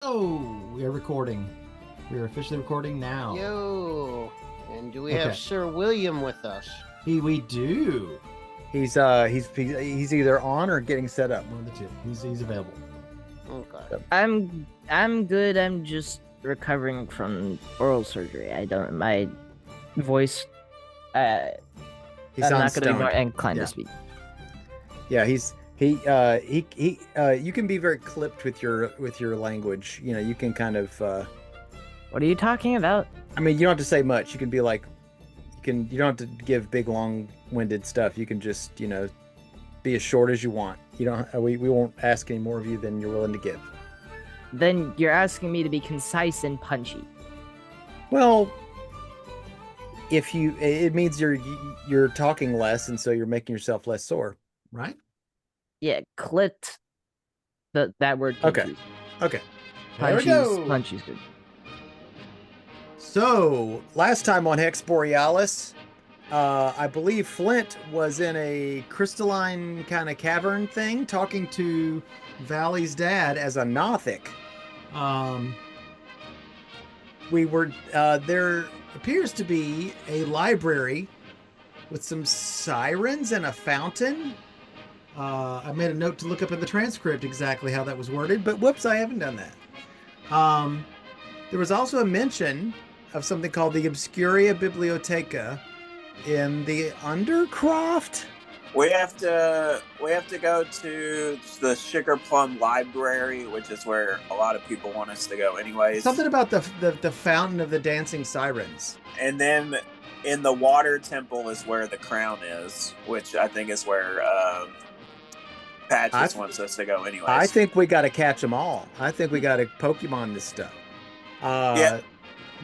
Oh, we are recording. We are officially recording now. Yo, and do we Okay. have Sir William with us? We do. He's either on or getting set up. One of the two. He's available. Okay. I'm good. I'm just recovering from oral surgery. My voice He's I'm on not going to be more stoned. inclined Yeah. to speak. Yeah, you can be very clipped with your language. You know, you can kind of What are you talking about? I mean, you don't have to say much. You can be like you don't have to give big long-winded stuff. You can just, be as short as you want. You don't we won't ask any more of you than you're willing to give. Then you're asking me to be concise and punchy. Well, it means you're talking less, and so you're making yourself less sore. Right? Yeah, clit. That word. Okay. Okay. There we go. Punchy's good. So, last time on Hex Borealis, I believe Flint was in a crystalline kind of cavern thing talking to Valley's dad as a Nothic. There appears to be a library with some sirens and a fountain. I made a note to look up in the transcript exactly how that was worded, but whoops, I haven't done that. There was also a mention of something called the Obscuria Bibliotheca in the Undercroft. We have to go to the Sugar Plum Library, which is where a lot of people want us to go anyways. Something about the fountain of the dancing sirens. And then in the Water Temple is where the crown is, which I think is where Patches wants us to go anyways. I think we got to catch them all. I think we got to Pokemon this stuff. Yeah.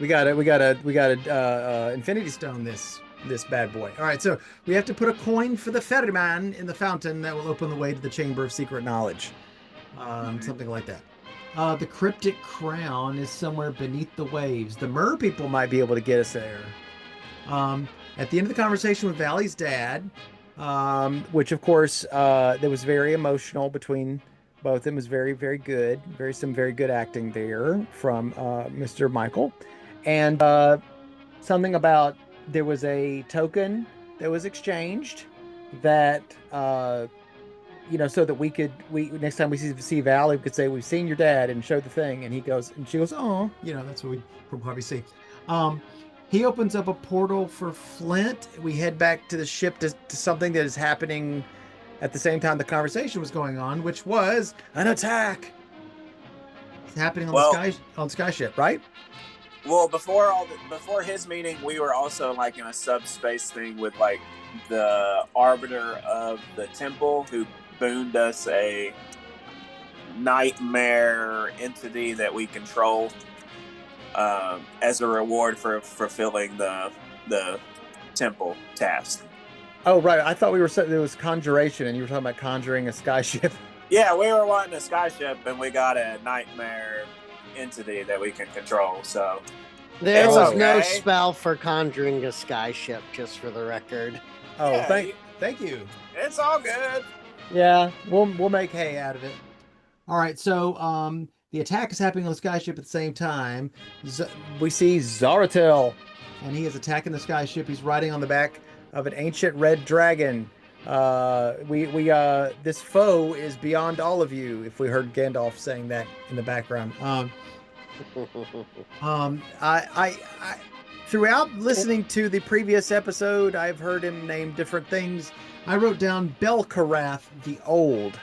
We got to Infinity Stone this bad boy. All right, so we have to put a coin for the Ferryman in the fountain that will open the way to the Chamber of Secret Knowledge. Something like that. The cryptic crown is somewhere beneath the waves. The Mer people might be able to get us there. At the end of the conversation with Valley's dad, which of course there was very emotional between both of them. It was very, very good. Some very good acting there from Mr. Michael. And something about there was a token that was exchanged that so that we next time we see Valley, we could say we've seen your dad and show the thing, and she goes, oh, that's what we probably see. He opens up a portal for Flint. We head back to the ship to something that is happening at the same time the conversation was going on, which was an attack. It's happening on the sky ship, right? Well, before his meeting, we were also like in a subspace thing with like the arbiter of the temple who booned us a nightmare entity that we control as a reward for fulfilling the temple task. Oh, right. I thought there was conjuration, and you were talking about conjuring a skyship. Yeah, we were wanting a skyship, and we got a nightmare entity that we can control. So there was no okay. spell for conjuring a skyship, just for the record. Oh, Yeah, thank you. It's all good. Yeah, we'll make hay out of it. All right, so the attack is happening on the skyship at the same time. We see Zaratil, and he is attacking the skyship. He's riding on the back of an ancient red dragon. This foe is beyond all of you. If we heard Gandalf saying that in the background. I throughout listening to the previous episode, I've heard him name different things. I wrote down Belkarath the Old.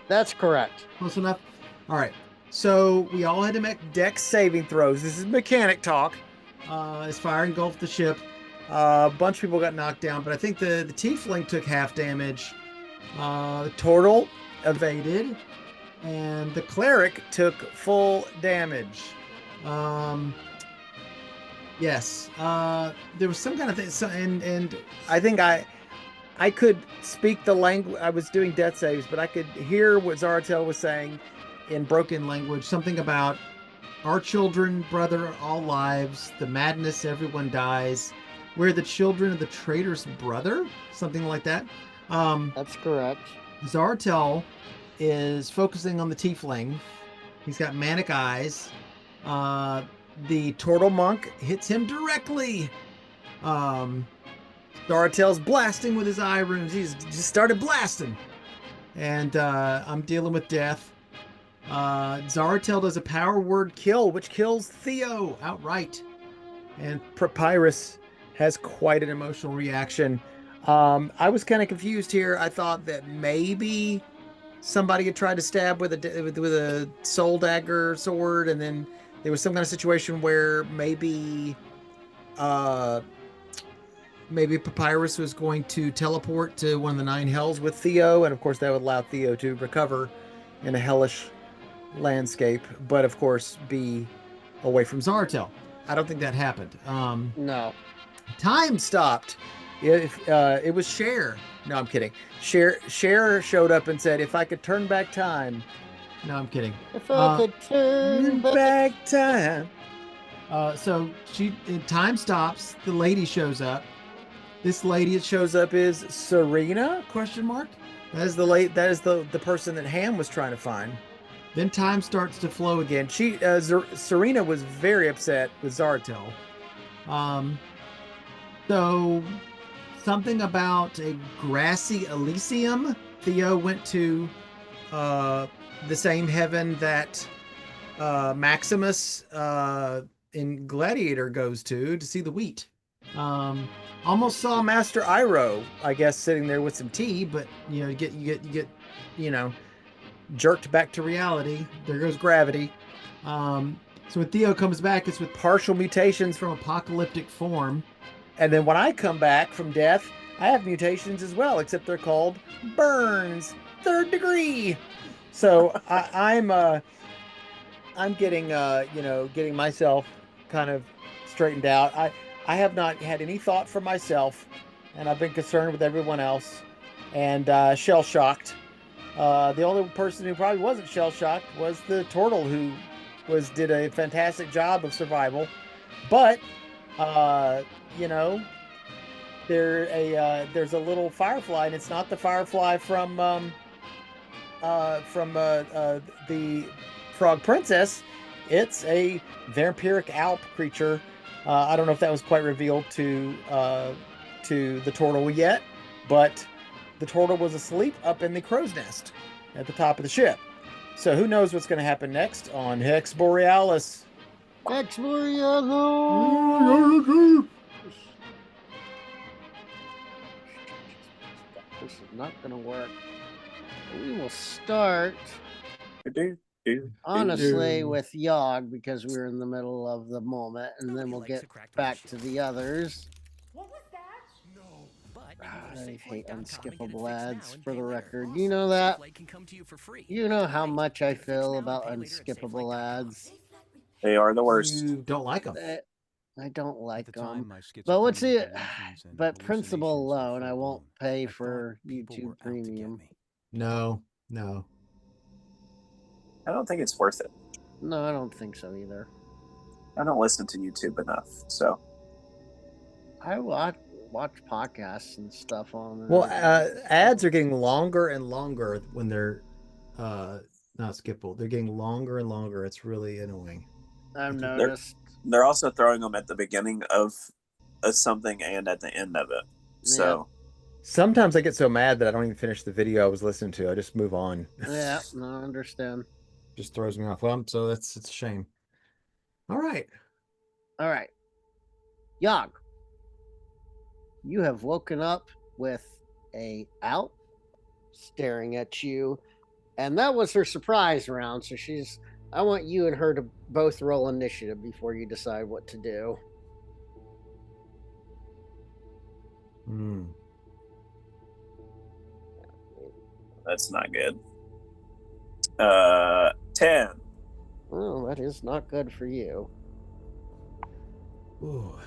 That's correct. Close enough. All right. So we all had to make Dex saving throws. This is mechanic talk. As fire engulfed the ship. A bunch of people got knocked down, but I think the tiefling took half damage. The turtle evaded, and the cleric took full damage. Yes. There was some kind of thing. So, and I think I could speak the language. I was doing death saves, but I could hear what Zaratel was saying in broken language. Something about our children, brother, all lives. The madness, everyone dies. We're the children of the traitor's brother, something like that. That's correct. Zaratel is focusing on the tiefling He's got manic eyes. The turtle monk hits him directly. Daratel's blasting with his eye runes. He's just started blasting. And I'm dealing with death. Zaratel does a power word kill, which kills Theo outright. And Papyrus has quite an emotional reaction. I was kind of confused here. I thought that maybe somebody had tried to stab with a soul dagger sword, and then there was some kind of situation where maybe Papyrus was going to teleport to one of the 9 hells with Theo, and of course that would allow Theo to recover in a hellish landscape, but of course be away from Zaratel. I don't think that happened. No. Time stopped. It was Cher. No, I'm kidding. Cher showed up and said, "If I could turn back time." No, I'm kidding. If I could turn back time. So time stops. The lady shows up. This lady that shows up is Serena? Question mark. That is the person that Ham was trying to find. Then time starts to flow again. Serena was very upset with Zaratel. So something about a grassy Elysium. Theo went to the same heaven that Maximus in Gladiator goes to see the wheat. Almost saw Master Iroh, I guess, sitting there with some tea, but you get jerked back to reality. There goes gravity. So when Theo comes back, it's with partial mutations from apocalyptic form. And then when I come back from death, I have mutations as well, except they're called burns, 3rd degree. So I'm getting getting myself kind of straightened out. I have not had any thought for myself, and I've been concerned with everyone else, and shell-shocked. The only person who probably wasn't shell-shocked was the turtle, who did a fantastic job of survival. But there's a little firefly, and it's not the firefly from the Frog Princess. It's a vampiric Alp creature. I don't know if that was quite revealed to the turtle yet, but the turtle was asleep up in the crow's nest at the top of the ship. So who knows what's going to happen next on Hex Borealis? Hex Borealis! This is not going to work. We will start, honestly, with Yogg, because we're in the middle of the moment, and then we'll get back to the others. What was that? No, but I hate unskippable ads, for the record. You know that? You know how much I feel about unskippable ads. They are the worst. You don't like them. I don't like them. But what's it? But principle alone, I won't pay for YouTube Premium. No. I don't think it's worth it. No, I don't think so either. I don't listen to YouTube enough, so. I watch podcasts and stuff on there. Well, ads are getting longer and longer when they're not skippable. They're getting longer and longer. It's really annoying. I've noticed. They're also throwing them at the beginning of something and at the end of it. So sometimes I get so mad that I don't even finish the video I was listening to. I just move on. Yeah, no, I understand. Just throws me off. Well, so it's a shame. All right. Yogg, you have woken up with a Alp staring at you, and that was her surprise round. So I want you and her to both roll initiative before you decide what to do. That's not good. 10. Oh, that is not good for you. Ooh.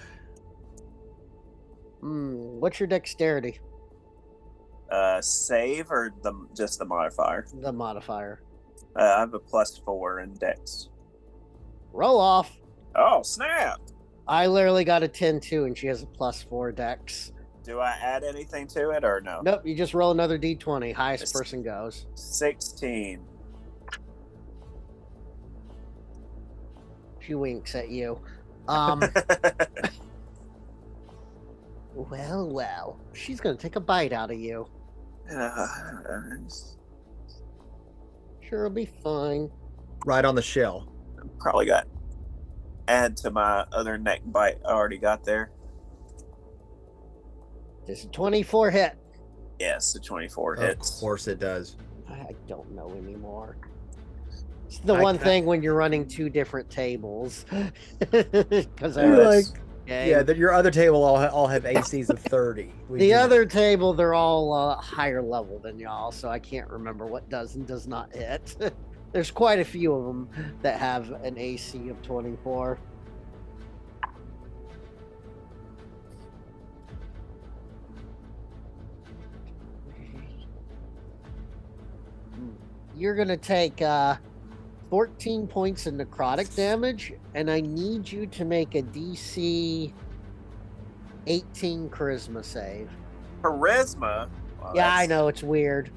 What's your dexterity? Save or just the modifier? The modifier. I have a +4 in dex. Roll off. Oh, snap! I literally got a 10 too, and she has a +4 dex. Do I add anything to it or no? Nope, you just roll another d20. Highest person goes. 16. She winks at you. Well. She's gonna take a bite out of you. Sure, it'll be fine. Right on the shell. Probably got add to my other neck bite I already got there. Does a 24 hit? Yes, the 24 hits. Of course it does. I don't know anymore. It's the I one ca- thing when you're running two different tables. Because You're like, game. yeah, your other table all have ACs of 30. The other table, they're all higher level than y'all, so I can't remember what does and does not hit. There's quite a few of them that have an AC of 24. You're going to take 14 points of necrotic damage, and I need you to make a DC 18 charisma save. Charisma? Well, yeah, I know, it's weird.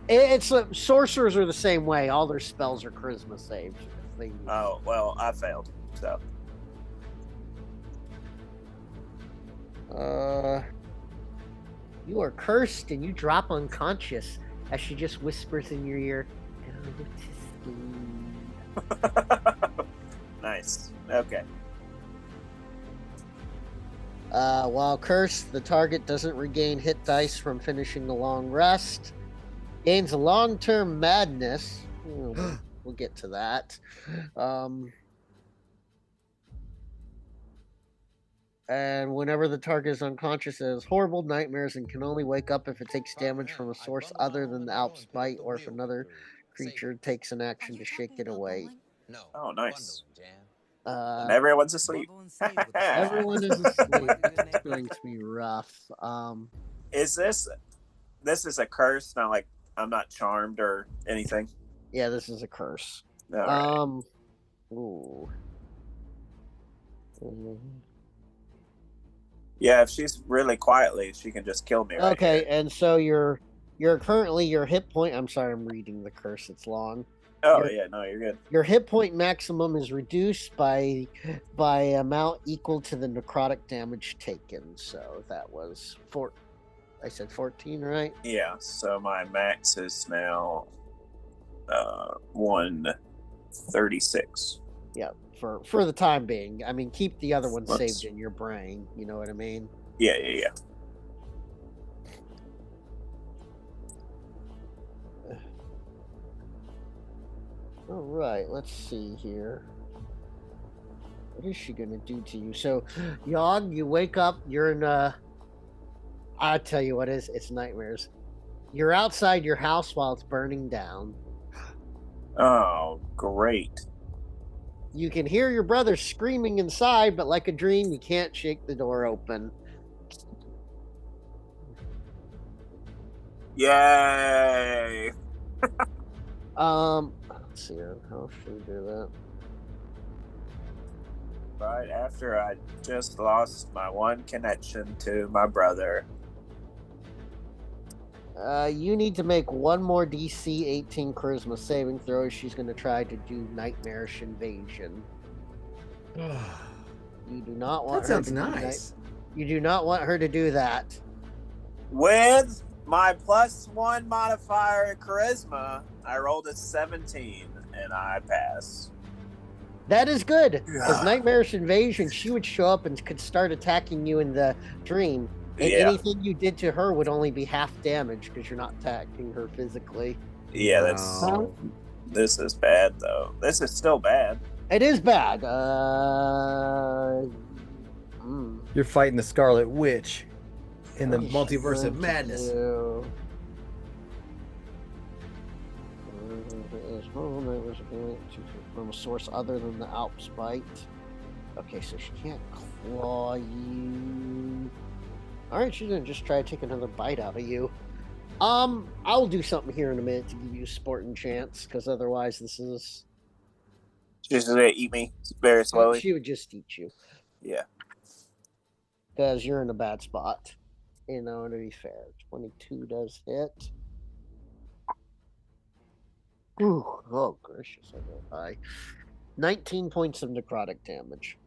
It's sorcerers are the same way. All their spells are charisma saves. Oh, well, I failed, so. You are cursed and you drop unconscious as she just whispers in your ear, "Go to sleep." Nice. Okay. While cursed, the target doesn't regain hit dice from finishing the long rest. Gains a long-term madness. We'll get to that. And whenever the target is unconscious, it has horrible nightmares and can only wake up if it takes damage from a source other than the Alp's bite, or if another creature takes an action to shake it away. Oh, nice. And Uh, everyone's asleep. everyone is asleep. It's going to be rough. Is this is a curse? Not like I'm not charmed or anything. Yeah, this is a curse. All right. Ooh. Yeah, if she's really quietly, she can just kill me. Right Okay, here. and so you're currently your hit point. I'm sorry, I'm reading the curse. It's long. Oh yeah, no, you're good. Your hit point maximum is reduced by amount equal to the necrotic damage taken. So that was I said 14, right? Yeah. So my max is now 136. Yeah. For the time being. I mean, keep the other one Whoops. saved in your brain. You know what I mean? Yeah. All right, let's see here. What is she gonna do to you? So, Yog, you wake up. You're in I'll tell you what it's nightmares. You're outside your house while it's burning down. Oh, great. You can hear your brother screaming inside, but like a dream, you can't shake the door open. Yay! Let's see here. How should we do that? Right after I just lost my one connection to my brother. You need to make one more DC 18 charisma saving throw. She's going to try to do nightmarish invasion. You do not want That her sounds to nice. You do not want her to do that. With my +1 modifier in charisma, I rolled a 17 and I pass. That is good, because nightmarish invasion, she would show up and could start attacking you in the dream. And anything you did to her would only be half damage because you're not attacking her physically. Yeah, that's. Wow. This is bad though. This is still bad. It is bad. You're fighting the Scarlet Witch in the What is multiverse she of going to madness. do? From a source other than the Alp's bite. Okay, so she can't claw you. Alright, she's gonna just try to take another bite out of you. I'll do something here in a minute to give you a sporting chance, because otherwise this is... She's gonna eat me very slowly. She would just eat you. Yeah. Because you're in a bad spot. You know, to be fair. 22 does hit. Ooh, oh, gracious, I got high. 19 points of necrotic damage.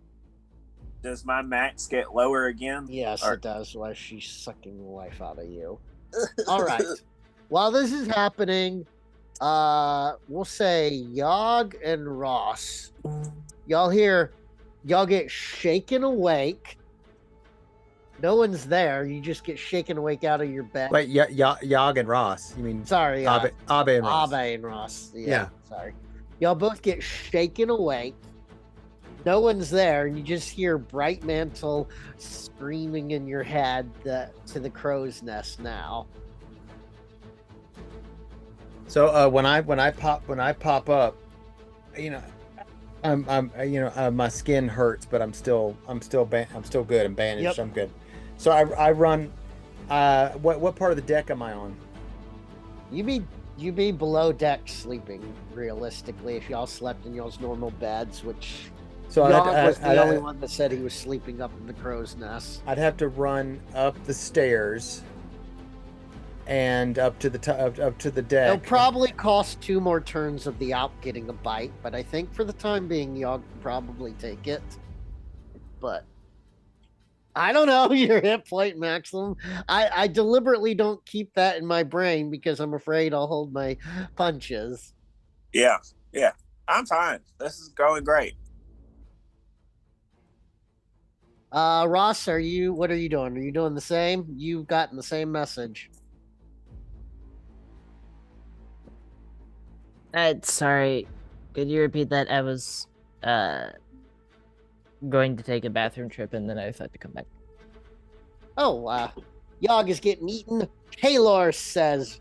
Does my max get lower again? Yes, Or- it does, while she's sucking the life out of you. All right. While this is happening, we'll say Yog and Ross. Y'all get shaken awake. No one's there. You just get shaken awake out of your bed. Wait, Yog and Ross. You mean Sorry, Abe and Ross? Abe and Ross. Yeah. Sorry. Y'all both get shaken awake. No one's there, and you just hear Bright Mantle screaming in your head to the crow's nest now. So when I pop up, you know, my skin hurts, but I'm still good. I'm bandaged. Yep. I'm good. So I run. What part of the deck am I on? You be below deck sleeping, realistically, if y'all slept in y'all's normal beds, which So Yog was the only one that said he was sleeping up in the crow's nest. I'd have to run up the stairs and up to the deck. It'll probably cost 2 more turns of the Alp getting a bite, but I think for the time being, Yog can probably take it. But I don't know your hit point maximum. I deliberately don't keep that in my brain because I'm afraid I'll hold my punches. Yeah. I'm fine. This is going great. Ross, what are you doing? Are you doing the same? You've gotten the same message. Sorry, could you repeat that? I was going to take a bathroom trip and then I thought to come back. Oh, Yog is getting eaten. Taylor says,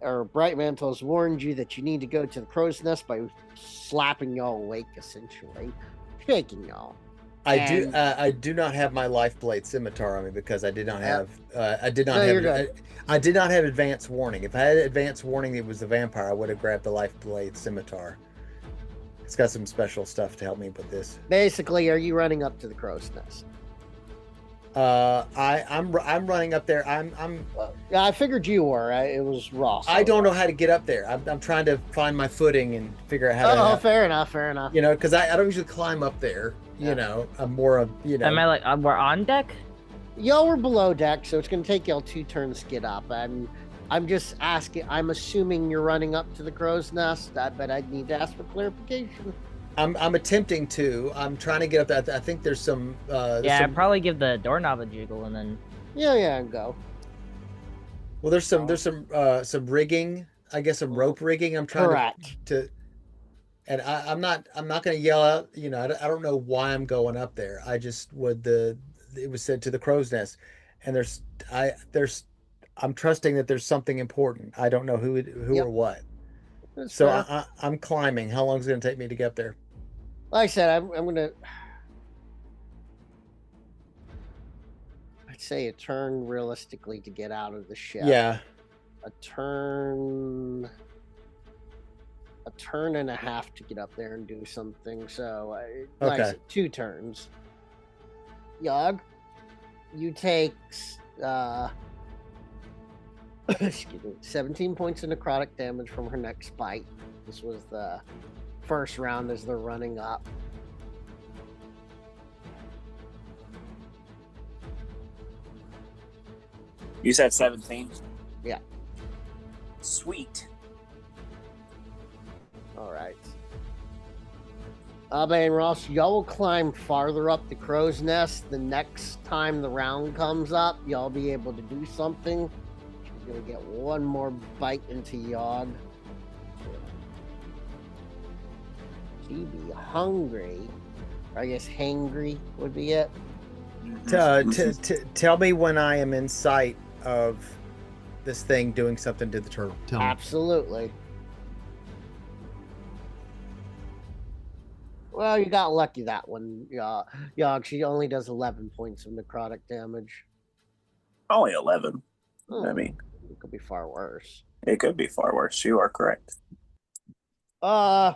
or Bright Mantle's warned you that you need to go to the crow's nest by slapping y'all awake, essentially. Shaking y'all. I do not have my Lifeblade Scimitar on me because I did not have I did not have advance warning. If I had advance warning it was the vampire, I would have grabbed the Lifeblade Scimitar. It's got some special stuff to help me with this. Basically, are you running up to the crow's nest? I'm running up there. I figured you were. It was Ross. I don't know how to get up there. I'm trying to find my footing and figure out how to. Oh, fair enough. You know, because I don't usually climb up there. You know, I'm more of, you know. Am I like, we're on deck? Y'all were below deck, so it's going to take y'all 2 turns to get up. I'm just asking. I'm assuming you're running up to the crow's nest, but I need to ask for clarification. I'm attempting to. I'm trying to get up there. I think there's some. I'd probably give the doorknob a jiggle and then. Yeah, go. Well, there's some rigging. I guess some rope rigging. I'm trying to. And I'm not going to yell out. You know, I don't know why I'm going up there. I just it was said to the crow's nest, and I'm trusting that there's something important. I don't know who or what. That's so fair. I'm climbing. How long is it going to take me to get up there? Like I said, I'm gonna. I'd say a turn realistically to get out of the ship. Yeah. A turn and a half to get up there and do something. So, like I said, 2 turns. Yog, you take 17 points of necrotic damage from her next bite. This was the first round as they're running up. You said 17? Yeah. Sweet. All right. Abe and Ross, y'all will climb farther up the crow's nest. The next time the round comes up, y'all be able to do something. She's going to get 1 more bite into Yog. She'd be hungry. Or I guess hangry would be it. Tell me when I am in sight of this thing doing something to the turtle. Tell me. Absolutely. Well, you got lucky that one. Yog, she only does 11 points of necrotic damage. Only 11. Oh, I mean, it could be far worse. it could be far worse. You are correct. Abe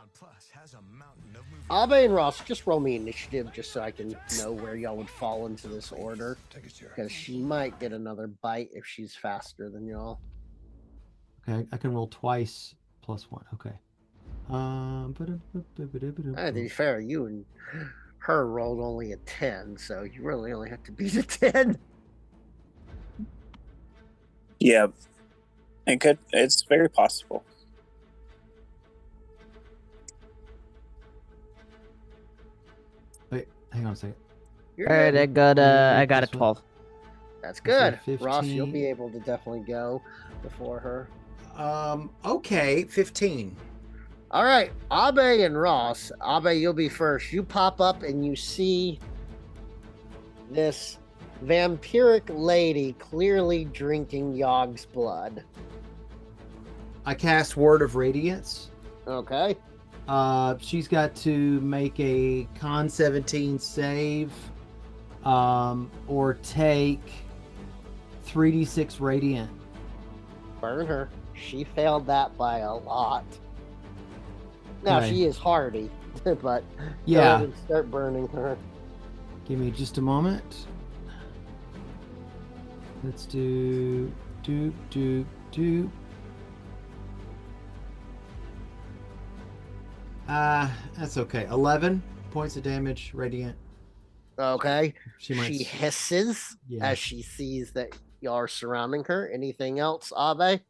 and Ross, just roll me initiative just so I can know where y'all would fall into this order. Because she might get another bite if she's faster than y'all. Okay, I can roll twice +1. Okay. To be fair, you and her rolled only a 10, so you really only have to beat a 10. Yeah, it's very possible. Wait, hang on a second. You're All right, good. I got a This one. 12. That's Let's good. see, Ross, you'll 15. be able to definitely go before her. Okay, 15. All right, Abe and Ross. Abe, you'll be first. You pop up and you see this vampiric lady clearly drinking Yogg's blood. I cast Word of Radiance. Okay. She's got to make a con 17 save, or take 3d6 radiant. Burn her. She failed that by a lot. Now, Okay. she is hardy, but go Yeah. ahead and start burning her. Give me just a moment. Let's do. That's okay. 11 points of damage, radiant. Okay. She might. She hisses Yeah. as she sees that y'all are surrounding her. Anything else, Abe?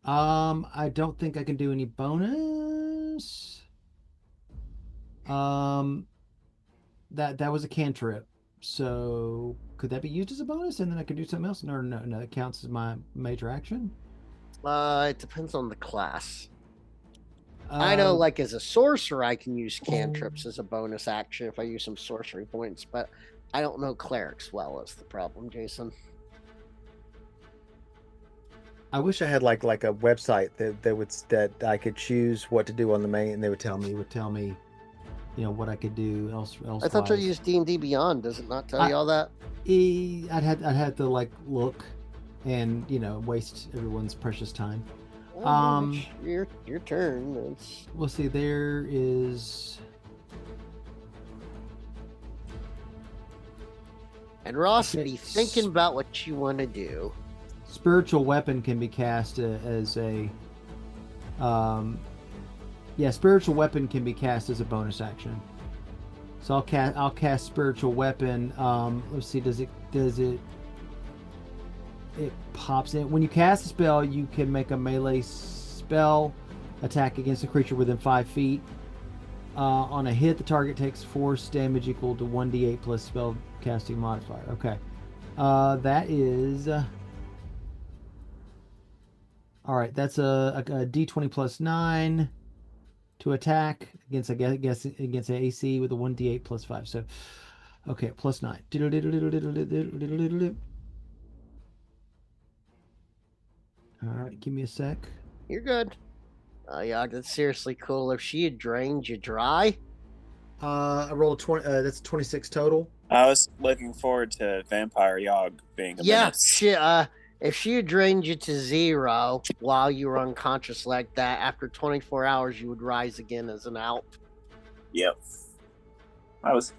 I don't think I can do any bonus. That was a cantrip. So could that be used as a bonus, and then I could do something else? No, that counts as my major action. It depends on the class. I know, like as a sorcerer, I can use cantrips as a bonus action if I use some sorcery points, but I don't know clerics well. Is the problem, Jason? I wish I had like a website that I could choose what to do on the main, and they would tell me. Would tell me, what I could do else. I thought you used D&D Beyond. Does it not tell you all that? I'd have to like look, and waste everyone's precious time. Well, it's your turn. We'll see. There is. And Ross, Okay. be thinking about what you want to do. Spiritual weapon can be cast as a. Spiritual weapon can be cast as a bonus action. So I'll cast spiritual weapon. Let's see. Does it? It pops in. When you cast a spell, you can make a melee spell attack against a creature within 5 feet. On a hit, the target takes force damage equal to 1d8 plus spell casting modifier. Okay. That is. All right, that's a d20 plus 9 to attack against, I guess, against AC with a 1d8 plus 5. So, okay, plus 9. All right, give me a sec. You're good. Yeah, that's seriously cool. If she had drained you dry, I rolled a 20. That's 26 total. I was looking forward to Vampire Yogg being a menace. if she had drained you to 0 while you were unconscious like that, after 24 hours, you would rise again as an elf. Yep. I was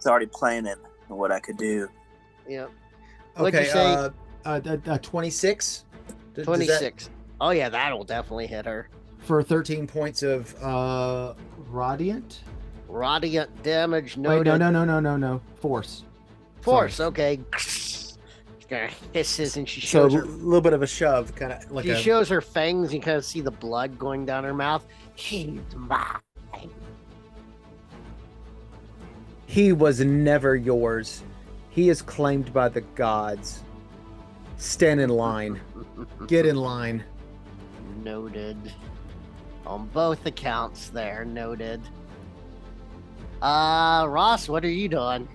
already planning what I could do. Yep. Okay. What'd you say? 26. 26. Oh yeah, that'll definitely hit her. For 13 points of radiant. Radiant damage. Wait, no. Force. Force. Sorry. Okay. Kind of hisses and she So shows a her. little bit of a shove, kind of like She a. shows her fangs. You kind of see the blood going down her mouth. He's mine. He was never yours. He is claimed by the gods. Stand in line. Get in line. Noted. On both accounts there, noted. Ross, what are you doing?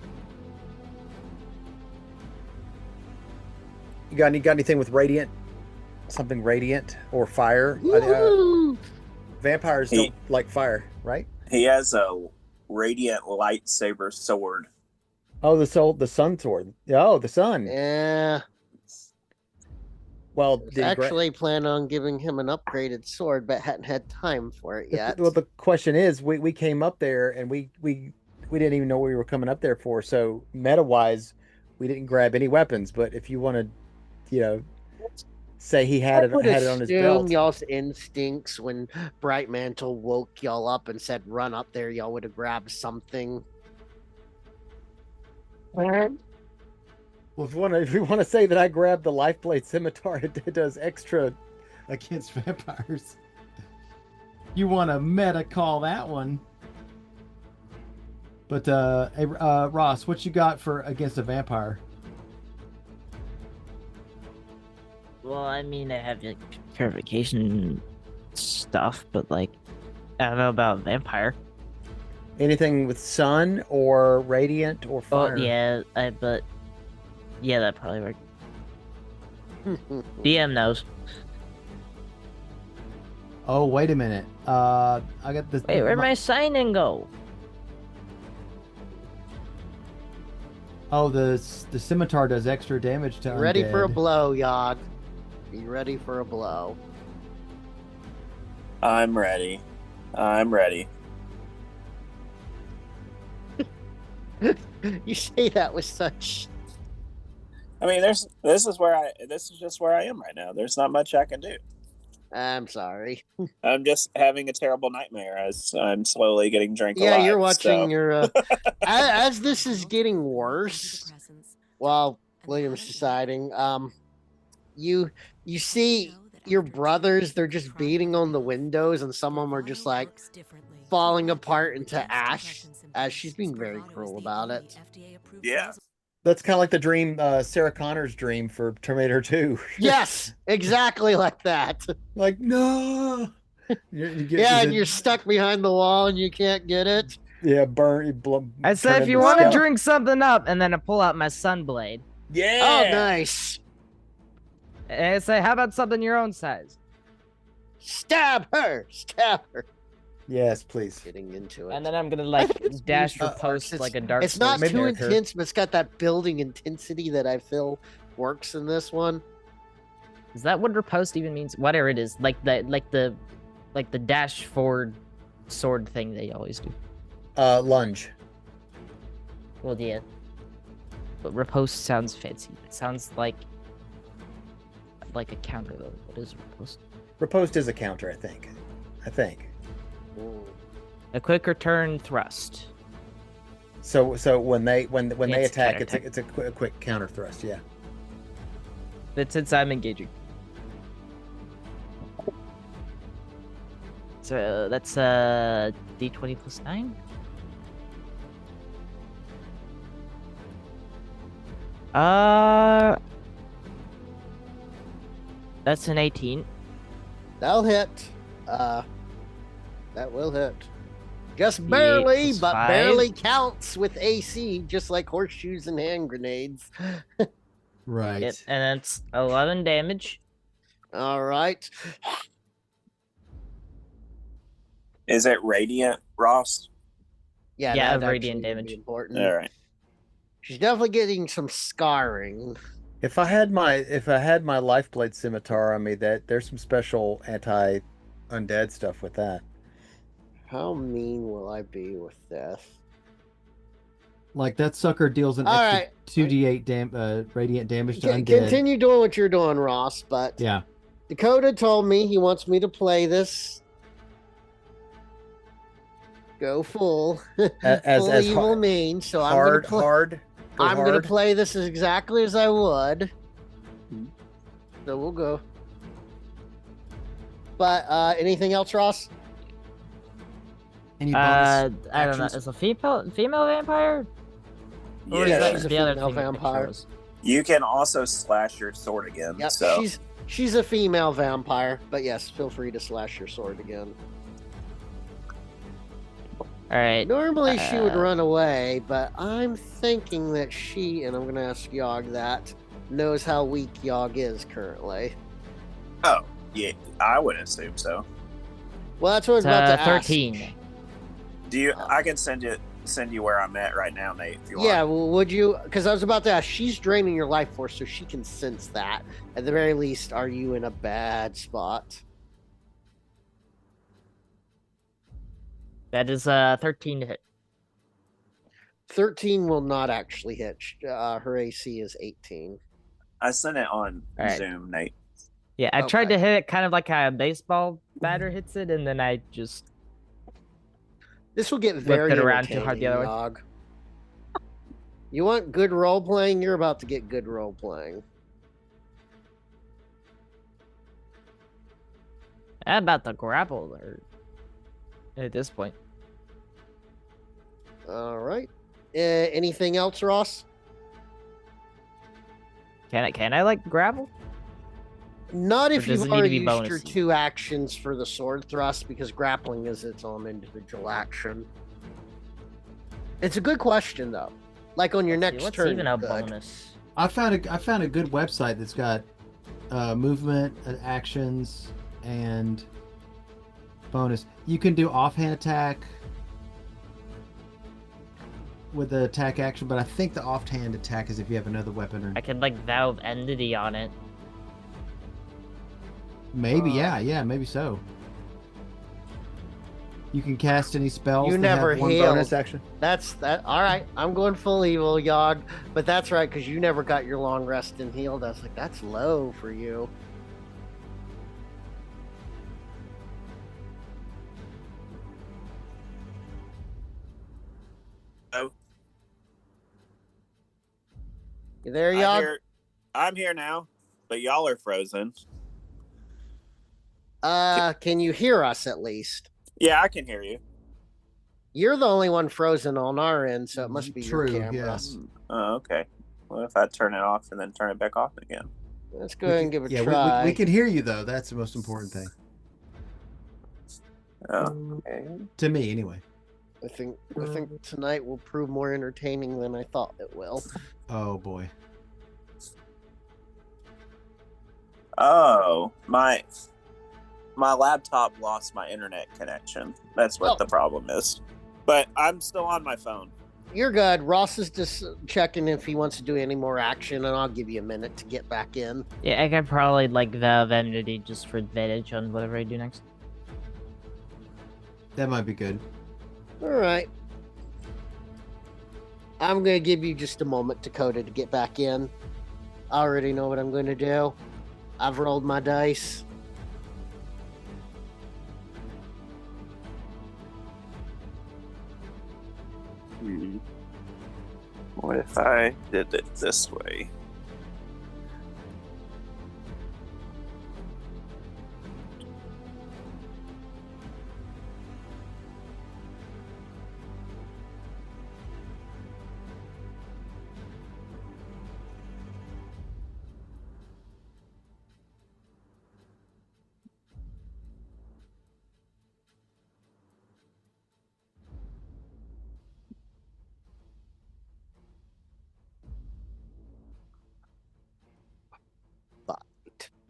You got anything with radiant? Something radiant or fire? Woo! Vampires don't like fire, right? He has a radiant lightsaber sword. Oh, the sun sword. Oh, the sun. Yeah. Well, I was actually plan on giving him an upgraded sword, but hadn't had time for it yet. Well, the question is, we came up there and we didn't even know what we were coming up there for. So meta wise, we didn't grab any weapons. But if you want to, say he had it on his belt. Y'all's instincts when Bright Mantle woke y'all up and said run up there, y'all would have grabbed something. Well, if you want to say that I grabbed the Lifeblade Scimitar, it does extra against vampires. You want to meta call that one. But hey, Ross, what you got for against a vampire? Well, I mean, I have like purification stuff, but like, I don't know about vampire. anything with sun or radiant or fire. Oh yeah, but yeah, that probably worked. DM knows. Oh, wait a minute. I got this. Wait, where'd my sign-in go? Oh, the scimitar does extra damage to Ready for a undead. blow, Yod. Be ready for a blow. I'm ready. I'm ready. You say that with such. I mean, this is just where I am right now. There's not much I can do. I'm sorry. I'm just having a terrible nightmare as I'm slowly getting drank Yeah, alive. you're watching so. your. As this is getting worse, while William's deciding, you see your brothers. They're just beating on the windows, and some of them are just like falling apart into ash. As she's being very cruel about it. Yeah. That's kind of like the dream, Sarah Connor's dream for Terminator 2. Yes, exactly like that. Like, no. Yeah, and you're stuck behind the wall and you can't get it. Yeah, burn. I said, if you want to drink something up, and then I pull out my sunblade. Yeah. Oh, nice. And I say, how about something your own size? Stab her. Stab her. Yes, please. Getting into it. And then I'm gonna like dash riposte like a dark. It's not Souls too character. intense, but it's got that building intensity that I feel works in this one. Is that what riposte even means? Whatever it is, like the dash forward sword thing they always do. Lunge. Well, yeah. But riposte sounds fancy. It sounds like a counter though. What is riposte? Riposte is a counter, I think. A quick return thrust. So when they It's attack, counter- it's a quick counter thrust. Yeah. But since I'm engaging. So that's D20 plus 9. That's an 18. That'll hit. That will hit. Just barely, plus but 5. barely counts with AC, just like horseshoes and hand grenades. Right. Yep, and that's 11 damage. All right. Is it radiant, Ross? Yeah, Yeah, that'd radiant actually be damage. important. All right. She's definitely getting some scarring. If I had my Lifeblade Scimitar on me, that there's some special anti-undead stuff with that. How mean will I be with this? Like that sucker deals an All extra right. 2d8 radiant damage to undead. Continue doing what you're doing, Ross. But Yeah. Dakota told me he wants me to play this. Go full, As full evil hard, mean. So hard, go hard. I'm gonna play this as exactly as I would. So we'll go. But anything else, Ross? Any bonus I don't know. actions? Is a female vampire? Or Yeah. is that she's a the other female thing that vampire. shows? You can also slash your sword again. Yep, So she's a female vampire. But yes, feel free to slash your sword again. All right. Normally she would Uh, run away, but I'm thinking that she, and I'm gonna ask Yogg that, knows how weak Yogg is currently. oh yeah, I would assume so. Well, that's what I was about to ask. 13. Do you? I can send you where I'm at right now, Nate. If you want. Yeah, well, would you? Because I was about to ask. She's draining your life force, so she can sense that. At the very least, are you in a bad spot? That is 13 to hit. 13 will not actually hit. Her AC is 18. I sent it on All right. Zoom, Nate. Yeah, I tried Okay. to hit it kind of like how a baseball batter hits it, and then I just This will get whipped very it around too hard the other way. Yog. You want good role playing? You're about to get good role playing. I'm about to grapple her at this point. All right. Anything else, Ross? Can I like grapple? Not Or if does you've it need to already be used your bonusy? 2 actions for the sword thrust, because grappling is its own individual action. It's a good question, though. Like on your Let's see, next what's turn, even you a could. bonus? I found a good website that's got movement, actions, and bonus. You can do offhand attack with the attack action, but I think the offhand attack is if you have another weapon or I could like vow of entity on it. maybe maybe so. You can cast any spells. You that never have one healed. bonus action. That's that. All right, I'm going full evil, Yog. But that's right, because you never got your long rest and healed. I was like, that's low for you. Oh, You there, Yog? I'm here now, but y'all are frozen. Can you hear us at least? Yeah, I can hear you. You're the only one frozen on our end, so it must be True, your camera. yeah. Oh, okay. Well, if I turn it off and then turn it back off again. Let's go ahead and give it a Yeah, try. we can hear you though. That's the most important thing Oh, okay. to me, anyway. I think tonight will prove more entertaining than I thought it will. Oh boy. Oh, my laptop lost my internet connection. That's what the problem is. But I'm still on my phone. You're good. Ross is just checking if he wants to do any more action, and I'll give you a minute to get back in. Yeah, I could probably like vow of entity just for advantage on whatever I do next. That might be good. All right. I'm going to give you just a moment, Dakota, to get back in. I already know what I'm going to do. I've rolled my dice. What if I did it this way?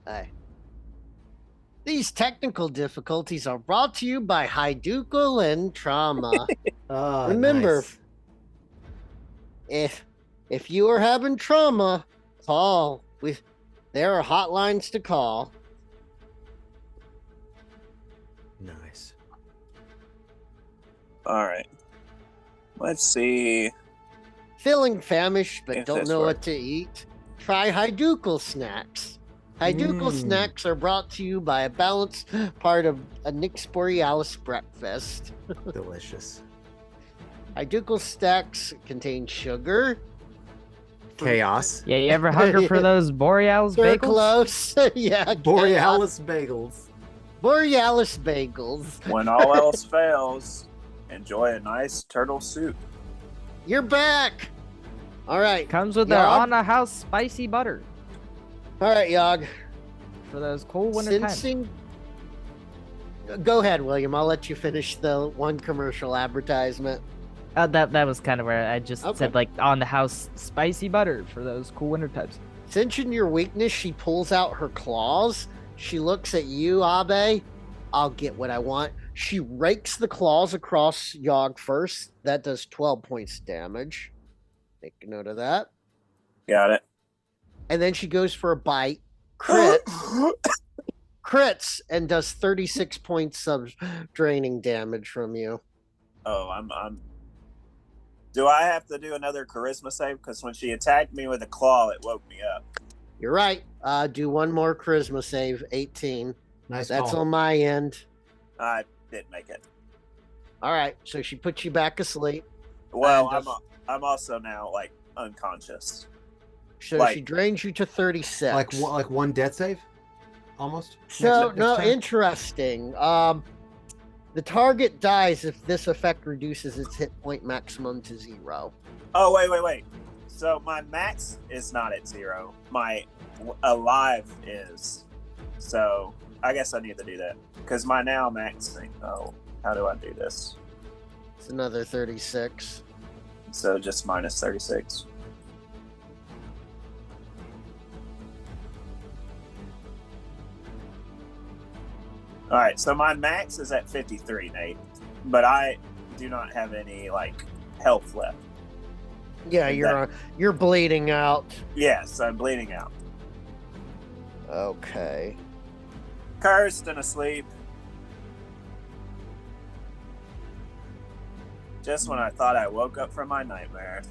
Hey. These technical difficulties are brought to you by Hyducal and Trauma. Remember, nice. if you are having trauma, call. There are hotlines to call. Nice. All right. Let's see. Feeling famished but If don't this know works. what to eat? Try Hyducal snacks. Hyducal snacks are brought to you by a balanced part of a Nix Borealis breakfast. Delicious. Hyducal snacks contain sugar. Chaos. Yeah, you ever hunger for those Borealis They're bagels? close. Yeah. Borealis bagels. Borealis bagels. When all else fails, enjoy a nice turtle soup. You're back. All right. Comes with Yog? their on the house spicy butter All right, Yog. for those cold winter times. Sensing. Go ahead, William. I'll let you finish the one commercial advertisement. That was kind of where I just Okay. said like on the house spicy butter for those cool winter times. Sensing your weakness, she pulls out her claws. She looks at you, Abe. I'll get what I want. She rakes the claws across Yog first. That does 12 points of damage. Make a note of that. Got it. And then she goes for a bite. Crits and does 36 points of draining damage from you. Oh, I'm. Do I have to do another charisma save? Because when she attacked me with a claw, it woke me up. You're right. Do one more charisma save, 18. Nice That's call. on my end. I didn't make it. All right, so she puts you back asleep. Well, And, I'm also now like unconscious. So like- she drains you to 36. Like one death save, almost. So next no, turn? interesting. The target dies if this effect reduces its hit point maximum to 0. Oh wait. So my max is not at 0. My alive is. So I guess I need to do that because my now maxing. Oh, how do I do this? It's another 36. So just minus 36. All right, so my max is at 53, Nate, but I do not have any like health left. Yeah, you're bleeding out. Yes, I'm bleeding out. Okay. Cursed and asleep. Just when I thought I woke up from my nightmare.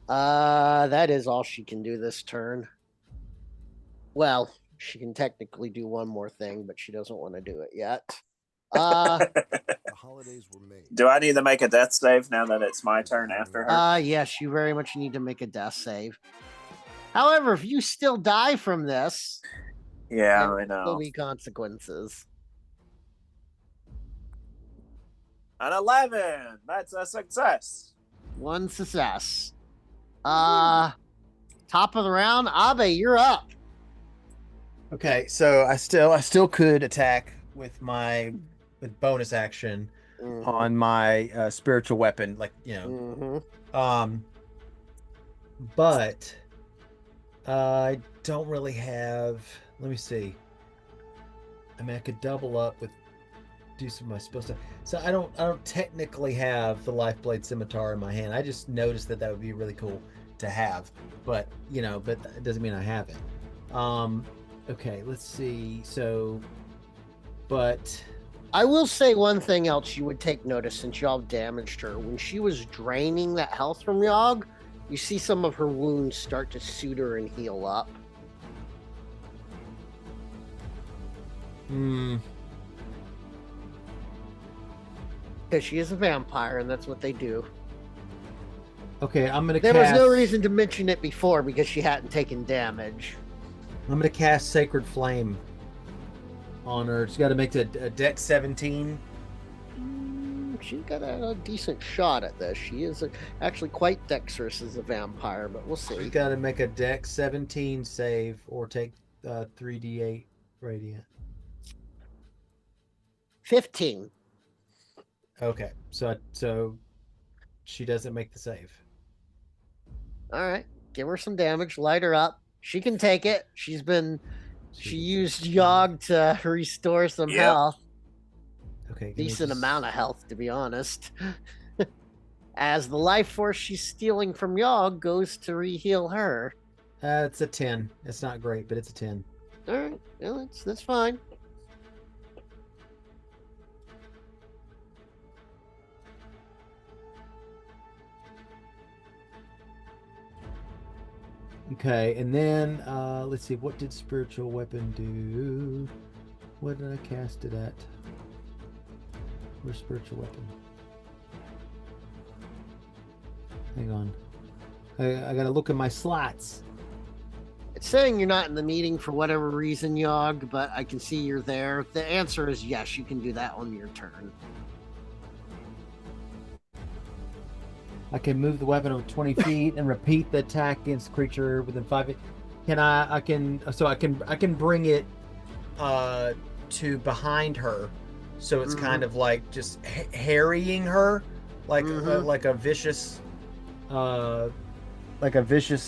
That is all she can do this turn. Well, she can technically do one more thing, but she doesn't want to do it yet. The holidays were made. Do I need to make a death save now that it's my turn after her? Yes, you very much need to make a death save. However, if you still die from this, Yeah, there I will know. be consequences. An 11. That's a success. One success. Top of the round, Abe, you're up. Okay, so I still could attack with bonus action on my spiritual weapon, like but I don't really have. Let me see. I mean, I could double up with do some of my spell stuff. So I don't technically have the Lifeblade Scimitar in my hand. I just noticed that would be really cool to have, but it doesn't mean I have it. Okay, let's see. So, but I will say one thing else you would take notice since y'all damaged her. When she was draining that health from Yogg, you see some of her wounds start to suture and heal up. Because she is a vampire, and that's what they do. Okay, I'm gonna. There was no reason to mention it before because she hadn't taken damage. I'm gonna cast Sacred Flame on her. She's got to make a Dex 17. She's got a decent shot at this. She is actually quite dexterous as a vampire, but we'll see. She's got to make a Dex 17 save or take 3d8 radiant. 15. Okay, so she doesn't make the save. All right, give her some damage, light her up. She can take it. She used Yogg to restore some health. Okay, Decent amount of health, to be honest. As the life force she's stealing from Yogg goes to re-heal her. It's a 10. It's not great, but it's a 10. All right, well, that's fine. Okay, and then let's see, what did spiritual weapon do? What did I cast it at? Where's spiritual weapon? Hang on. I gotta look at my slots. It's saying you're not in the meeting for whatever reason, Yogg, but I can see you're there. The answer is yes, you can do that on your turn. I can move the weapon over 20 feet and repeat the attack against the creature within 5 feet. I can bring it to behind her, so it's kind of like just harrying her, like a vicious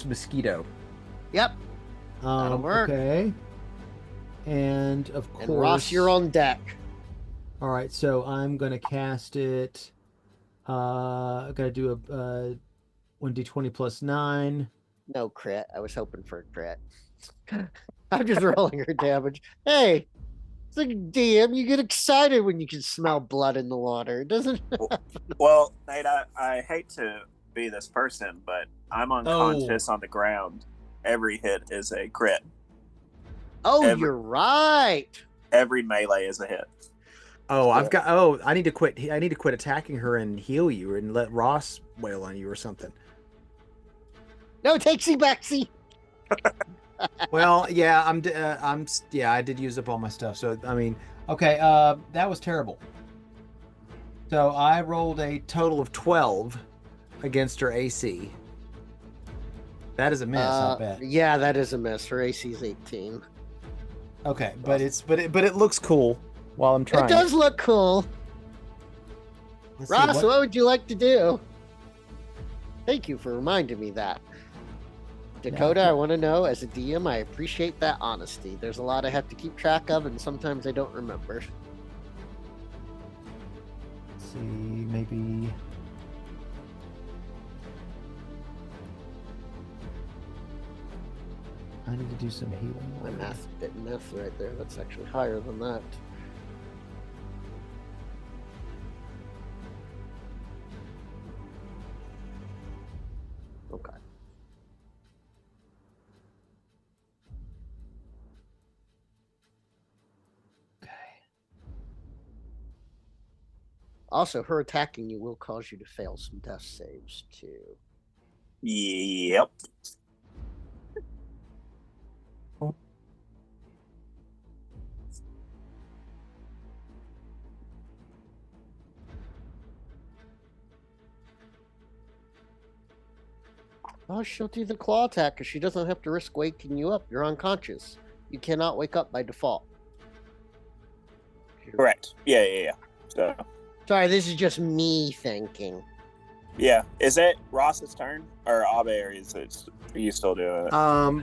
mosquito. Yep, that'll work. Okay, and of course, and Ross, you're on deck. All right, so I'm gonna cast it. I gotta do a 1d20 plus 9. No crit. I was hoping for a crit. I'm just rolling her damage. Hey, it's like DM. You get excited when you can smell blood in the water, doesn't it? Well, Nate, I hate to be this person, but I'm unconscious on the ground. every hit is a crit. Oh, Every- you're right. Every melee is a hit. Oh, I need to quit. I need to quit attacking her and heal you, and let Ross wail on you or something. No, takesy backsy. Well, yeah, yeah, I did use up all my stuff. So I mean, okay, that was terrible. So I rolled a total of 12 against her AC. That is a miss, I bet. Yeah, that is a miss. Her AC is 18. Okay, but it looks cool while I'm trying. It does look cool. Let's see, Ross, what would you like to do? Thank you for reminding me that. Dakota, I want to know, as a DM, I appreciate that honesty. There's a lot I have to keep track of, and sometimes I don't remember. Let's see, maybe. I need to do some healing. My math right there. That's actually higher than that. Okay. Okay. Also, her attacking you will cause you to fail some death saves, too. Yep. Oh, she'll do the claw attack because she doesn't have to risk waking you up. You're unconscious. You cannot wake up by default. Correct. Yeah. So, Sorry, this is just me thinking. yeah. Is it Ross's turn or Abe, or are you still doing it?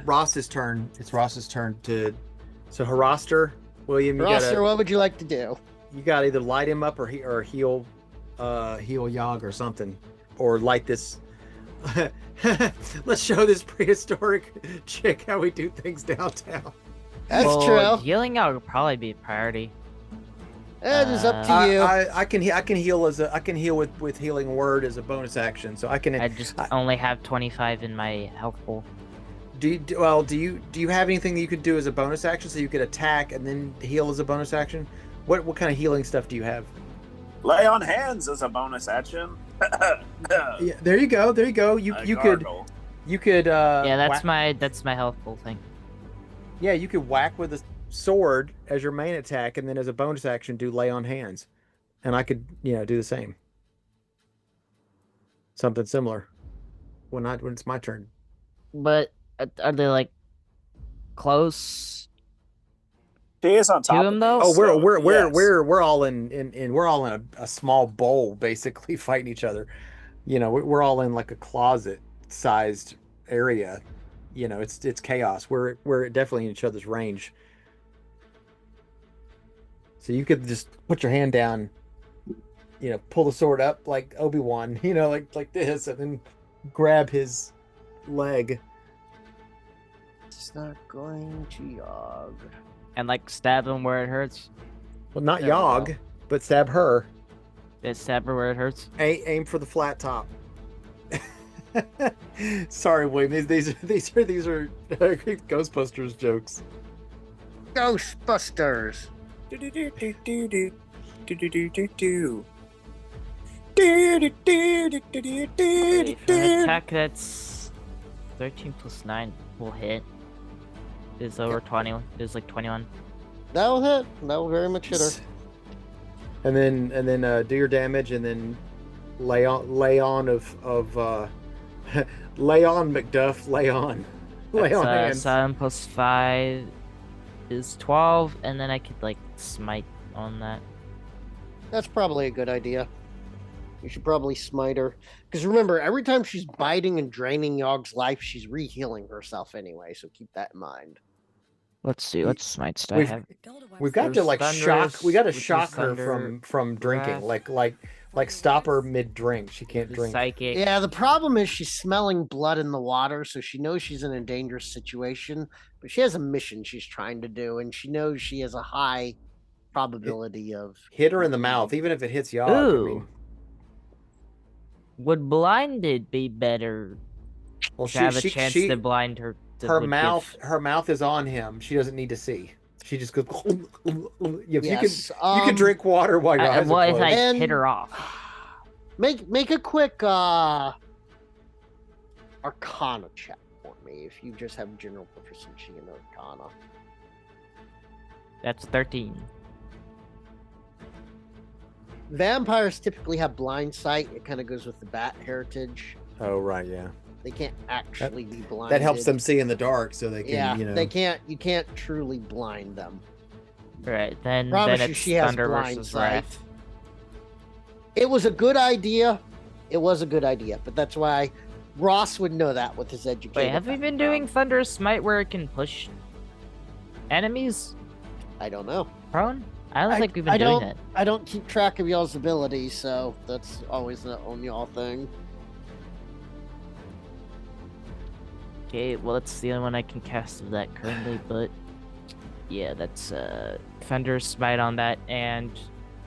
Ross's turn. It's Ross's turn to. So Haraster, William, Roster, what would you like to do? you got to either light him up or heal Yogg or something, or light this. Let's show this prehistoric chick how we do things downtown. That's Well, true. Healing out would probably be a priority. It is up to you. I can heal with healing word as a bonus action, so I can. I just only have 25 in my health pool. Do you have anything that you could do as a bonus action, so you could attack and then heal as a bonus action? What kind of healing stuff do you have? Lay on hands as a bonus action. Yeah, there you go. You could. Yeah, that's my health pool thing. Yeah, you could whack with a sword as your main attack, and then as a bonus action do lay on hands, and I could do the same. Something similar. When it's my turn. But are they like close She is on top to of him me, though? Oh, so, yes. we're all in a small bowl basically fighting each other. We're all in like a closet sized area. It's chaos. We're definitely in each other's range. So you could just put your hand down, pull the sword up like Obi-Wan, like this, and then grab his leg. It's not going to Yogg. And like stab him where it hurts. Well, not There we Yogg, go. but stab her. Stab her where it hurts. Aim for the flat top. Sorry, William. These are Ghostbusters jokes. Ghostbusters. For an attack that's 13 plus 9 will hit. Is over 20. Is like 21. That will hit. That will very much hit her. And then do your damage, and then lay on lay on Macduff, lay on hands. 7 plus 5 is 12, and then I could like smite on that. That's probably a good idea. You should probably smite her. Because remember, every time she's biting and draining Yogg's life, she's re-healing herself anyway, so keep that in mind. Let's see, what smites do I have? We've got to There's like thunderous, shock. We got to which is shock her thunder, from drinking. breath. Like stop her mid drink. She can't drink. Psychic. Yeah, the problem is she's smelling blood in the water, so she knows she's in a dangerous situation, but she has a mission she's trying to do, and she knows she has a high probability of... Hit her in the mouth, even if it hits Yogg. Ooh. Would blinded be better well, to have a chance to blind her? her would mouth give- her mouth is on him. She doesn't need to see. She just goes. If Yes. you can drink water while your eyes what are if closed. I And- hit her off? Make a quick Arcana check for me if you just have general proficiency in Arcana. That's 13. Vampires typically have blind sight. It kind of goes with the bat heritage. Oh right, yeah. They can't actually be blind. That helps them see in the dark, so they can. Yeah, you know. they can't. You can't truly blind them. Right, then Promise you, it's she has Thunder blind versus sight. Wrath. It was a good idea. It was a good idea, but that's why Ross would know that with his education. Wait, have we been doing Thunderous Smite where it can push enemies I don't know. prone? I don't think we've been doing that. I don't keep track of y'all's abilities, so that's always the on y'all thing. Okay, well that's the only one I can cast of that currently, but yeah, that's Thunderous Smite on that, and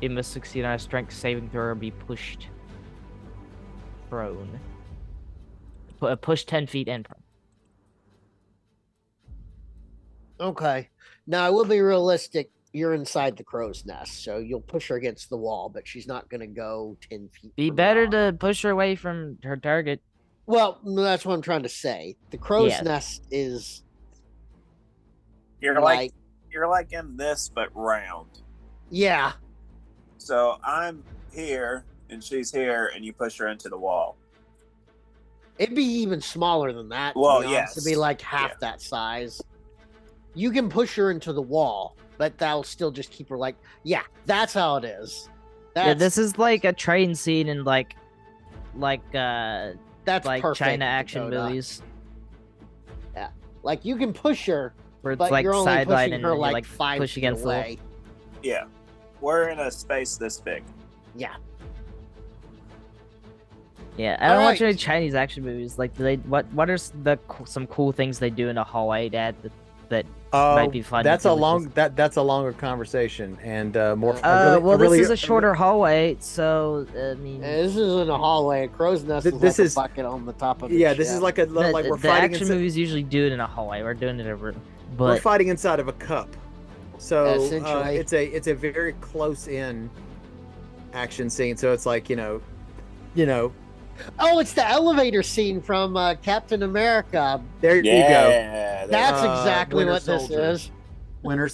it must succeed on a strength saving throw or be pushed prone. Push 10 feet and prone. Okay. Now I will be realistic. You're inside the crow's nest, so you'll push her against the wall, but she's not going to go 10 feet. Be from better y'all. to push her away from her target. Well, that's what I'm trying to say. The crow's Yeah. nest is You're like in this, but round. yeah. So I'm here and she's here, and you push her into the wall. It'd be even smaller than that. Well, to be honest. It'd be yes. like half Yeah. that size. You can push her into the wall, but that'll still just keep her like, yeah, that's how it is. That's, Yeah, this is like a train scene in like that's like perfect, China action Dakota. movies Like you can push her, where it's but like you're only sideline pushing and her then you like like 5 push feet against the wall. away. Yeah. We're in a space this big. Yeah. Yeah, I don't watch Alright. any Chinese action movies. Like, do they what are some cool things they do in a hallway, Dad? That might be fun. That's if a it was long just- that's a longer conversation and more. well, really, this is a shorter hallway, so I mean, This isn't a hallway. A crow's nest Th- is this like is- a bucket on the top of it. Yeah, this is like like we're the fighting action inside, movies usually do it in a hallway. We're doing it in a room, we're but fighting inside of a cup. So Essentially. it's a very close in action scene. So it's like you know. Oh, it's the elevator scene from Captain America. There you go. Yeah. That's Uh, exactly Winter what this Soldier. is. Winter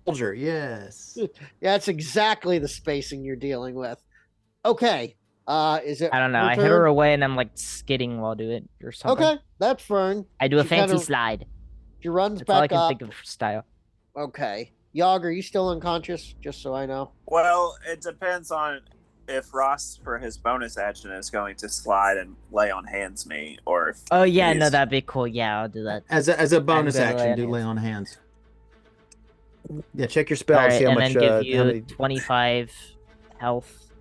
Soldier. Yes. That's exactly the spacing you're dealing with. Okay. Is it? I don't know. her I hit her turn? away and I'm like skidding while doing it or something. Okay, that's Fern. I do a She fancy kinda- slide. She runs That's all I back can up. think of for style. Okay. Yogg, are you still unconscious? Just so I know. Well, it depends on if Ross, for his bonus action, is going to slide and lay on hands me, or if Oh yeah, no, he's- that'd be cool. Yeah, I'll do that. As a bonus gonna lay action, on do hands. lay on hands. Yeah, check your spell. All right, See how and much. then give how you many- 25 health.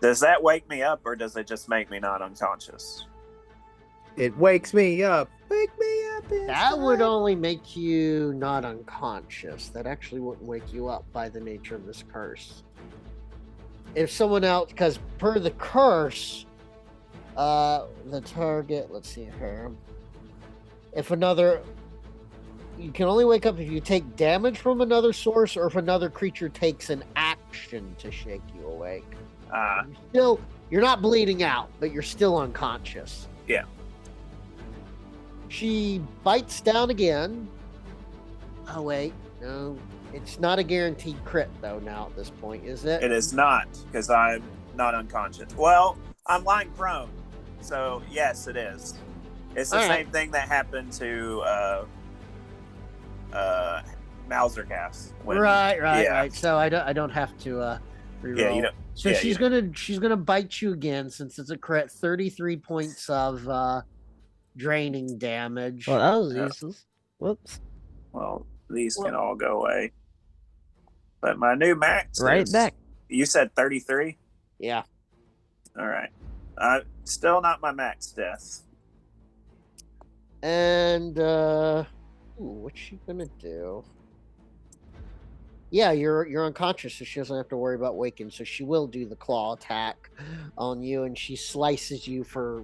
Does that wake me up, or does it just make me not unconscious? It wakes me up. Wake me up. That would inside. only make you not unconscious. That actually wouldn't wake you up by the nature of this curse. If someone else, because per the curse, the target, let's see here. If another, you can only wake up if you take damage from another source or if another creature takes an action to shake you awake. You're not bleeding out, but you're still unconscious. Yeah. She bites down again. Oh wait, no, it's not a guaranteed crit though. Now at this point, is it? It is not, because I'm not unconscious. Well, I'm lying prone, so yes, it is. It's the All right. same thing that happened to Mausercast. when- Right. So I don't have to reroll. Yeah, you know. So yeah, she's you gonna bite you again since it's a crit. 33 points of draining damage. Well, that was Yeah. useless. Whoops. Well, these can all go away. But my new max Right is- back. You said 33? Yeah. All right. Still not my max death. And what's she gonna do? Yeah, you're unconscious, so she doesn't have to worry about waking. So she will do the claw attack on you, and she slices you for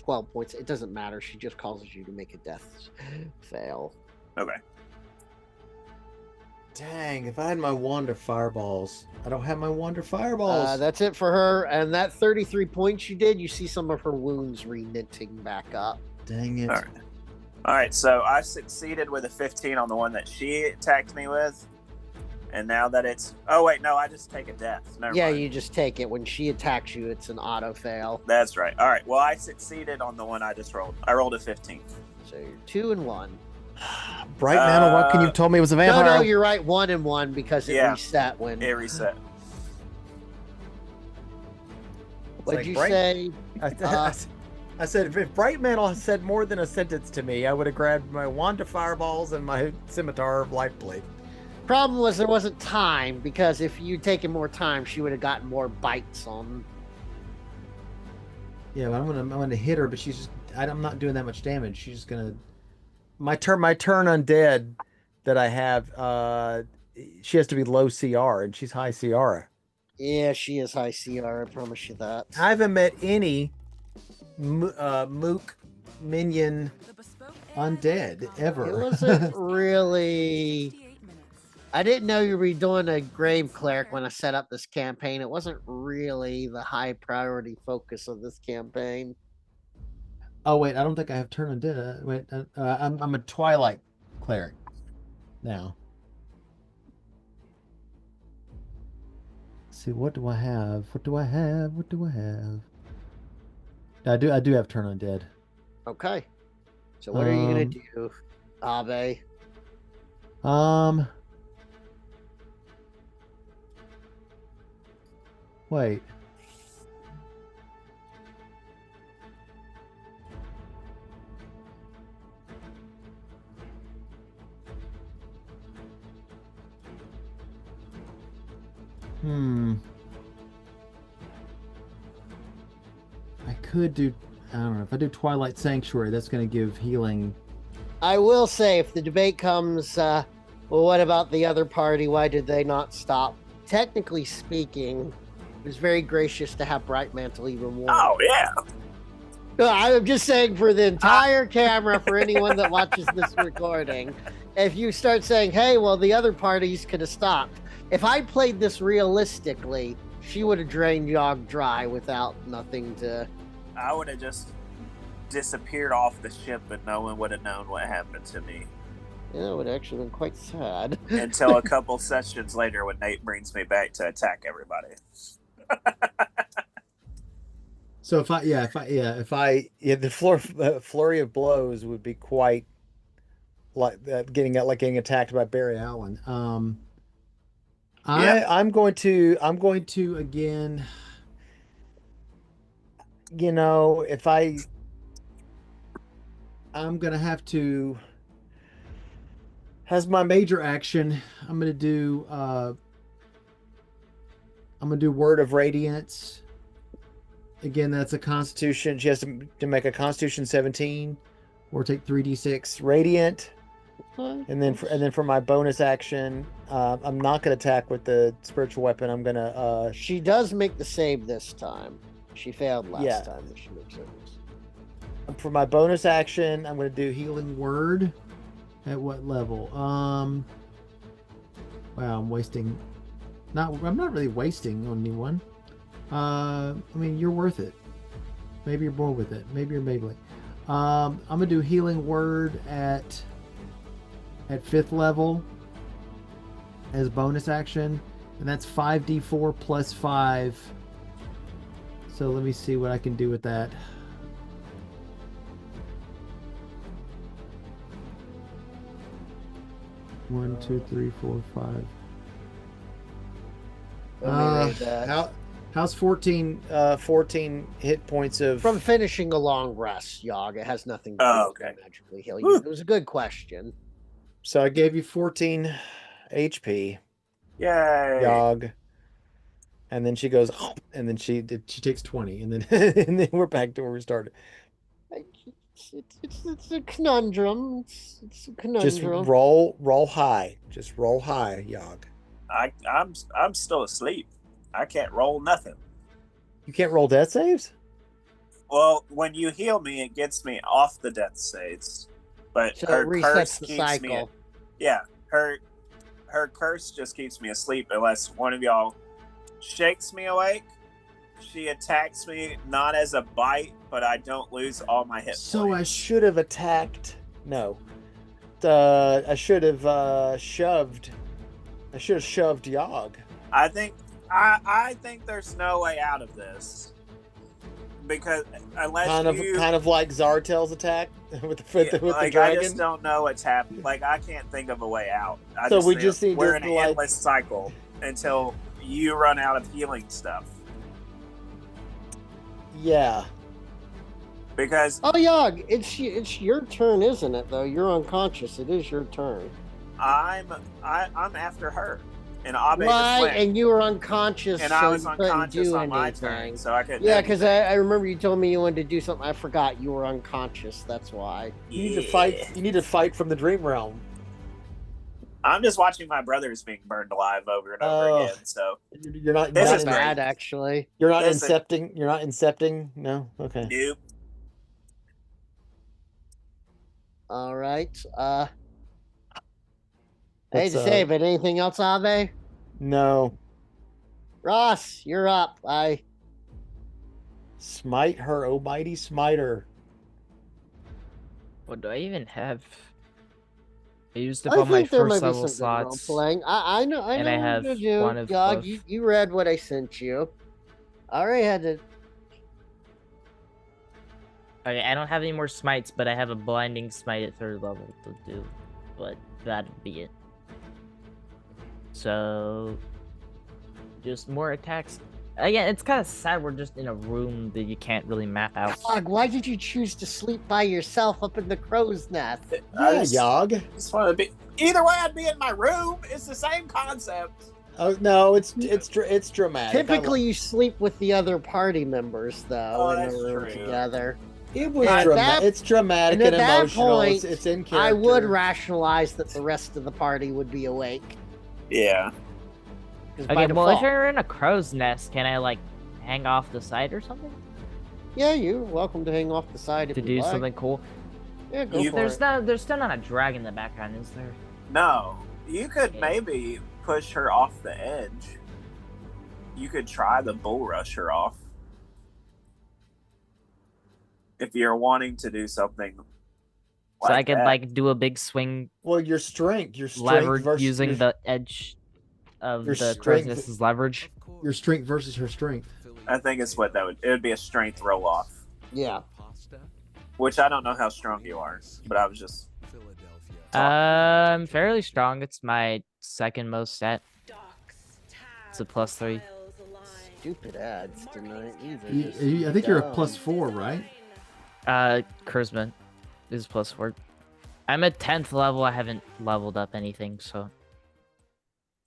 12 points. It doesn't matter. She just causes you to make a death fail. Okay. Dang, if I had my wand of fireballs. I don't have my wand of fireballs. That's it for her. And that 33 points you did, you see some of her wounds re-knitting back up. Dang it. All right, so I succeeded with a 15 on the one that she attacked me with. And now that it's... Oh, wait, no, I just take a death. Never mind. You just take it. When she attacks you, it's an auto fail. That's right. All right, well, I succeeded on the one I just rolled. I rolled a 15. So you're 2 and 1. Bright Mantle, what can you told me it was a vampire? No, you're right. 1 and 1 because it reset when... It reset. What'd you say? I said, if Bright Mantle had said more than a sentence to me, I would have grabbed my wand of fireballs and my scimitar of life blade. Problem was there wasn't time, because if you'd taken more time, she would have gotten more bites on. Yeah, but I'm gonna hit her, but she's just I'm not doing that much damage. She's just gonna my turn undead that I have. She has to be low CR, and she's high CR. Yeah, she is high CR. I promise you that. I haven't met any mook minion undead ever. It wasn't really. I didn't know you were doing a grave cleric when I set up this campaign. It wasn't really the high priority focus of this campaign. Oh wait, I don't think I have turn undead. Wait, I'm a twilight cleric now. Let's see, what do I have? What do I have? What do I have? I do have turn undead. Okay. So what are you gonna do, Abe? Wait. I could do, I don't know, if I do Twilight Sanctuary, that's going to give healing. I will say, if the debate comes, well, what about the other party? Why did they not stop? Technically speaking, it was very gracious to have Bright Mantle even warn. Oh, yeah. I'm just saying for the entire camera, for anyone that watches this recording, if you start saying, hey, well, the other parties could have stopped. If I played this realistically, she would have drained Yogg dry without nothing to... I would have just disappeared off the ship and no one would have known what happened to me. Yeah, it would have actually been quite sad. Until a couple sessions later when Nate brings me back to attack everybody. So the flurry of blows would be quite like getting attacked by Barry Allen. I'm going to again, you know, I'm gonna have to, as my major action, I'm gonna do Word of Radiance. Again, that's a Constitution. She has to make a Constitution 17 or take 3d6 Radiant. And then for my bonus action, I'm not going to attack with the spiritual weapon. I'm going to... She does make the save this time. She failed last time, but she makes it. For my bonus action, I'm going to do Healing Word. At what level? Wow, I'm wasting... I'm not really wasting on anyone. I mean, you're worth it. Maybe you're more with it. Maybe you're Maybelline. I'm going to do Healing Word at 5th level as bonus action, and that's 5d4 plus 5. So let me see what I can do with that. One, two, three, four, 5. How's 14 hit points of... From finishing a long rest, Yogg. It has nothing to do with magically heal you. It was a good question. So I gave you 14 HP. Yay. Yogg. And then she goes, and then she takes 20, and then we're back to where we started. It's a conundrum. It's a conundrum. Just roll high. Just roll high, Yogg. I'm still asleep. I can't roll nothing. You can't roll death saves? Well, when you heal me, it gets me off the death saves, but So her it resets curse the keeps me. cycle. Yeah, her curse just keeps me asleep unless one of y'all shakes me awake. She attacks me not as a bite, but I don't lose all my hit So I points. should have attacked. No. I should have shoved. I should have shoved Yogg. I think there's no way out of this because unless Kind of like Zartel's attack with the like dragon. I just don't know what's happening. Like I can't think of a way out. We're in an endless cycle until you run out of healing stuff. Yeah. Because Yogg, it's your turn, isn't it? Though you're unconscious, it is your turn. I'm after her, and Abe Right, just went, and you were unconscious, and so I was you couldn't unconscious do on my anything. turn, so I couldn't. Yeah, because I remember you told me you wanted to do something. I forgot you were unconscious. That's why. You need to fight. You need to fight from the dream realm. I'm just watching my brothers being burned alive over and over again. So you're not. This That's is bad, great. actually. You're not incepting. You're not incepting. No. Okay. Nope. All right. Hate to say, but anything else, Ave? No. Ross, you're up. Smite her, oh mighty smiter. What do I even have? I used up I all my think there first might be level some good role slots. playing. I know. And I have what you do. one of Yogg, both. you read what I sent you. I already had to. Okay, I don't have any more smites, but I have a blinding smite at 3rd level to do. But that'd be it. So, just more attacks. Again, it's kind of sad we're just in a room that you can't really map out. Yogg, why did you choose to sleep by yourself up in the crow's nest? Yeah, Yogg. Just want to be. Either way, I'd be in my room. It's the same concept. Oh no, it's dramatic. Typically, you sleep with the other party members, though, in that's the room true. together. It was At it's dramatic and and, at that emotional. point, It's in character. I would rationalize that the rest of the party would be awake. Yeah. 'Cause by Okay, well, if default- you're in a crow's nest, can I, like, hang off the side or something? Yeah, you're welcome to hang off the side if To you do like. something cool? Yeah, go for There's it. there's still not a dragon in the background, is there? No, you could Okay. maybe push her off the edge. You could try the bull rush her off. If you're wanting to do something So I could, that. like, do a big swing Well, your strength leverage versus using your, the edge of your the strength- crow's nest as leverage. your strength versus her strength. I think it's what it would be a strength roll off. Yeah. Which I don't know how strong you are, but I was just I'm fairly strong. It's my 2nd most stat. It's a +3. Stupid ads tonight. I think you're a +4, right? Charisma is +4. I'm at 10th level. I haven't leveled up anything, so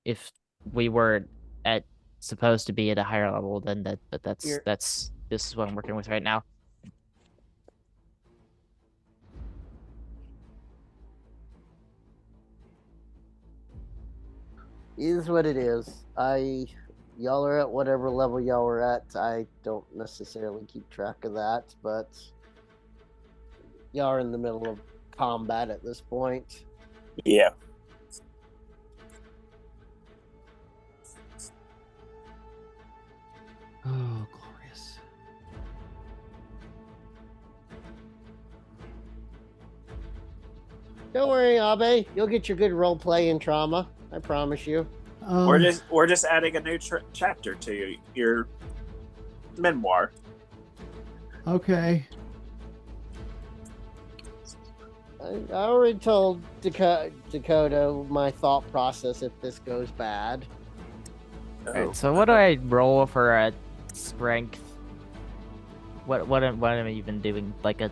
if we were supposed to be at a higher level, then this is what I'm working with right now. Is what it is. Y'all are at whatever level y'all are at. I don't necessarily keep track of that, but y'all are in the middle of combat at this point. yeah. Oh, glorious. Don't worry, Abe. You'll get your good role play in trauma. I promise you. We're just adding a new chapter to your memoir. Okay. I already told Dakota my thought process if this goes bad. Alright, so what do I roll for a strength? What am I even doing? Like a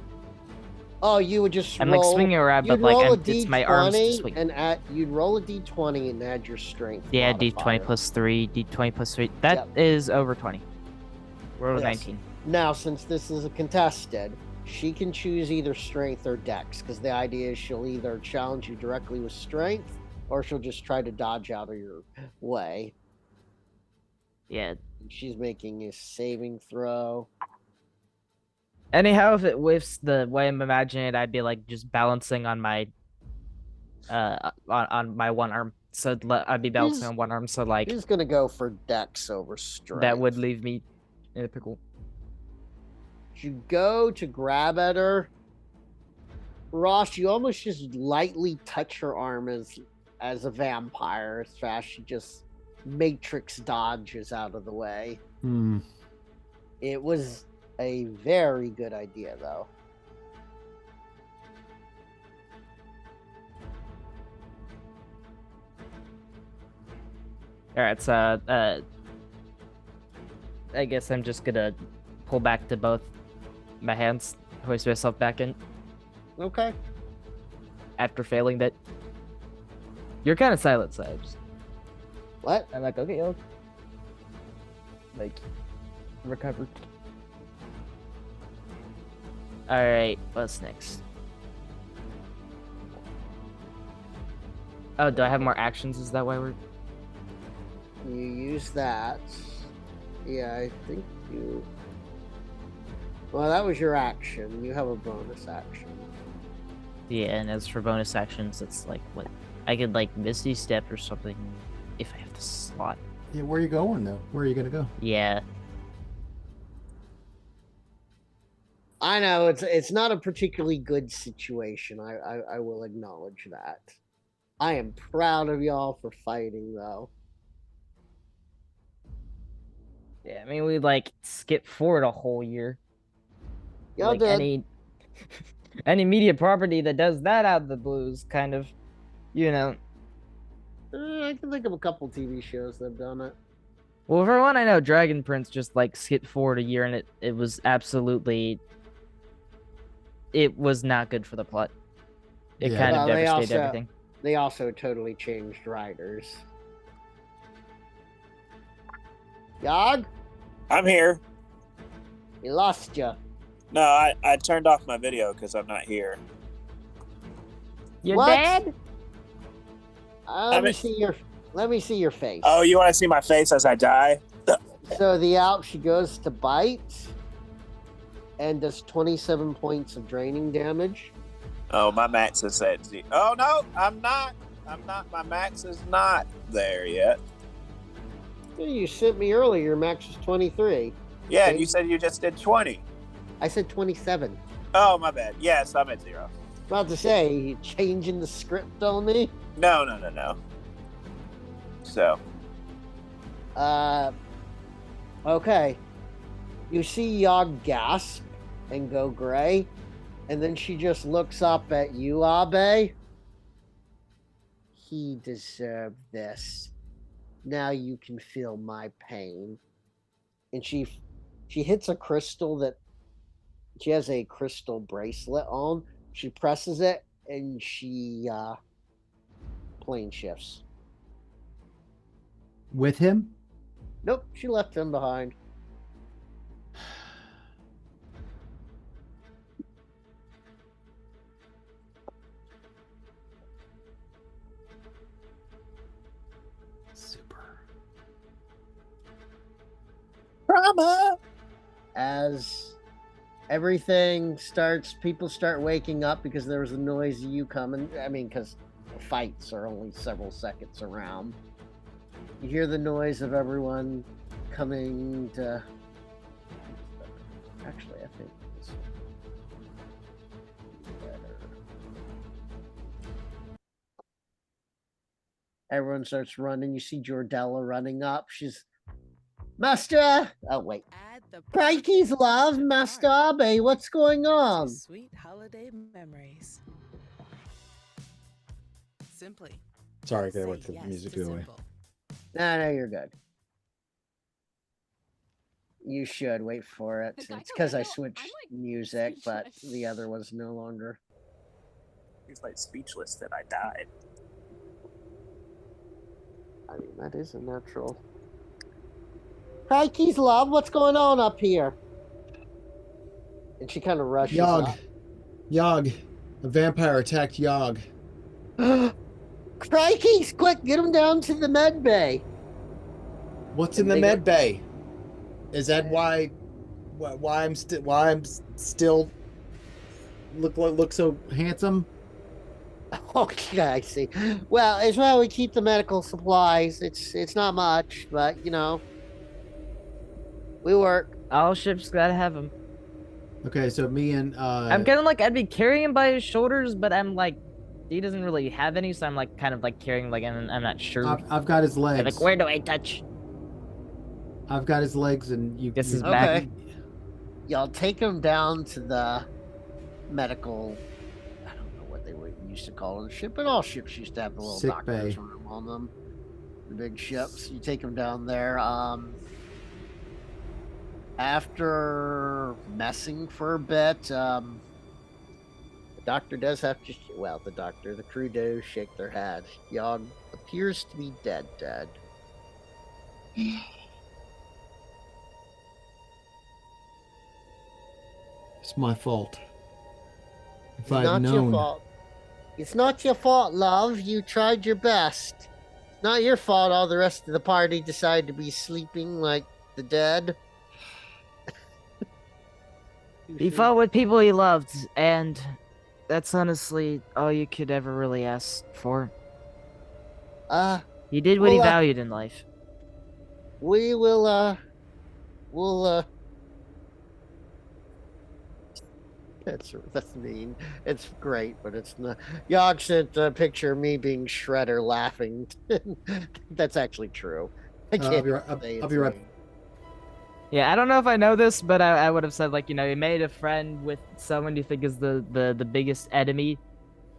Oh, you would just I'm roll. like swinging around, but You'd like roll a it's my arms to D20 swing. and you'd roll a D20 and add your strength. Yeah, modifier. D20 plus 3, D20 plus 3. That is over 20. Roll a Yes. 19. Now, since this is a contested, she can choose either strength or dex, because the idea is she'll either challenge you directly with strength, or she'll just try to dodge out of your way. Yeah, She's making a saving throw. Anyhow, if it whiffs the way I'm imagining it, I'd be like just balancing on my on my one arm. So I'd be balancing He's, on one arm. So like he's gonna go for Dex over strength. that would leave me in a pickle. You go to grab at her. Ross, you almost just lightly touch her arm as a vampire as fast she just matrix dodges out of the way. It was a very good idea, though. All right, so I guess I'm just gonna pull back to both my hands, hoist myself back in Okay. after failing that. You're kind of silent, Sibes. What? I'm like, okay, I'll like recover. All right, what's next? Oh, do I have more actions? Is that why we're? You use that. Yeah, I think you. Well, that was your action. You have a bonus action. Yeah, and as for bonus actions, it's like what I could like Misty Step or something if I have the slot. Yeah, where are you going though? Where are you gonna go? Yeah. I know it's not a particularly good situation. I will acknowledge that. I am proud of y'all for fighting, though. Yeah, I mean we like skip forward a whole year. Y'all Like did. any media property that does that out of the blues, kind of, you know. I can think of a couple TV shows that have done it. Well, for one, I know Dragon Prince just like skipped forward a year, and it was absolutely. It was not good for the plot. It Yeah. kind of Well, they devastated also- everything. They also totally changed writers. Yog, I'm here. we lost you. No, I turned off my video because I'm not here. You're What? dead? Let me see your face. Oh, you want to see my face as I die? So the Alp, she goes to bite and does 27 points of draining damage. Oh, my max is at Z. Oh no, I'm not. My max is not there yet. You sent me earlier. Your max was 23. Yeah, Okay. you said you just did 20. I said 27. Oh, my bad. Yes, I'm at 0. About to say, you changing the script on me? No. So, Okay. You see Yog gasp and go gray, and then she just looks up at you, Abe. He deserved this. Now you can feel my pain. And she hits a crystal that she has a crystal bracelet on. She presses it and she plane shifts. With him? Nope, she left him behind. Super. drama. As everything starts, people start waking up because there was a noise of you coming. I mean, because the fights are only several seconds around. You hear the noise of everyone coming to. Actually, I think this would be better. Everyone starts running. You see Jordella running up. She's Master. Oh wait. Add the Crikey's love, Master Abe. What's going on? Sweet holiday memories. Simply. Sorry, I say went to yes music to go away. simple. No, you're good. You should wait for it. I It's because know, I I'm switched like music, but speechless. the other was no longer. He's like speechless that I died. I mean, that is a natural. Crikey's love, what's going on up here? And she kind of rushes Yog. up. Yog. A vampire attacked Yog. Crikey's, quick, get him down to the med bay. What's And in the they med go- bay? Is that why why I'm still look so handsome. Okay, I see. Well, it's why we keep the medical supplies. It's not much, but we work. All ships gotta have him. Okay, so me and I'm kind of like I'd be carrying him by his shoulders, but I'm like he doesn't really have any, so I'm like kind of like carrying like I'm not sure. I've got his I'm legs. like, where do I touch? I've got his legs, and This is Okay. back. Y'all take him down to the medical. I don't know what they would used to call the ship, but all ships used to have the little Sick doctor's bay. room on them. The big ships. You take him down there. After messing for a bit, the doctor does have to. Well, the crew does shake their head. Yog appears to be dead. It's my fault. If It's I'd not known. your fault. It's not your fault, love. You tried your best. It's not your fault all the rest of the party decided to be sleeping like the dead. He fought with people he loved, and that's honestly all you could ever really ask for. He did what he well, valued in life. we will, we'll, that's mean. It's great, but it's not. Yog sent a picture of me being Shredder laughing. That's actually true. I I'll can't be right. say I'll it's be right. mean. Yeah, I don't know if I know this, but I would have said like, he made a friend with someone you think is the biggest enemy,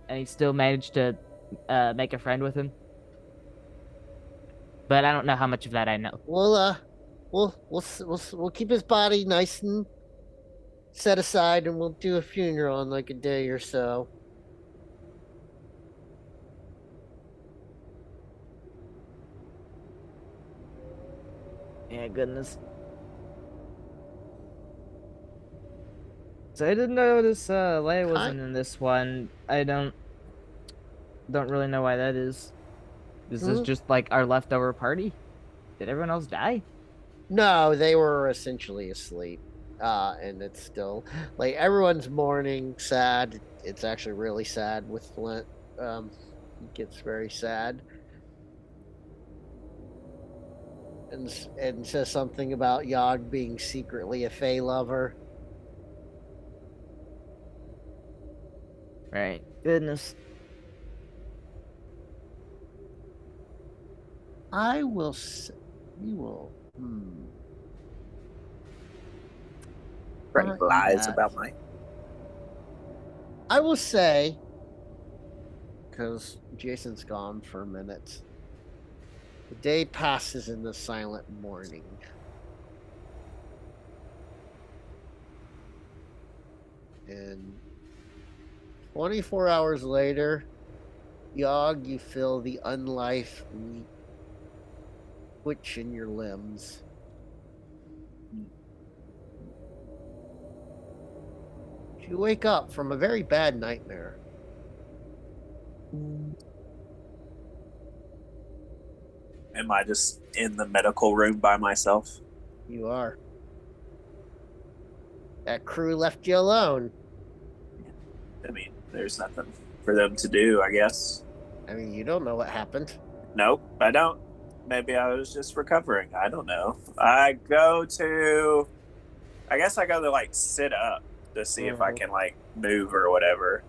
and he still managed to make a friend with him. But I don't know how much of that I know. We'll keep his body nice and set aside, and we'll do a funeral in like a day or so. Yeah, goodness. So I didn't notice Leia wasn't in this one. I don't really know why that is. Is this just like our leftover party? Did everyone else die? No, they were essentially asleep. And it's still like everyone's mourning, sad. It's actually really sad with Flint. He gets very sad. And says something about Yog being secretly a Fey lover. Right. Goodness. I will. We will. Great lies about my. I will say, because Jason's gone for a minute. The day passes in the silent morning. And 24 hours later, Yog, you feel the unlife twitch in your limbs. You wake up from a very bad nightmare. Am I just in the medical room by myself? You are. That crew left you alone. I mean, there's nothing for them to do, I guess. I mean, you don't know what happened. Nope, I don't. Maybe I was just recovering. I don't know. I guess I go to like sit up to see if I can like move or whatever.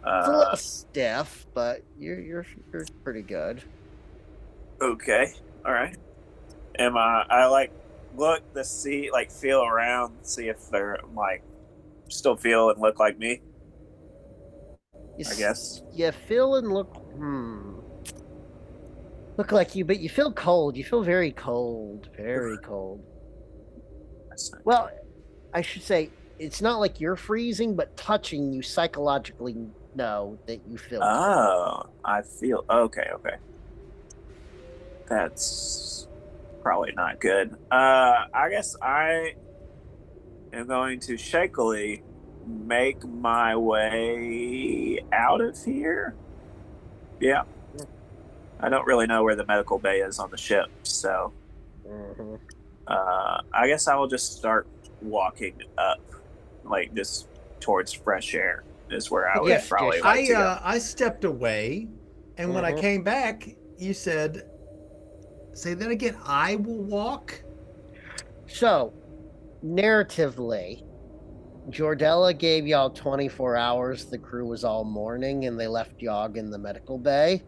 It's a little stiff, but you're pretty good. Okay, all right. Am I like look to see, like feel around, see if they're like still feel and look like me? I guess. You feel and look like you, but you feel cold. You feel very cold, very cold. Well, I should say it's not like you're freezing, but touching you psychologically know that you feel cold. I feel okay. That's probably not good. I guess I am going to shakily make my way out of here. Yeah. I don't really know where the medical bay is on the ship, so I guess I will just start walking up, like just towards fresh air is where I would Yes, probably Jason. like to go. I stepped away, and when I Mhm. came back, you said, "Say that again. I will walk." So, narratively, Jordella gave y'all 24 hours. The crew was all mourning and they left Yogg in the medical bay.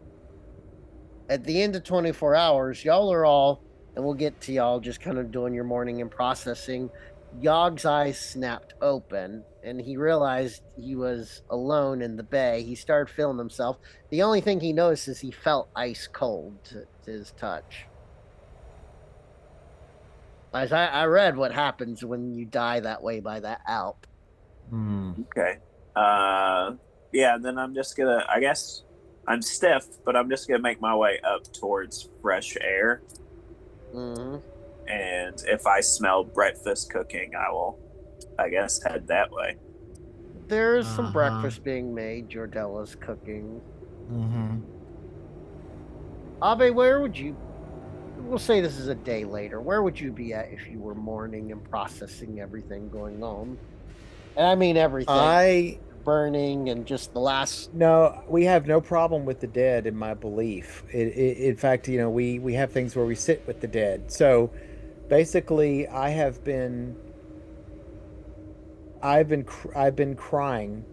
At the end of 24 hours, y'all are all, and we'll get to y'all just kind of doing your mourning and processing. Yogg's eyes snapped open and he realized he was alone in the bay. He started feeling himself. The only thing he noticed is he felt ice cold to his touch. As I read what happens when you die that way by that Alp. Okay. Uh, yeah, then I'm just gonna. I guess I'm stiff, but I'm just gonna make my way up towards fresh air. Mm-hmm. And if I smell breakfast cooking, I will, I guess, head that way. There's some Uh-huh. breakfast being made. Jordella's cooking. Mm-hmm. Abe, where would you? We'll say this is a day later. Where would you be at if you were mourning and processing everything going on? And I mean everything. I Burning and just the last. No, we have no problem with the dead in my belief. In fact, we have things where we sit with the dead. So basically, I've been crying,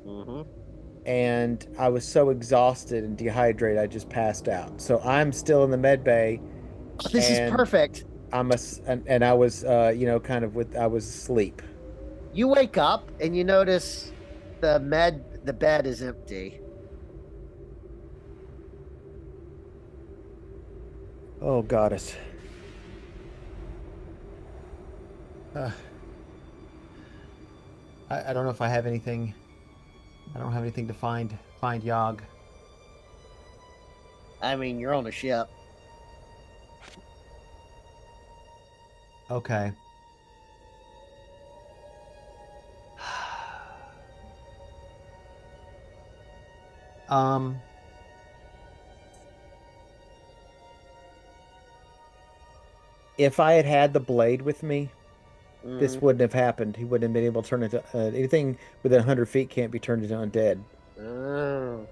Mm-hmm. and I was so exhausted and dehydrated, I just passed out. So I'm still in the med bay, This is and perfect. and I was, kind of I was asleep. You wake up and you notice the bed is empty. Oh, goddess. Uh, I don't know if I have anything. I don't have anything to find Yogg. I mean, you're on a ship. Okay. Um. If I had had the blade with me, Mm-hmm. this wouldn't have happened. He wouldn't have been able to turn into anything within 100 feet can't be turned into undead. Oh,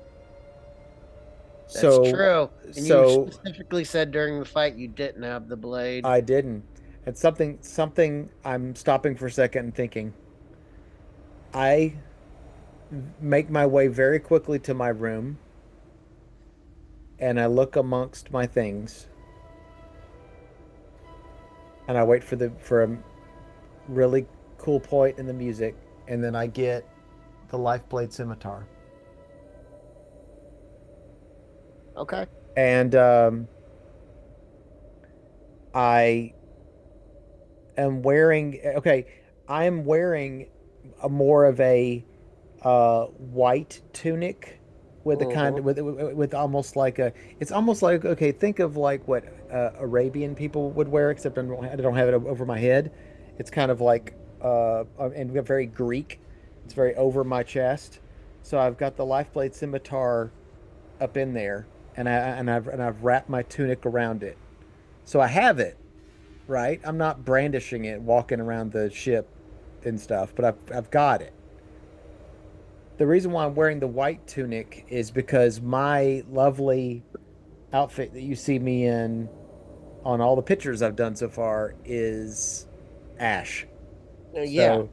that's So, true. And you so specifically said during the fight you didn't have the blade. I didn't. And something I'm stopping for a second and thinking. I make my way very quickly to my room and I look amongst my things and I wait for a really cool point in the music, And then I get the Lifeblade Scimitar. Okay. and I am wearing okay, I am wearing a more of a white tunic with a kind Mm-hmm. of with almost like a it's almost like, okay, think of like what Arabian people would wear, except I don't have it over my head. It's kind of like and very Greek. It's very over my chest. So I've got the Lifeblade scimitar up in there, and I've wrapped my tunic around it. So I have it, right? I'm not brandishing it walking around the ship and stuff, but I've got it. The reason why I'm wearing the white tunic is because my lovely outfit that you see me in on all the pictures I've done so far is ash. Yeah. So,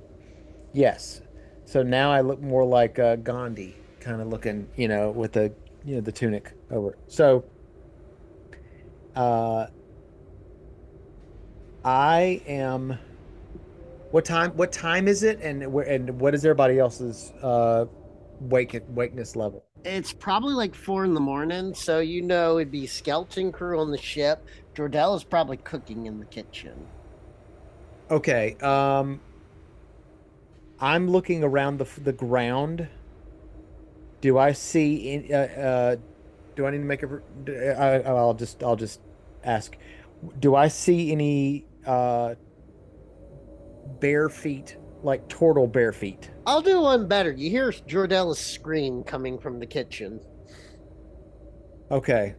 yes. So now I look more like Gandhi, kind of looking, with the tunic over. So, uh, I am. What time is it, and what is everybody else's wakeness level? It's probably like 4 in the morning, so you know it'd be skeleton crew on the ship. Jordell is probably cooking in the kitchen. Okay. I'm looking around the ground. Do I see do I need to make I'll just ask. Do I see any bare feet, like turtle bare feet? I'll do one better. You hear Jordella's scream coming from the kitchen. Okay.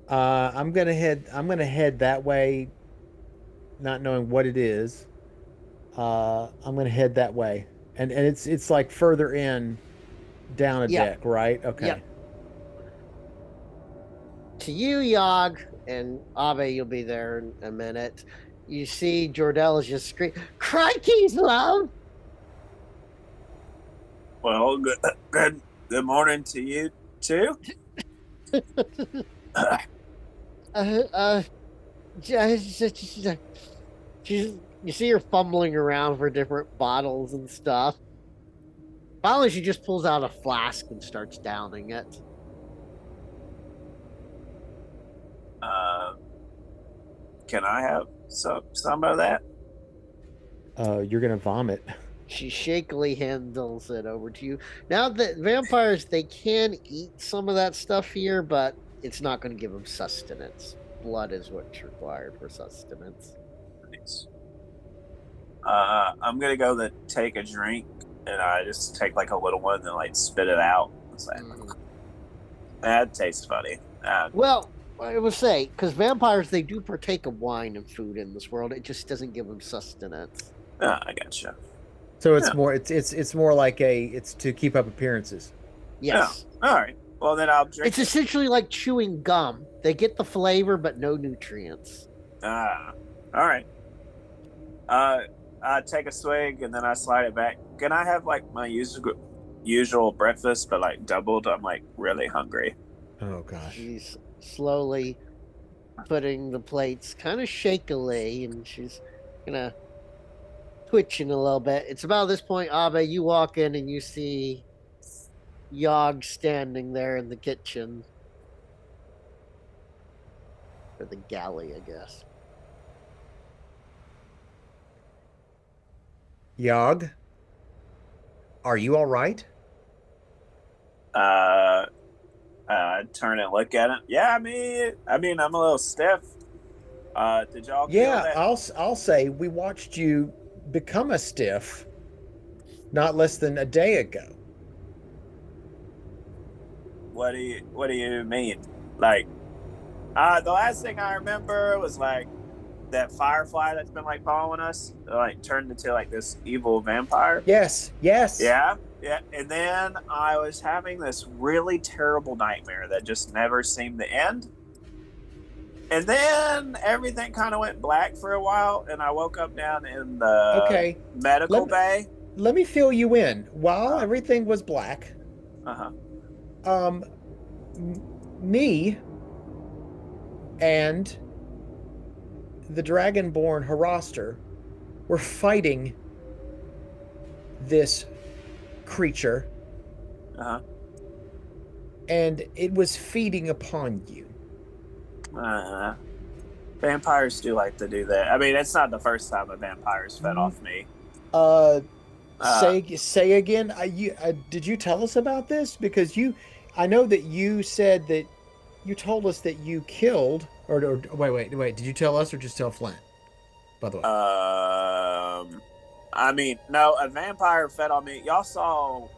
I'm gonna head that way not knowing what it is, I'm gonna head that way. And it's like further in down a Yeah. deck, right? Okay. Yep. To you, Yog, and Abe, you'll be there in a minute. You see Jordel's just scream, "Crikey's love!" Well, good morning to you too. Uh, uh, she's, you see her fumbling around for different bottles and stuff. Finally, she just pulls out a flask and starts downing it. Can I have some of that? You're gonna vomit. She shakily handles it over to you. Now that vampires, they can eat some of that stuff here, but it's not going to give them sustenance. Blood is what's required for sustenance. Thanks. I'm gonna go take a drink, and I just take like a little one and like spit it out. It's like, that tastes funny. Well, I would say because vampires they do partake of wine and food in this world. It just doesn't give them sustenance. I gotcha. So it's Yeah. more it's more like it's to keep up appearances. Yes, All right. Well, then I'll drink. it's essentially like chewing gum. They get the flavor but no nutrients. All right. I take a swig and then I slide it back. Can I have like my usual breakfast, but like doubled? I'm like really hungry. Oh gosh. She's slowly putting the plates kind of shakily, and she's gonna twitching a little bit. It's about this point, Abe, you walk in and you see Yog standing there in the kitchen. Or the galley, I guess. Yog, are you all right? Turn and look at him. Yeah, I mean, I'm a little stiff. Did y'all kill Yeah, that? I'll say we watched you become a stiff not less than a day ago. What do you mean? Like, the last thing I remember was like that firefly that's been like following us, like turned into like this evil vampire. Yes. Yeah. And then I was having this really terrible nightmare that just never seemed to end. And then everything kind of went black for a while, and I woke up down in the medical bay. Let me fill you in. While everything was black, me and the Dragonborn Haraster were fighting this creature, and it was feeding upon you. Vampires do like to do that. I mean, it's not the first time a vampire's fed off me. Say again. Did you tell us about this? Because I know that you said that you told us that you killed. Or wait. Did you tell us or just tell Flint? By the way. I mean, no, a vampire fed on me. Y'all saw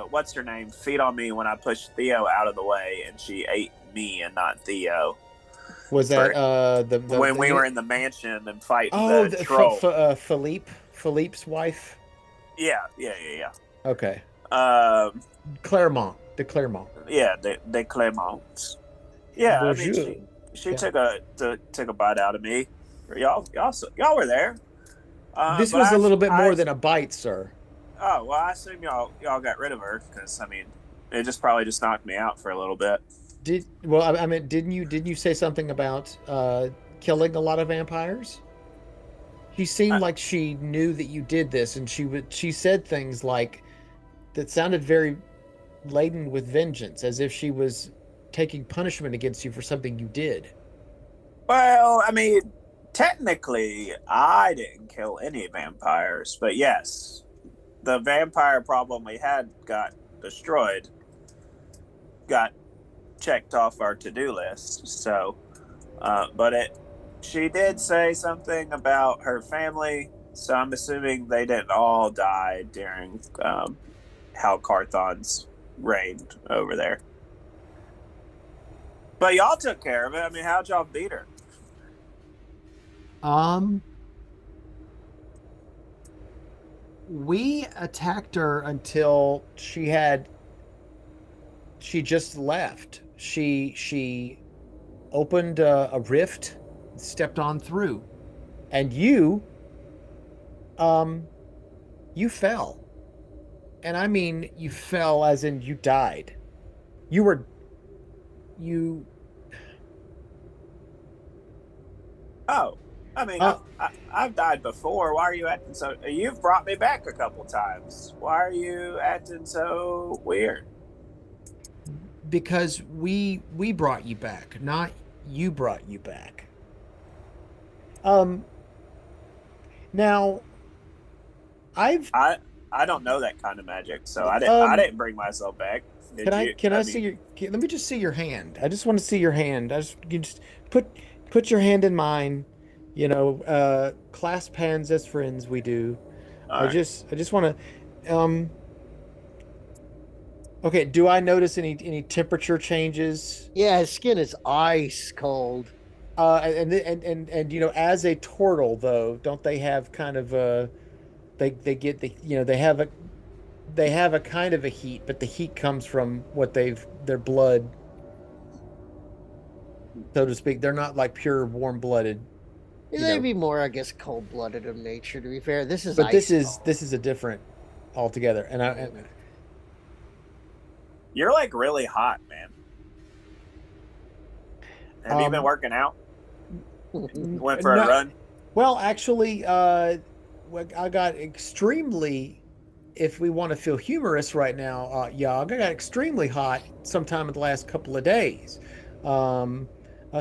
what's her name feed on me when I pushed Theo out of the way, and she ate me and not Theo. Was that when we were in the mansion and fighting the troll? Philippe's wife. Yeah. Okay. Claremont. De Claremont. Yeah, de Claremont. Yeah, Bonjour. I mean, she took a bite out of me. Y'all were there. This was a little bit more than a bite, sir. Oh well, I assume y'all got rid of her because I mean, it probably just knocked me out for a little bit. Didn't you say something about killing a lot of vampires? She seemed like she knew that you did this, and she said things like that sounded very laden with vengeance, as if she was taking punishment against you for something you did. Well, I mean, technically, I didn't kill any vampires, but yes, the vampire problem we had got destroyed, got checked off our to-do list. So, she did say something about her family, so I'm assuming they didn't all die during how Carthon's reigned over there. But y'all took care of it. I mean, how'd y'all beat her? Um, we attacked her until she just left. She opened a rift, stepped on through, and um you fell. And I mean you fell as in you died. You were you Oh, I mean, uh I've died before. Why are you acting so? You've brought me back a couple times. Why are you acting so weird? because we brought you back, not you brought you back. Um now I've I don't know that kind of magic, so I um didn't bring myself back. can Did I you? can I I see mean, let me just see your hand. I just want to see your hand. You just put put your hand in mine. Clasp hands as friends we do. all right. I just want to okay, do I notice any temperature changes? Yeah, his skin is ice cold. As a turtle though, don't they have kind of they get the they have a kind of a heat, but the heat comes from what their blood, so to speak. They're not like pure warm-blooded, you They'd know. be more, I guess, cold blooded of nature. To be fair, this is But ice this cold. is a different altogether. You're like really hot, man. Have you been Um working out? Went for a no, run? well, actually, I got extremely, if we want to feel humorous right now, Yog, I got extremely hot sometime in the last couple of days. Um,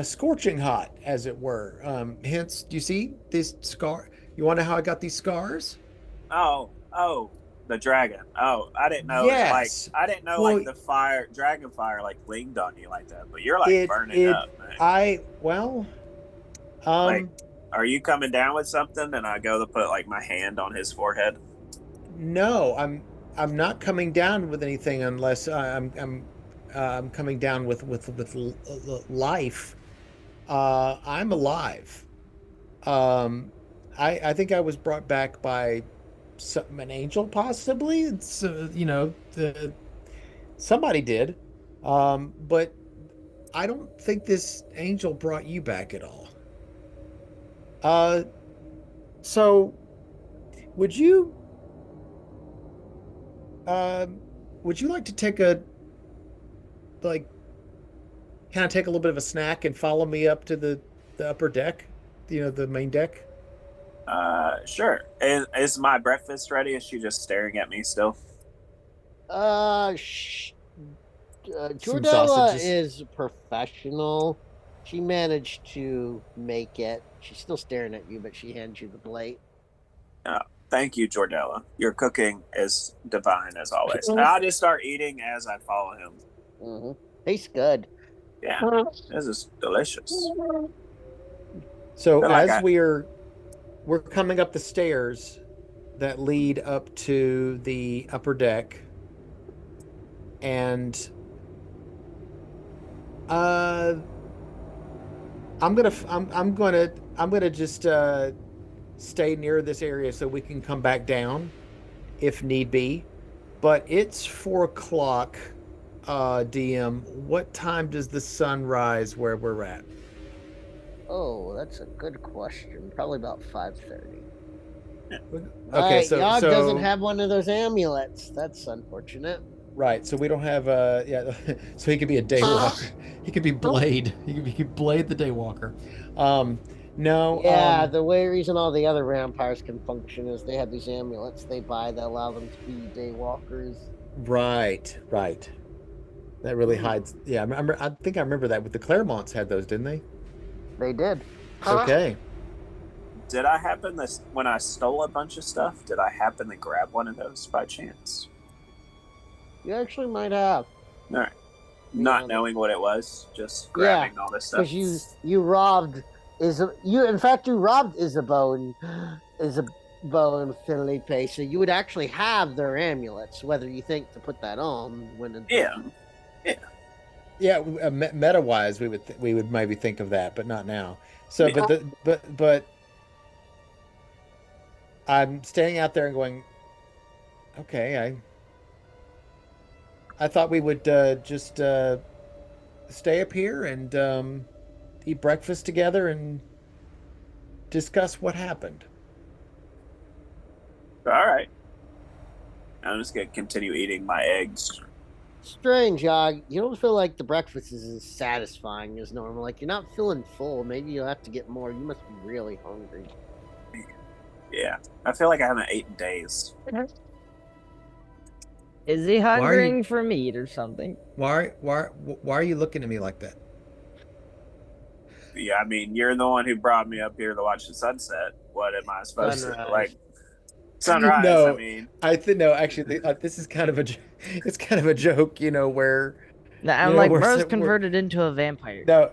Scorching hot, as it were. Hence, do you see this scar? You wonder how I got these scars? Oh, the dragon. Oh, I didn't know it. Like Yes. I didn't know Well, like the dragon fire, like leaned on you like that. But you're like it, burning it, up, man. well, Like, um, are you coming down with something? And I go to put like my hand on his forehead. no, I'm not coming down with anything unless I'm coming down with life. I'm alive. Um, I think I was brought back by an angel, possibly. It's somebody did, but I don't think this angel brought you back at all. Uh, so would you um would you like to take a like kind of take a little bit of a snack and follow me up to the upper deck, the main deck? Sure. Is my breakfast ready? Is she just staring at me still? Uh, sh- Some Jordella sausages. is a professional. She managed to make it. She's still staring at you, but she hands you the plate. Oh, thank you, Jordella. Your cooking is divine as always. And I'll just start eating as I follow him. Mm-hmm. Tastes good. Yeah, this is delicious. So Feel like as I we're coming up the stairs that lead up to the upper deck, and uh I'm gonna just stay near this area so we can come back down if need be. But it's 4 o'clock. DM, what time does the sun rise where we're at? Oh, that's a good question. Probably about 5:30. Okay, Right, so Yog doesn't so have one of those amulets. That's unfortunate. right, so we don't have yeah, so he could be a daywalker. He could be Blade. He could Blade the daywalker. Um, no, Yeah, the way reason all the other vampires can function is they have these amulets they buy that allow them to be daywalkers. right. That really hides. Yeah, I remember. I think I remember that with the Claremonts had those, didn't they? They did. Okay. did I happen to when I stole a bunch of stuff? Did I happen to grab one of those by chance? You actually might have. All right. Not knowing what it was, just Yeah, grabbing all this stuff. because you robbed you in fact you robbed Isabeau and Felipe, so you would actually have their amulets, whether you think to put that on when Yeah. Yeah, meta wise, we would maybe think of that, but not now. So, but I'm standing out there and going, okay, I thought we would just stay up here and eat breakfast together and discuss what happened. All right. I'm just gonna continue eating my eggs. Strange, you don't feel like the breakfast is as satisfying as normal. Like you're not feeling full. Maybe you'll have to get more. You must be really hungry. Yeah, I feel like I haven't eaten days. Is he are you- hungering for meat or something? Why are you looking at me like that? Yeah, I mean, you're the one who brought me up here to watch the sunset. What am I supposed to Sunrise. like? Sunrise. No, I mean, no. Actually, this is kind of it's kind of a joke, where Nah, you I'm know like, we're, bro's we're converted into a vampire. no,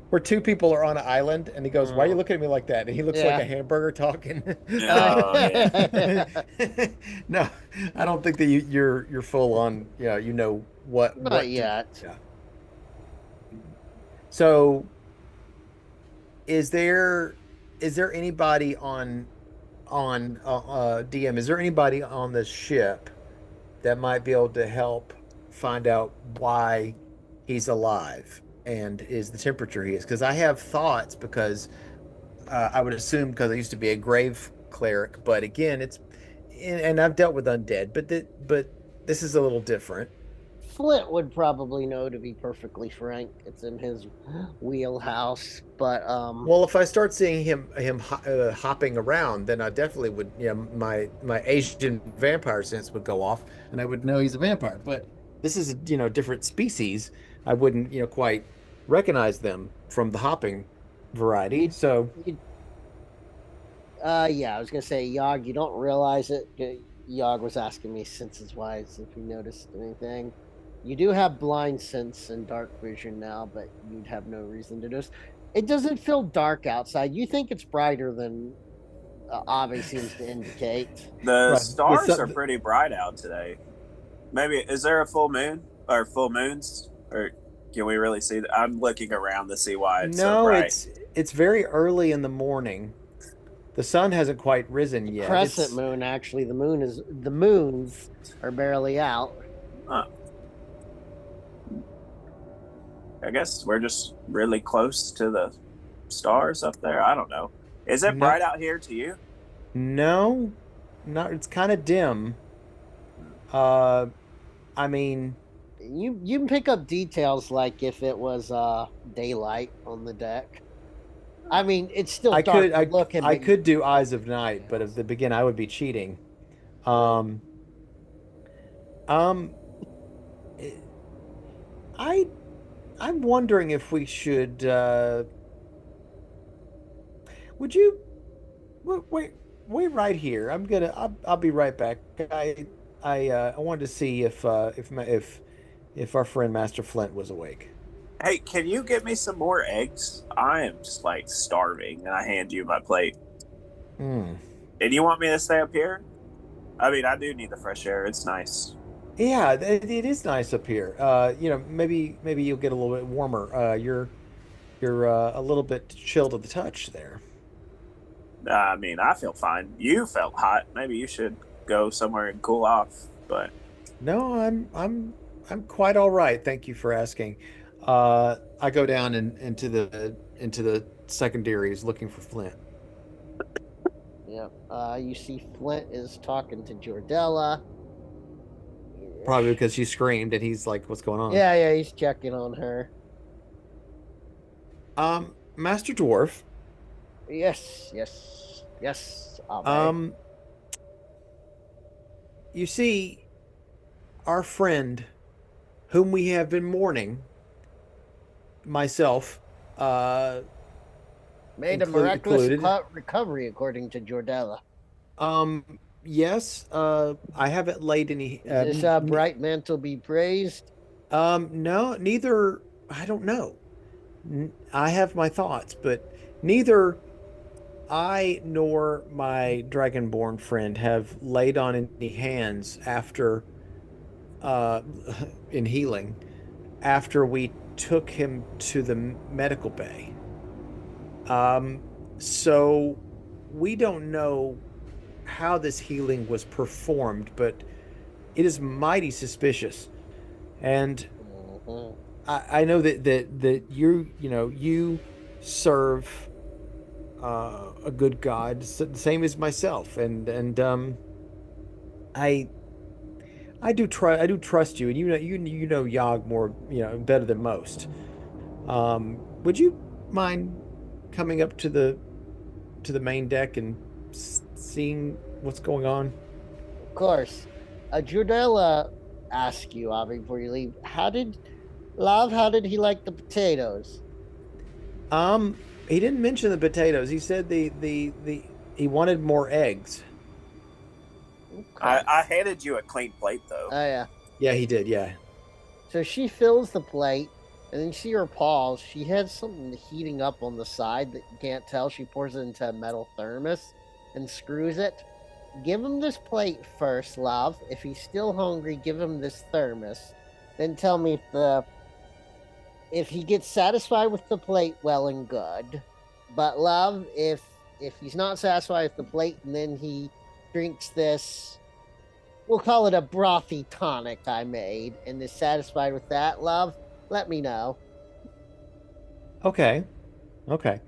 where two people are on an island, and he goes, "Why are you Oh. looking at me like that?" And he looks like Yeah. a hamburger talking. oh yeah. No, I don't think that you're full on. Yeah, you know what? Not yet. Yeah. So, is there anybody on DM? Is there anybody on the ship that might be able to help find out why he's alive and is the temperature he is? Because I have thoughts because I would assume because I used to be a grave cleric, but again, and I've dealt with undead, but this is a little different. Flint would probably know, to be perfectly frank. It's in his wheelhouse. But Well, if I start seeing him hopping around, then I definitely would. My Asian vampire sense would go off, and I would know he's a vampire. But this is a different species. I wouldn't quite recognize them from the hopping variety. So yeah, I was gonna say, Yog, you don't realize it. Yog was asking me senses wise if you noticed anything. You do have blind sense and dark vision now, but you'd have no reason to notice. It doesn't feel dark outside. You think it's brighter than Ave seems to indicate. The Right. stars With are some- pretty bright out today. Maybe is there a full moon or full moons, or can we really see that? I'm looking around to see why it's so no, bright. it's very early in the morning. The sun hasn't quite risen yet. Crescent moon, actually. The moons are barely out. Huh. I guess we're just really close to the stars up there. I don't know. Is it No. bright out here to you? No, not. It's kind of dim. I mean, You can pick up details like if it was daylight on the deck. I mean, it's still I dark. could looking, I but could do Eyes of Night, but at the beginning I would be cheating. Um, um, I I'm wondering if we should. Would you wait right here? I'll be right back. I wanted to see if our friend Master Flint was awake. Hey, can you get me some more eggs? I am just like starving, and I hand you my plate. Hmm. And you want me to stay up here? I mean, I do need the fresh air. It's nice. Yeah, it is nice up here. Maybe you'll get a little bit warmer. You're a little bit chill to the touch there. I mean, I feel fine. You felt hot. Maybe you should go somewhere and cool off. But No, I'm quite all right. Thank you for asking. I go down into the secondaries looking for Flint. yeah. You see, Flint is talking to Jordella. Probably because she screamed and he's like, "What's going on?" Yeah, he's checking on her. Master Dwarf. Yes. Ave. You see, our friend, whom we have been mourning, myself, Made a miraculous included. recovery, according to Jordella. Yes, I haven't laid any. Is this bright mantle be praised? No, neither. I don't know. I have my thoughts, but neither I nor my dragonborn friend have laid on any hands after, uh, in healing, after we took him to the medical bay. So we don't know how this healing was performed, but it is mighty suspicious. And Mhm. I know that you serve a good God, the same as myself, and I I do trust you, and you know Yog more, better than most. Would you mind coming up to the main deck and seeing what's going on? Of course. Jordella asked you, Aubrey, before you leave, how did he like the potatoes? Um, he didn't mention the potatoes. He said the he wanted more eggs. Okay. I handed you a clean plate though. Oh, yeah. Yeah, he did. Yeah. So she fills the plate, and then you see her pause. She has something heating up on the side that you can't tell. She pours it into a metal thermos and screws it. Give him this plate first, love. If he's still hungry, give him this thermos. Then tell me if he gets satisfied with the plate, well and good. But love, if he's not satisfied with the plate and then he drinks this, we'll call it a brothy tonic I made, and is satisfied with that, love, let me know. Okay. Okay.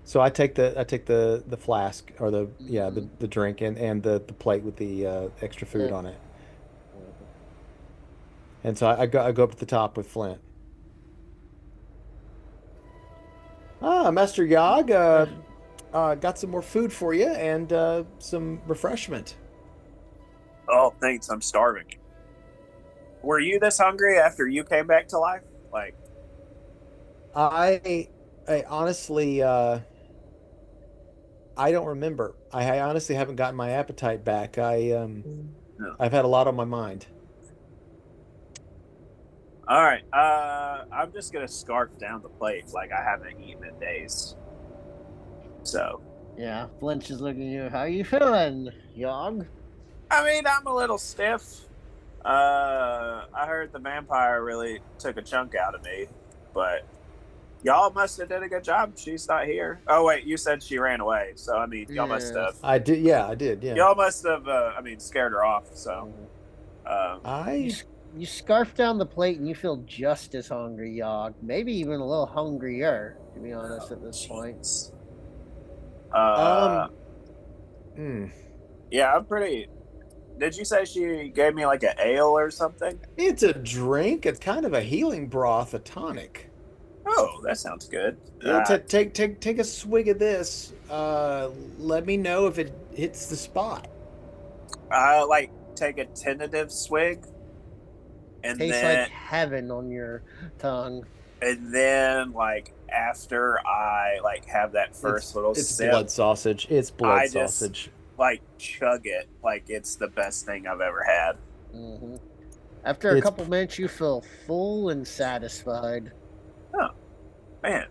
So I take the flask or Mhm. the drink and the plate with the extra food Yeah. on it. And so I go up to the top with Flint. Ah, Master Yog, got some more food for you and some refreshment. Oh, thanks. I'm starving. Were you this hungry after you came back to life? Like, I I honestly I don't remember. I honestly haven't gotten my appetite back. no. I've had a lot on my mind. All right. I'm just gonna scarf down the plate like I haven't eaten in days. So, Yeah, Flinch is looking at you. How you feeling, Yog? I mean, I'm a little stiff. I heard the vampire really took a chunk out of me, but y'all must have did a good job. She's not here. Oh wait, you said she ran away. So I mean, y'all must Yeah. have. I did, yeah, I did, yeah. Y'all must have. I mean, scared her off. So, You, I you scarf down the plate and you feel just as hungry, Yog. Maybe even a little hungrier, to be honest, at this point. jeez. um hmm. Yeah, I'm pretty. Did you say she gave me like an ale or something? It's a drink. It's kind of a healing broth, a tonic. Oh, that sounds good. Yeah, take a swig of this. Let me know if it hits the spot. I like take a tentative swig, and Tastes like then heaven on your tongue. like after I like have that first little It's sip, blood sausage. It's blood I just sausage. like chug it like it's the best thing I've ever had. Hmm. After a It's couple minutes, you feel full and satisfied. Oh man, It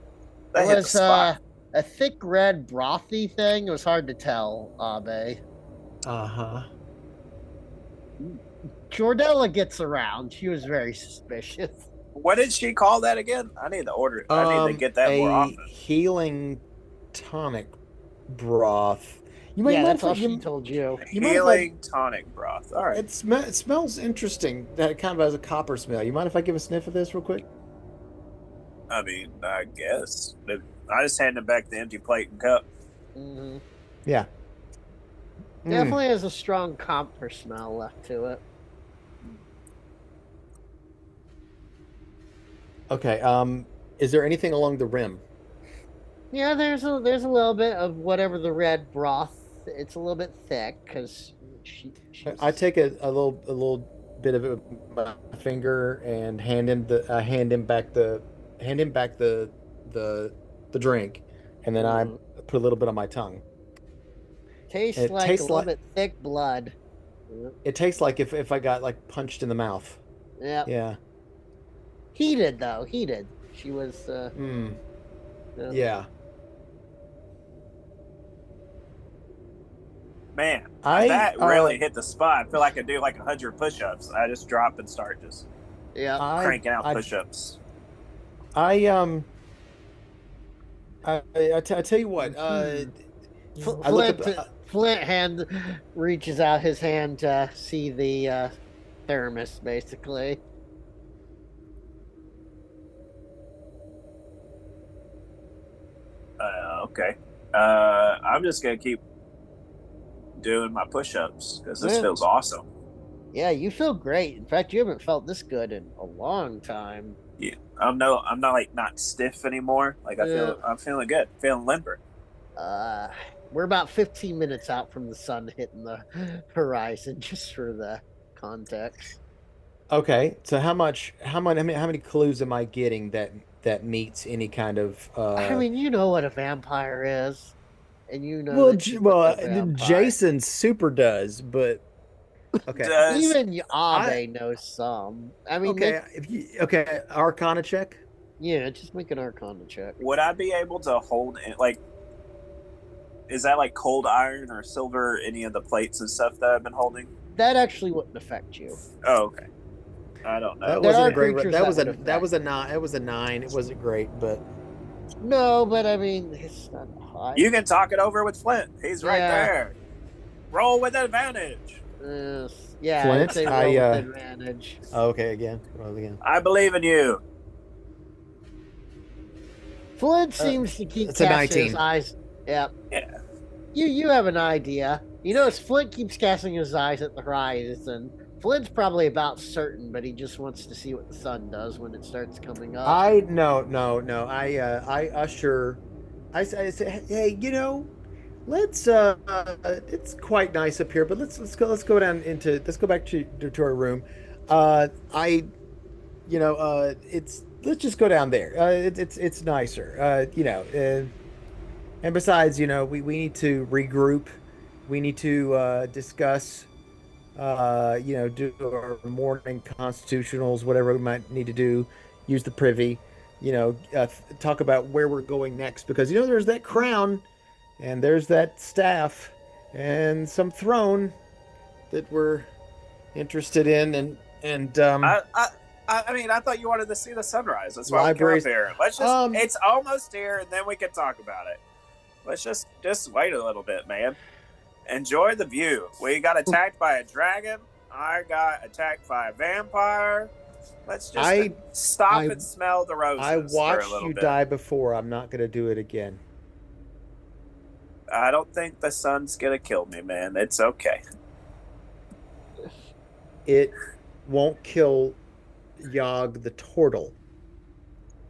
that hit the was spot. a thick red brothy thing. It was hard to tell, Abe. Uh-huh. Jordella gets around. She was very suspicious. What did she call that again? I need to order it. I need to get that more A often. healing tonic broth. You might Yeah, mind that's if all I- she told you. You mind if I- Healing tonic broth. All right. It smells interesting. That kind of has a copper smell. You mind if I give a sniff of this real quick? I mean, I guess. I just handed back the empty plate and cup. Hmm. Yeah. Mm. Definitely has a strong copper smell left to it. Okay. Is there anything along the rim? Yeah, there's a little bit of whatever the red broth. It's a little bit thick because I take a little bit of it with my finger and hand him back the the drink, and then I put a little bit on my tongue. tastes It like a tastes little like bit thick blood. it tastes like if I got like punched in the mouth. Yeah. Yeah. Heated though, heated. She was. Mm. Yeah. Yeah. Man, I that really hit the spot. I feel like I do like 100 push-ups. I just drop and start just Yeah. cranking out I push-ups. I tell you what. I look Flint, up. Flint hand reaches out his hand to see the thermos, basically. Okay. I'm just gonna keep doing my push-ups because this Yeah. feels awesome. Yeah, you feel great. In fact, you haven't felt this good in a long time. Yeah, I'm not like not stiff anymore. Like Yeah. I'm feeling good, feeling limber. Uh, we're about 15 minutes out from the sun hitting the horizon, just for the context. Okay, so how many clues am I getting that meets any kind of I mean, you know what a vampire is, and you know well that J- she was well a vampire. Jason super does, but okay. Does Even I Abe knows some. I mean, okay, if you okay, Arcana check. yeah, just make an Arcana check. would I be able to hold it? Like, is that like cold iron or silver? Any of the plates and stuff that I've been holding? That actually wouldn't affect you. Oh, okay. I don't know. That There wasn't are a great creatures that was would a that was affect. a nine. It was a 9. It wasn't great, but No, but I mean, it's not hot. You can talk it over with Flint. He's right Yeah. there. Roll with advantage. Yeah, Flint, I'd say I, roll with advantage. okay, roll again. I believe in you. Flint seems to keep it's a casting his 19. eyes. Yeah. Yeah. You have an idea. You notice Flint keeps casting his eyes at the horizon. Flint's probably about certain, but he just wants to see what the sun does when it starts coming up. No. I usher. I say, hey, let's it's quite nice up here, but let's go down into let's go back to our room. I it's let's just go down there. It's nicer. And besides, we need to regroup. We need to discuss do our morning constitutionals, whatever we might need to do, use the privy, talk about where we're going next. Because, there's that crown and there's that staff and some throne that we're interested in. I mean, I thought you wanted to see the sunrise. That's why Libraries. we came up here. Let's just, it's almost here, and then we can talk about it. Let's just wait a little bit, man. Enjoy the view. We got attacked by a dragon. I got attacked by a vampire. Let's just stop and smell the roses. I watched for a little you bit. die before. I'm not going to do it again. I don't think the sun's going to kill me, man. It's okay. It won't kill Yogg the turtle,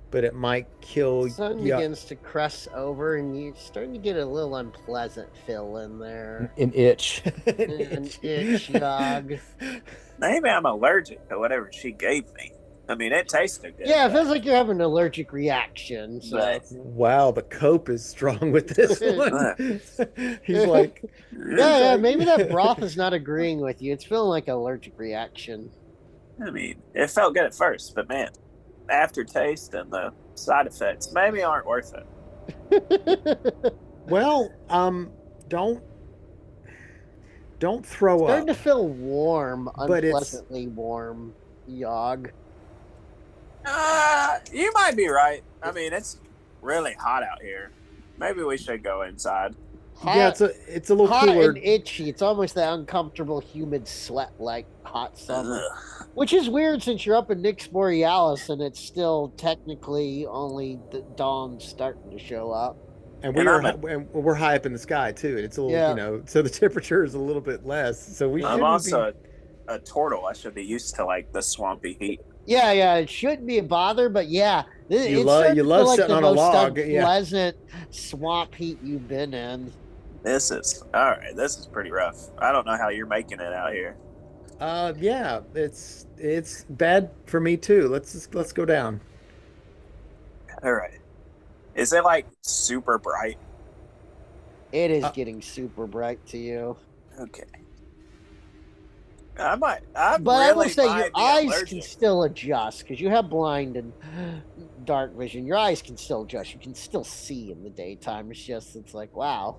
but it might kill The sun begins to crest over, and you're starting to get a little unpleasant feel in there. An itch. An itch, Yogg. Maybe I'm allergic to whatever she gave me. I mean, it tasted good. Yeah, it feels like you're having an allergic reaction. So. But, wow, the cope is strong with this one. He's like, yeah, maybe that broth is not agreeing with you. It's feeling like an allergic reaction. I mean, it felt good at first, but man, aftertaste and the side effects maybe aren't worth it. well, don't throw Starting up. to feel warm, But unpleasantly warm, Yogg. You might be right. I mean, it's really hot out here. Maybe we should go inside. Hot, Yeah, it's a little hot cooler. and itchy. It's almost that uncomfortable, humid sweat like hot summer. Ugh. Which is weird since you're up in Nix Borealis and it's still technically only the dawn starting to show up. And And we're high up in the sky too. And it's a little, Yeah. so the temperature is a little bit less. So we I'm shouldn't also a turtle. I should be used to like the swampy heat. Yeah, it shouldn't be a bother, but yeah, You love sitting the on a most log, yeah. unpleasant swamp heat you've been in. This is all right. This is pretty rough. I don't know how you're making it out here. Yeah, it's bad for me too. Let's go down. All right. Is it like super bright? It is getting super bright to you. Okay. I But really I will say might your be eyes allergic. can still adjust because you have blind and dark vision. Your eyes can still adjust. You can still see in the daytime. It's like, wow.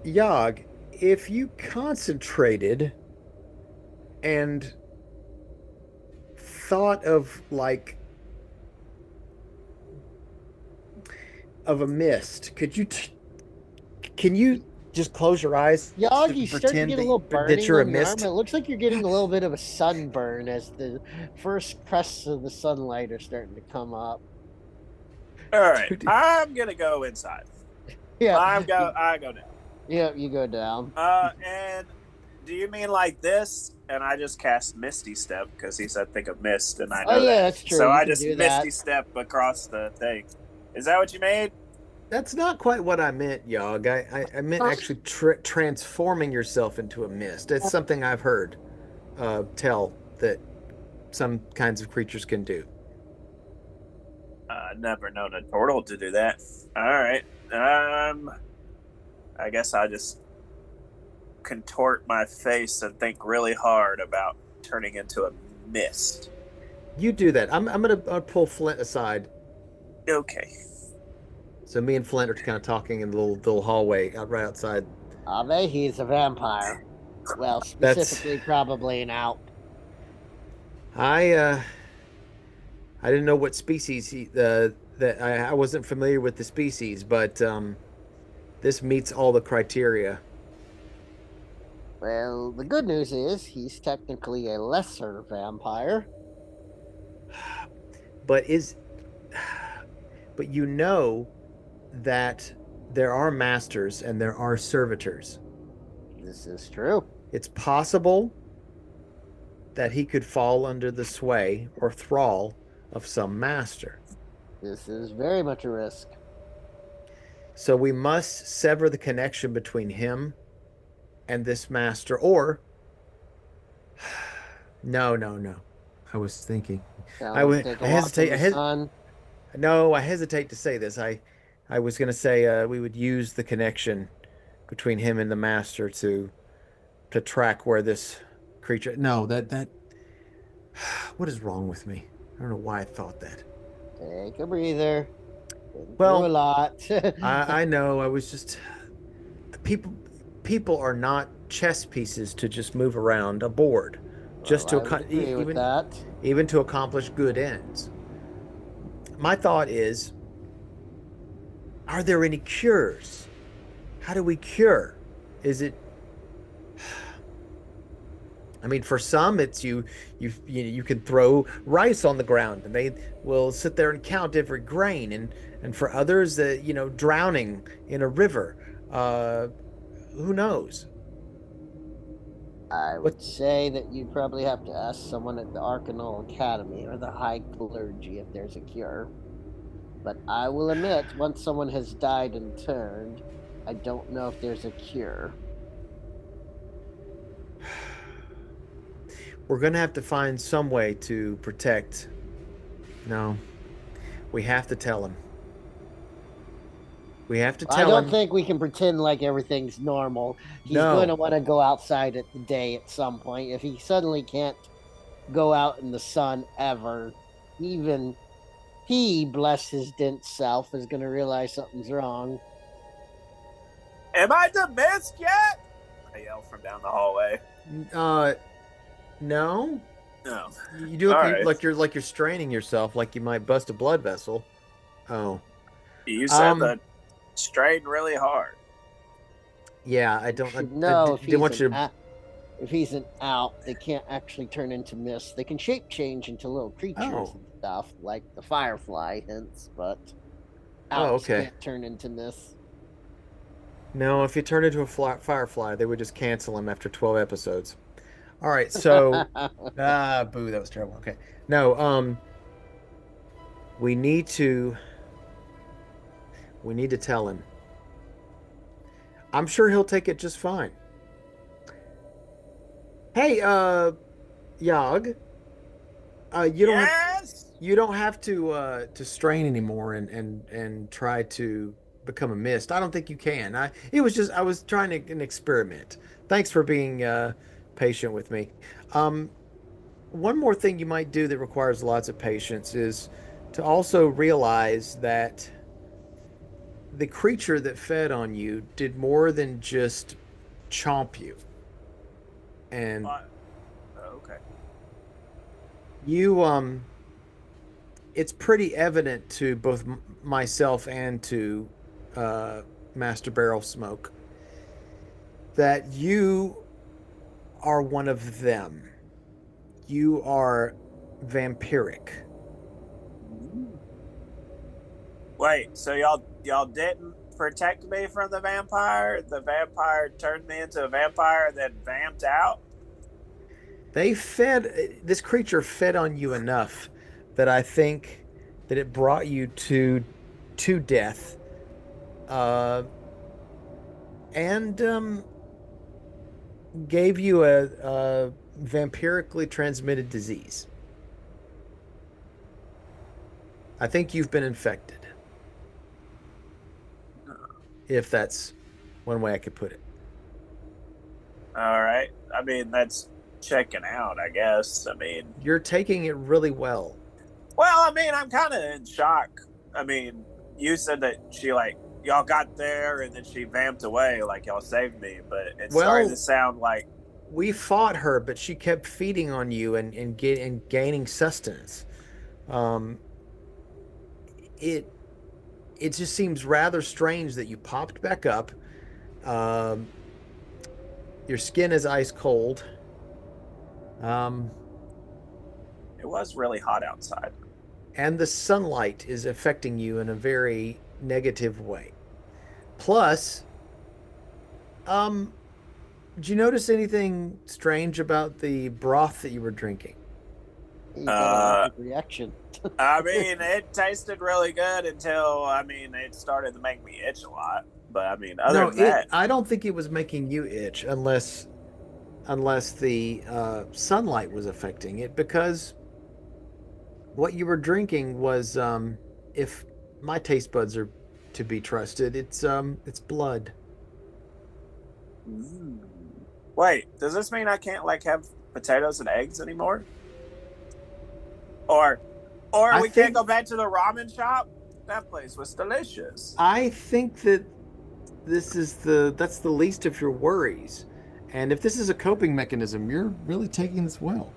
Yogg, if you concentrated and thought of like of a mist. Can you just close your eyes Yog, and you start to pretend get a little that burning you're a on your arm. mist? It looks like you're getting a little bit of a sunburn as the first crusts of the sunlight are starting to come up. All right, Dude, I'm gonna go inside. Yeah, I go down. yeah, you go down. And do you mean like this? And I just cast Misty Step because he said think of mist, and I Oh know yeah, that. that's true. So You I can just do that. Misty Step across the thing. Is that what you made? That's not quite what I meant, Yog. I meant actually transforming yourself into a mist. It's something I've heard tell that some kinds of creatures can do. Never known a turtle to do that. All right. I guess I just contort my face and think really hard about turning into a mist. You do that. I'm gonna pull Flint aside. Okay. So me and Flint are kind of talking in the little hallway out right outside. Ave, he's a vampire. Well, That's specifically, probably an alp. I I didn't know what species that I wasn't familiar with the species, but this meets all the criteria. Well, the good news is he's technically a lesser vampire. But is but you know that there are masters and there are servitors. This is true. It's possible that he could fall under the sway or thrall of some master. This is very much a risk. So we must sever the connection between him and this master, or no. I was thinking. Now, let's take a I walk in hesitate. the sun. No, I hesitate to say this. I was going to say we would use the connection between him and the master to track where this creature. No, that. What is wrong with me? I don't know why I thought that. Take a breather. Been Well, through a lot. I know. I was just people are not chess pieces to just move around a board, just Well, to I would agree with that. even to accomplish good ends. My thought is, are there any cures? How do we cure? Is it? I mean, for some, it's you can throw rice on the ground and they will sit there and count every grain, and for others, drowning in a river. Who knows? I What? would say that you'd probably have to ask someone at the Arcanal Academy or the High Clergy if there's a cure. But I will admit, once someone has died and turned, I don't know if there's a cure. We're gonna have to find some way to protect. No, we have to tell him. We have to I tell don't him. think we can pretend like everything's normal. He's No. going to want to go outside at the day at some point. If he suddenly can't go out in the sun ever, even he, bless his dense self, is going to realize something's wrong. Am I the mist yet? I yell from down the hallway. No. No. You do look All right. like you're straining yourself, like you might bust a blood vessel. Oh. You said that strain really hard. Yeah, I don't. No, I didn't want you to. if he's an alp, they can't actually turn into mist. They can shape change into little creatures Oh. and stuff, like the firefly, hence, but Oh, alps okay. can't turn into mist. No, if you turn into a firefly, they would just cancel him after 12 episodes. All right, so boo, that was terrible. Okay, no, we need to tell him. I'm sure he'll take it just fine. Hey, Yog, you don't Yes. you don't have to strain anymore and try to become a mist. I don't think you can. I was trying an experiment. Thanks for being patient with me. One more thing you might do that requires lots of patience is to also realize that the creature that fed on you did more than just chomp you. And Okay. you it's pretty evident to both myself and to Master Barrel Smoke that you are one of them. You are vampiric. Wait, so y'all didn't protect me from the vampire? The vampire turned me into a vampire and then vamped out? This creature fed on you enough that I think that it brought you to death. Uh, and gave you a vampirically transmitted disease. I think you've been infected. If that's one way I could put it. All right. I mean, that's checking out, I guess. I mean, You're taking it really well. well, I mean, I'm kind of in shock. I mean, you said that she, like, y'all got there and then she vamped away, like y'all saved me, but it's starting to sound like we fought her, but she kept feeding on you and gaining sustenance. It just seems rather strange that you popped back up. Your skin is ice cold. it was really hot outside. And the sunlight is affecting you in a very negative way. Plus, did you notice anything strange about the broth that you were drinking? You got an allergic reaction. I mean, it tasted really good until, I mean, it started to make me itch a lot. But I mean, other than that, I don't think it was making you itch unless the sunlight was affecting it, because what you were drinking was, if my taste buds are to be trusted, it's blood. Wait, does this mean I can't like have potatoes and eggs anymore? Or we can't go back to the ramen shop? That place was delicious. I think that that's the least of your worries. And if this is a coping mechanism, you're really taking this well.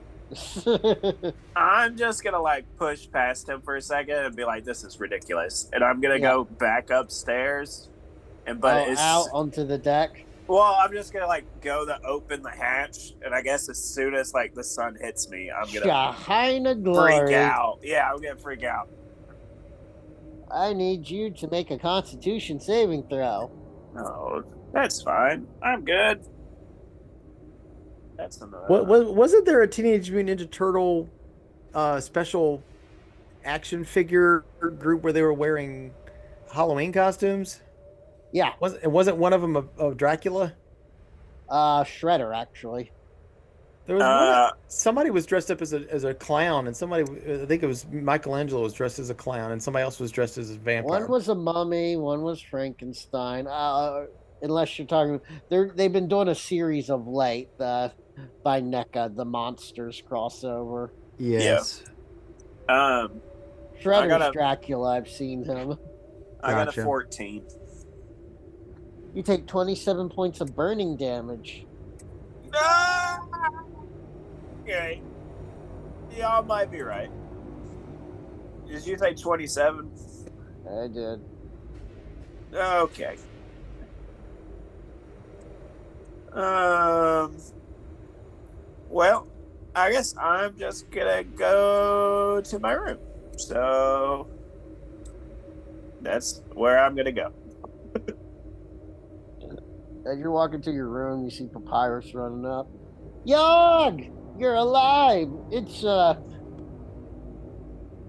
I'm just gonna like push past him for a second and be like, "This is ridiculous," and I'm gonna go back upstairs, and out onto the deck. Well, I'm just gonna like go to open the hatch, and I guess as soon as like the sun hits me, I'm gonna freak out. Yeah, I'm gonna freak out. I need you to make a Constitution saving throw. Oh, that's fine. I'm good. That's another. Wasn't there a Teenage Mutant Ninja Turtle special action figure group where they were wearing Halloween costumes? Yeah. Wasn't one of them of Dracula? Shredder, actually. There was somebody was dressed up as a clown, and somebody, I think it was Michelangelo, was dressed as a clown, and somebody else was dressed as a vampire. One was a mummy, one was Frankenstein. Unless you're talking, they've been doing a series of late by NECA, the Monsters crossover. Yes. Yeah. Shredder's Dracula. I've seen him. I got a 14. You take 27 points of burning damage. No! Okay. Y'all might be right. Did you say 27? I did. Okay. Well, I guess I'm just gonna go to my room. So that's where I'm gonna go. As you're walking to your room, you see Papyrus running up. Yog! You're alive! It's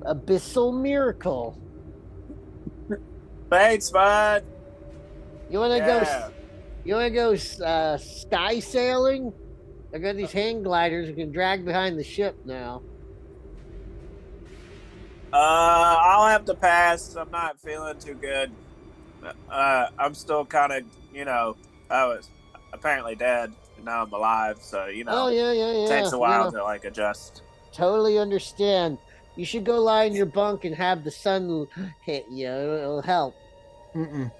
abyssal miracle. Thanks, bud. You wanna go? You wanna go sky sailing? I got these hang gliders you can drag behind the ship now. I'll have to pass. I'm not feeling too good. I'm still kind of, I was apparently dead, and now I'm alive, so, Oh, yeah. It takes a while to, like, adjust. Totally understand. You should go lie in your bunk and have the sun hit you. It'll help. Mm-mm.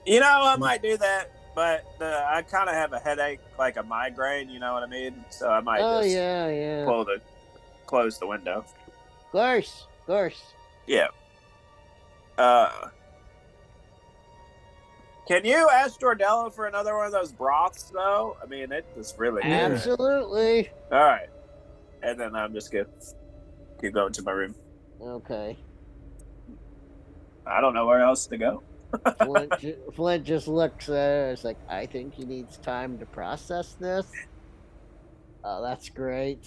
I might do that, but I kind of have a headache, like a migraine, you know what I mean? So I might close the window. Of course. Yeah. Can you ask Jordella for another one of those broths, though? I mean, it was really good. Absolutely. All right. And then I'm just going to keep going to my room. Okay. I don't know where else to go. Flint just looks at it. It's like, I think he needs time to process this. Oh, that's great.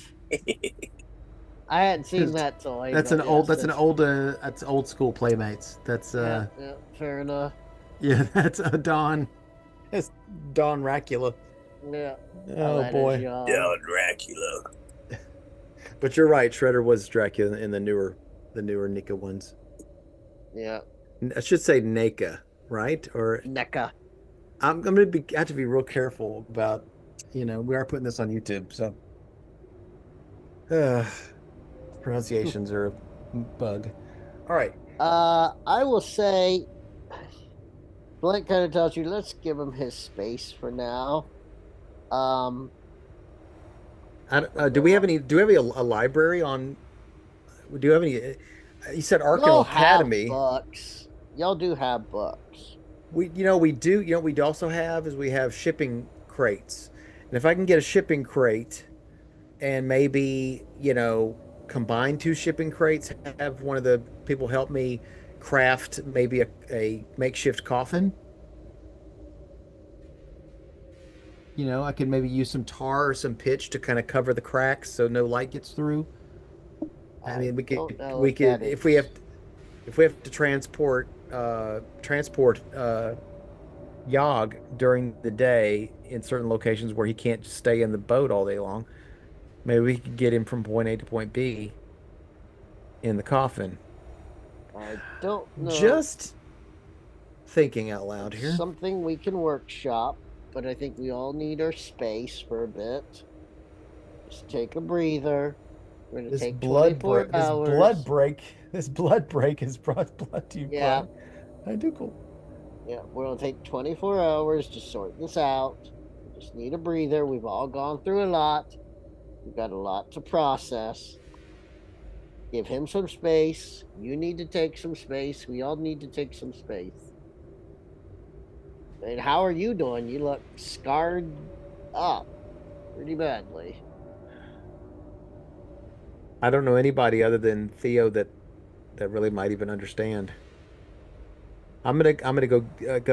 I hadn't seen that toy. That's but an yes, that's old school Playmates. That's yeah, fair enough. yeah, that's a Don. It's Don Racula. Yeah. Oh that is boy. young. Yeah, Dracula. But you're right, Shredder was Dracula in the newer NECA ones. Yeah. I should say NECA, right? Or NECA. I'm gonna have to be real careful about, we are putting this on YouTube, so pronunciations are a bug. All right. I will say, Blink kind of tells you, let's give him his space for now. Do we have any? Do we have a library on? Do you have any? You said Arcanal Y'all Academy. have books. Y'all do have books. We do. We also have is we have shipping crates, and if I can get a shipping crate, and maybe combine two shipping crates, have one of the people help me craft maybe a makeshift coffin. I could maybe use some tar or some pitch to kind of cover the cracks so no light gets through. I mean, we could if we have to transport Yogg during the day in certain locations where he can't stay in the boat all day long, maybe we could get him from point A to point B in the coffin. I don't know. Just thinking out loud here. Something we can workshop, but I think we all need our space for a bit. Just take a breather. We're gonna take 24 hours. This blood break has brought blood to you. Yeah. I do cool. Yeah, we're gonna take 24 hours to sort this out. We just need a breather. We've all gone through a lot. We've got a lot to process. Give him some space. You need to take some space. We all need to take some space. And how are you doing? You look scarred up pretty badly. I don't know anybody other than Theo that really might even understand. I'm gonna go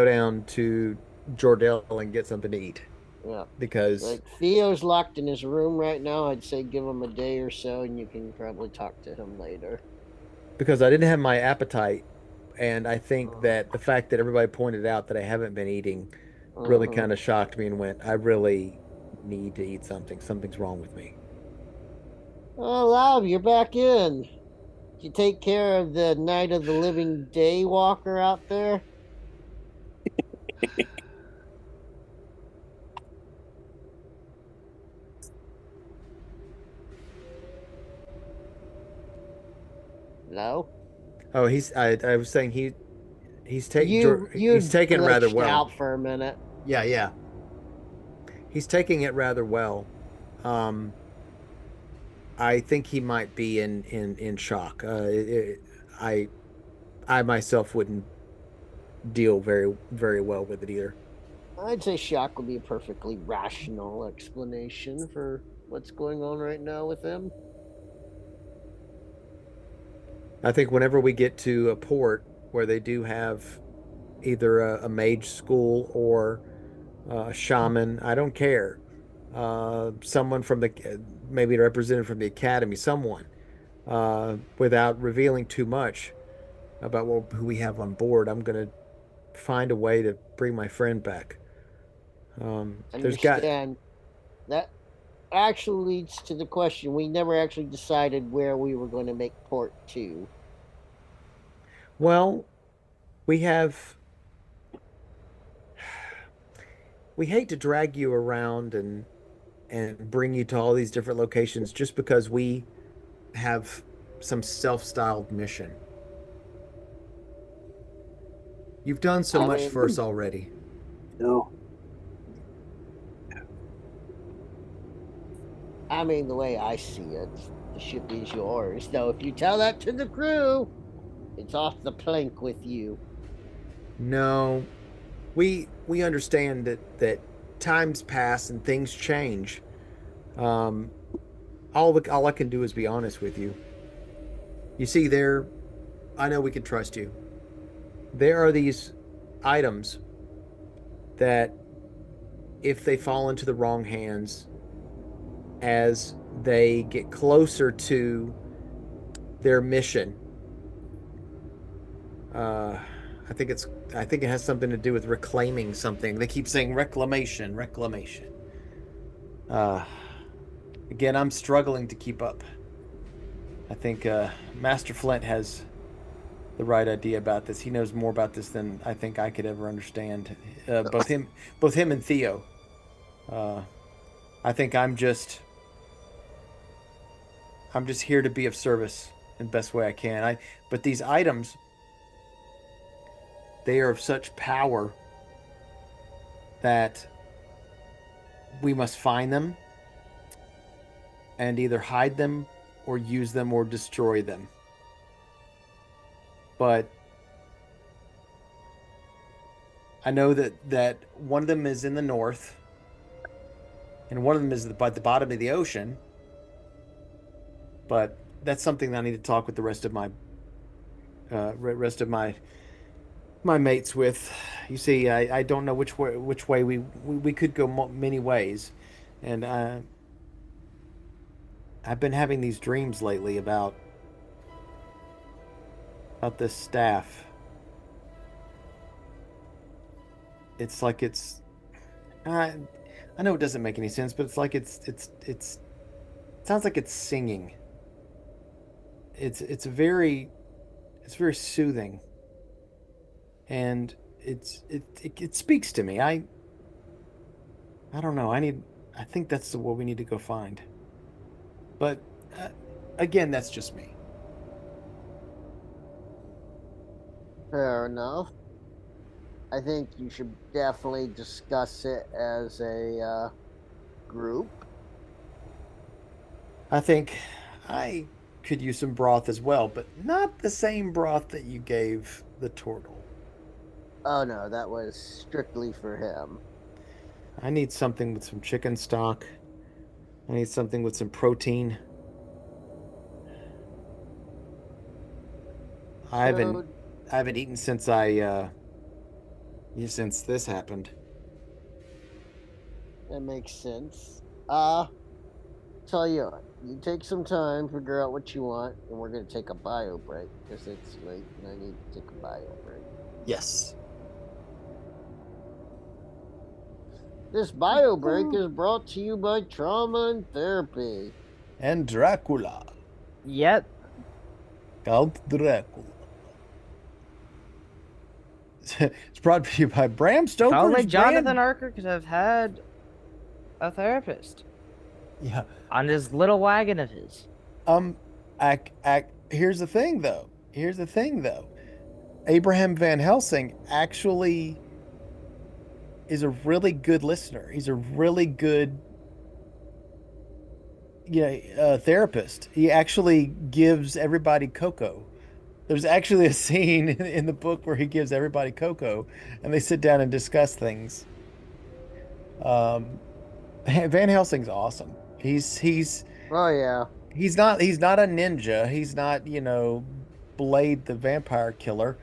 down to Jordell and get something to eat. Yeah. Because Theo's locked in his room right now. I'd say give him a day or so, and you can probably talk to him later. Because I didn't have my appetite, and I think that the fact that everybody pointed out that I haven't been eating really kind of shocked me and went, I really need to eat something. Something's wrong with me. Oh, Love, you're back in. Did you take care of the Night of the Living Day walker out there? No. Oh, I was saying he's taking he's taking it rather well. Out for a minute. Yeah. He's taking it rather well. I think he might be in shock. I myself wouldn't deal very, very well with it either. I'd say shock would be a perfectly rational explanation for what's going on right now with him. I think whenever we get to a port where they do have either a mage school or a shaman, I don't care. Someone from maybe a representative from the academy, someone, without revealing too much about who we have on board, I'm going to find a way to bring my friend back. Understand. That actually leads to the question. We never actually decided where we were going to make port to. Well, we hate to drag you around and bring you to all these different locations just because we have some self-styled mission. You've done so much for us already. No. I mean, the way I see it, the ship is yours. Though, if you tell that to the crew, It's off the plank with you. No, we understand that times pass and things change. Um, all I can do is be honest with you. You see, I know we can trust you. There are these items that, if they fall into the wrong hands, as they get closer to their mission, uh, I think it has something to do with reclaiming something. They keep saying reclamation, reclamation. Uh, Again, I'm struggling to keep up. I think Master Flint has the right idea about this. He knows more about this than I think I could ever understand. Both him and Theo. Uh, I think I'm just here to be of service in the best way I can. But these items, they are of such power that we must find them and either hide them or use them or destroy them. But I know that one of them is in the north, and one of them is by the bottom of the ocean. But that's something that I need to talk with the rest of my mates with. You see, I don't know which way we could go many ways, and I've been having these dreams lately about this staff. It's like I know it doesn't make any sense, but it's like it sounds like it's singing. It's very soothing, and it speaks to me. I don't know. I think that's what we need to go find. But again, that's just me. Fair enough. I think you should definitely discuss it as a group. I think I could use some broth as well, but not the same broth that you gave the turtle. Oh no, that was strictly for him. I need something with some chicken stock. I need something with some protein. I haven't So I haven't eaten since since this happened. that makes sense. Tell you what, you take some time, figure out what you want, and we're gonna take a bio break because it's late and I need to take a bio break. Yes. This bio break is brought to you by Trauma and Therapy. And Dracula. Yep. Count Dracula. It's brought to you by Bram Stoker's Only Jonathan brand- Archer could have had a therapist Yeah. on his little wagon of his. Here's the thing, though. Abraham Van Helsing actually is a really good listener. He's a really good, therapist. He actually gives everybody cocoa. There's actually a scene in the book where he gives everybody cocoa, and they sit down and discuss things. Van Helsing's awesome. Oh yeah. He's not a ninja. He's not, Blade the vampire killer.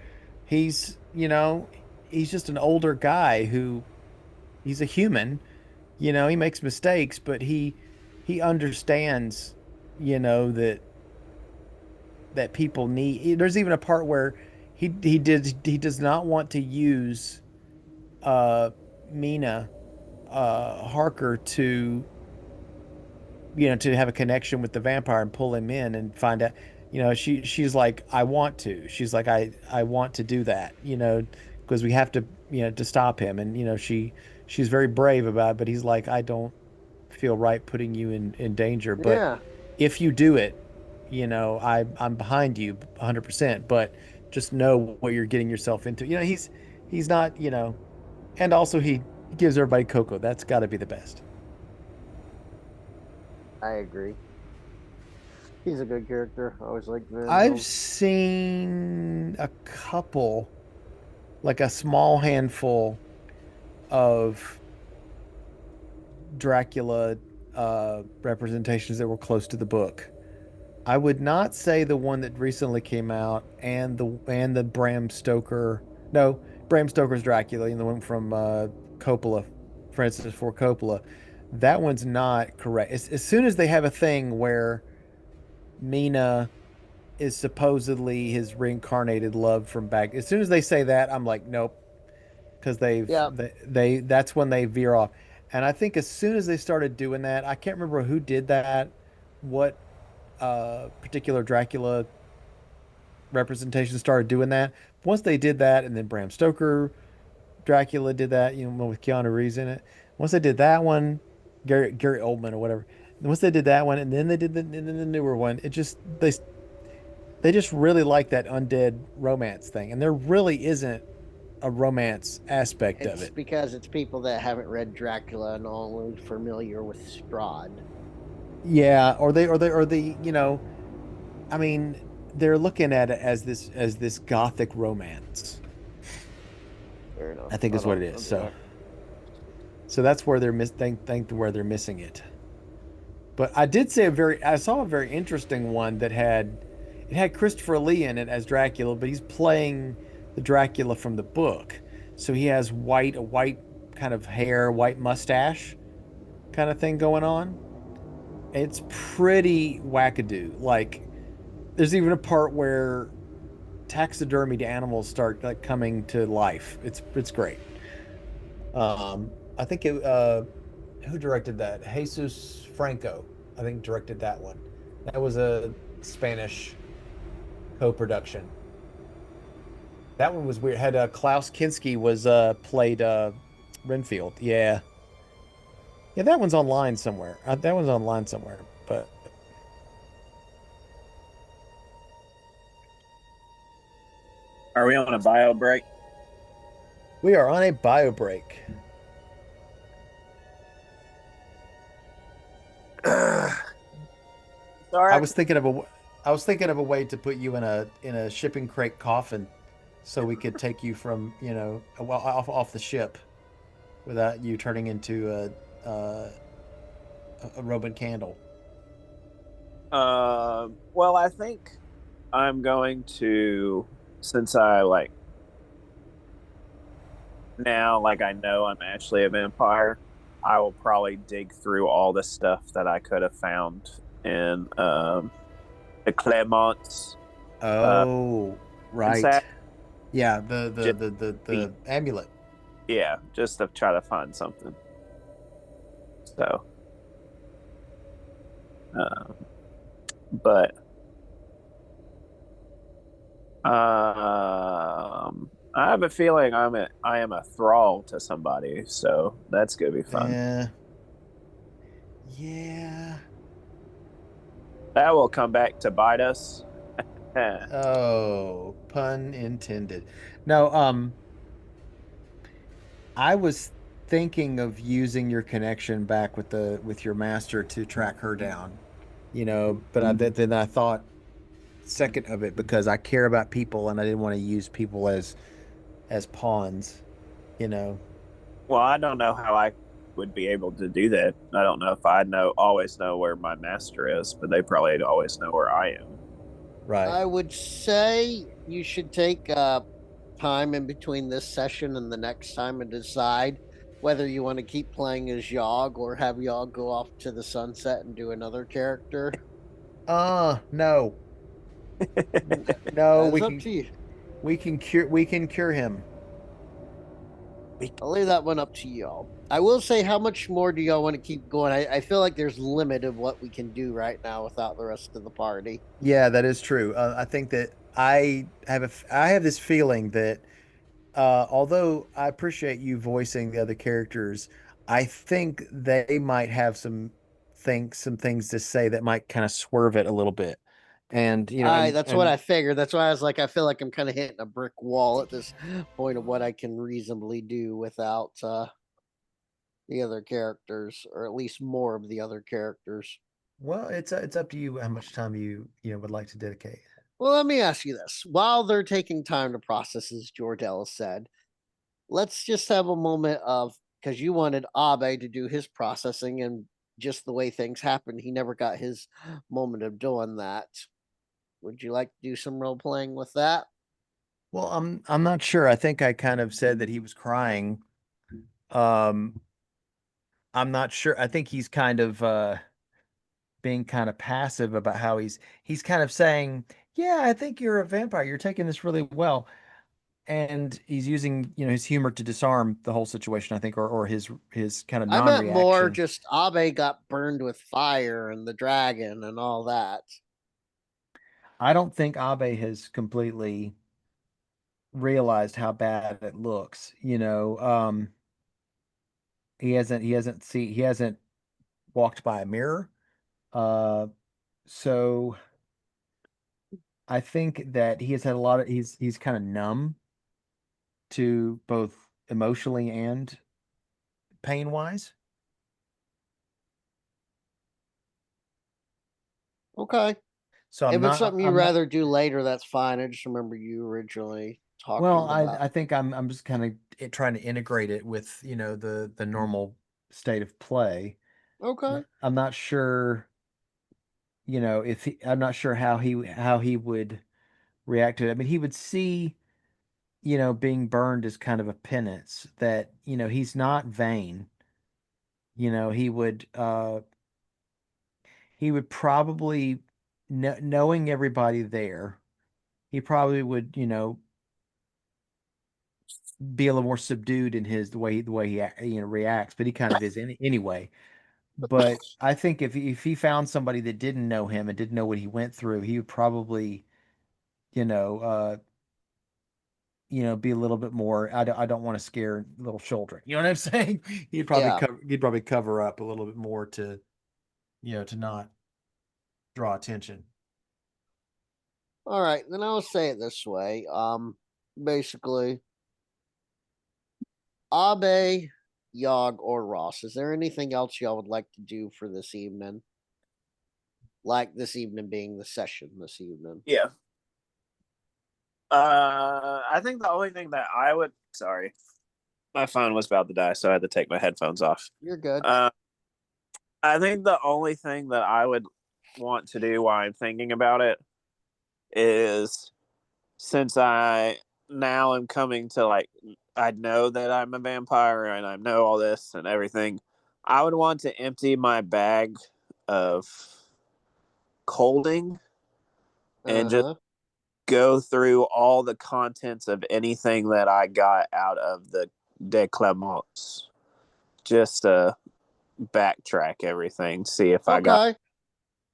He's, he's just an older guy he's a human. He makes mistakes, but he understands, that people need. There's even a part where he does not want to use Mina Harker to to have a connection with the vampire and pull him in and find out. She's like, I want to. She's like, I want to do that. Because we have to to stop him. And she's very brave about it. But he's like, I don't feel right putting you in danger. But Yeah. if you do it, I'm behind you 100%. But just know what you're getting yourself into. He's not. And also he gives everybody cocoa. That's got to be the best. I agree. He's a good character. I always like Van I've Helsing. seen a couple, like a small handful of Dracula representations that were close to the book. I would not say the one that recently came out and the Bram Stoker. No, Bram Stoker's Dracula, and the one from Coppola, Francis Ford Coppola. That one's not correct. As soon as they have a thing where Mina is supposedly his reincarnated love from back, as soon as they say that, I'm like, nope, because Yeah, they that's when they veer off. And I think as soon as they started doing that, I can't remember who did that, what particular Dracula representation started doing that. Once they did that, and then Bram Stoker Dracula did that, with Keanu Reeves in it. Once they did that one, Gary Oldman or whatever. Once they did that one, and then they did and then the newer one, they just really like that undead romance thing, and there really isn't a romance aspect of it's it. because it's people that haven't read Dracula and only familiar with Strahd. Yeah, or they, I mean, they're looking at it as this gothic romance. Fair enough. I think is what it is. So that's where they're think where they're missing it. But I saw a very interesting one that had Christopher Lee in it as Dracula, but he's playing the Dracula from the book. So he has a white kind of hair, white mustache kind of thing going on. It's pretty wackadoo. Like there's even a part where taxidermied animals start like coming to life. It's great. I think who directed that? Jesus Franco, I think directed that one. That was a Spanish co-production. That one was weird. Had Klaus Kinski was played Renfield. Yeah, yeah, that one's online somewhere. That one's online somewhere. But Are we on a bio break? we are on a bio break. Sorry. I was thinking of a way to put you in a shipping crate coffin, so we could take you from well off the ship without you turning into a Roman candle. Well, I think I'm going to, since I like now, like I know I'm actually a vampire, I will probably dig through all the stuff that I could have found in the Clermont's Oh, right. sack. Yeah, Just the amulet. yeah, just to try to find something. So, um, but I have a feeling I am a thrall to somebody, so that's gonna be fun. Yeah. Yeah. That will come back to bite us. Oh, pun intended. No, I was thinking of using your connection back with your master to track her down, but then I thought second of it because I care about people and I didn't want to use people as pawns, you know. Well, I don't know how I would be able to do that. I don't know if I always know where my master is, but they probably always know where I am. Right. I would say you should take time in between this session and the next time and decide whether you want to keep playing as Yogg or have Yogg go off to the sunset and do another character. No. No, That's up to you. we can cure him. I'll leave that one up to y'all. I will say, how much more do y'all want to keep going? I feel like there's limit of what we can do right now without the rest of the party. Yeah, that is true. I think that I have this feeling that although I appreciate you voicing the other characters, I think they might have some things to say that might kind of swerve it a little bit. And That's what I figured. That's why I was like, I feel like I'm kind of hitting a brick wall at this point of what I can reasonably do without the other characters, or at least more of the other characters. Well, it's up to you how much time you would like to dedicate. Well, let me ask you this. While they're taking time to process, as Jordell said, let's just have a moment of, because you wanted Abe to do his processing, and just the way things happened, he never got his moment of doing that. Would you like to do some role playing with that? Well, I'm not sure. I think I kind of said that he was crying. Um, I'm not sure. I think he's kind of being kind of passive about how he's kind of saying, "Yeah, I think you're a vampire. You're taking this really well." And he's using, his humor to disarm the whole situation, I think, or his kind of I meant more non-reaction. just Abe got burned with fire and the dragon and all that. I don't think Abe has completely realized how bad it looks. He hasn't walked by a mirror. Uh, so I think that he has had a lot of he's kind of numb to both emotionally and pain wise. Okay. So I'm If it's not something you'd I'm not rather do later, that's fine. I just remember you originally well, talking I about. I think I'm just kind of trying to integrate it with, the normal state of play. Okay. I'm not sure, if I'm not sure how he would react to it. I mean, he would see, being burned as kind of a penance that, he's not vain. He would probably, knowing everybody there, he probably would, be a little more subdued in the way he reacts, but he kind of is anyway. But I think if he found somebody that didn't know him and didn't know what he went through, he would probably, you know, uh, be a little bit more. I don't want to scare little children. You know what I'm saying? Yeah. He'd probably cover up a little bit more to not draw attention. All right. Then I'll say it this way. Basically, Abe, Yog, or Ross. Is there anything else y'all would like to do for this evening? Like this evening being the session this evening. Yeah. I think the only thing that I would. Sorry, my phone was about to die, so I had to take my headphones off. You're good. I think the only thing that I would want to do while I'm thinking about it is, since I now am coming to, like, I know that I'm a vampire and I know all this and everything, I would want to empty my bag of colding and Uh just huh. go through all the contents of anything that I got out of the De Clemence. Just backtrack everything, see if I got. Okay.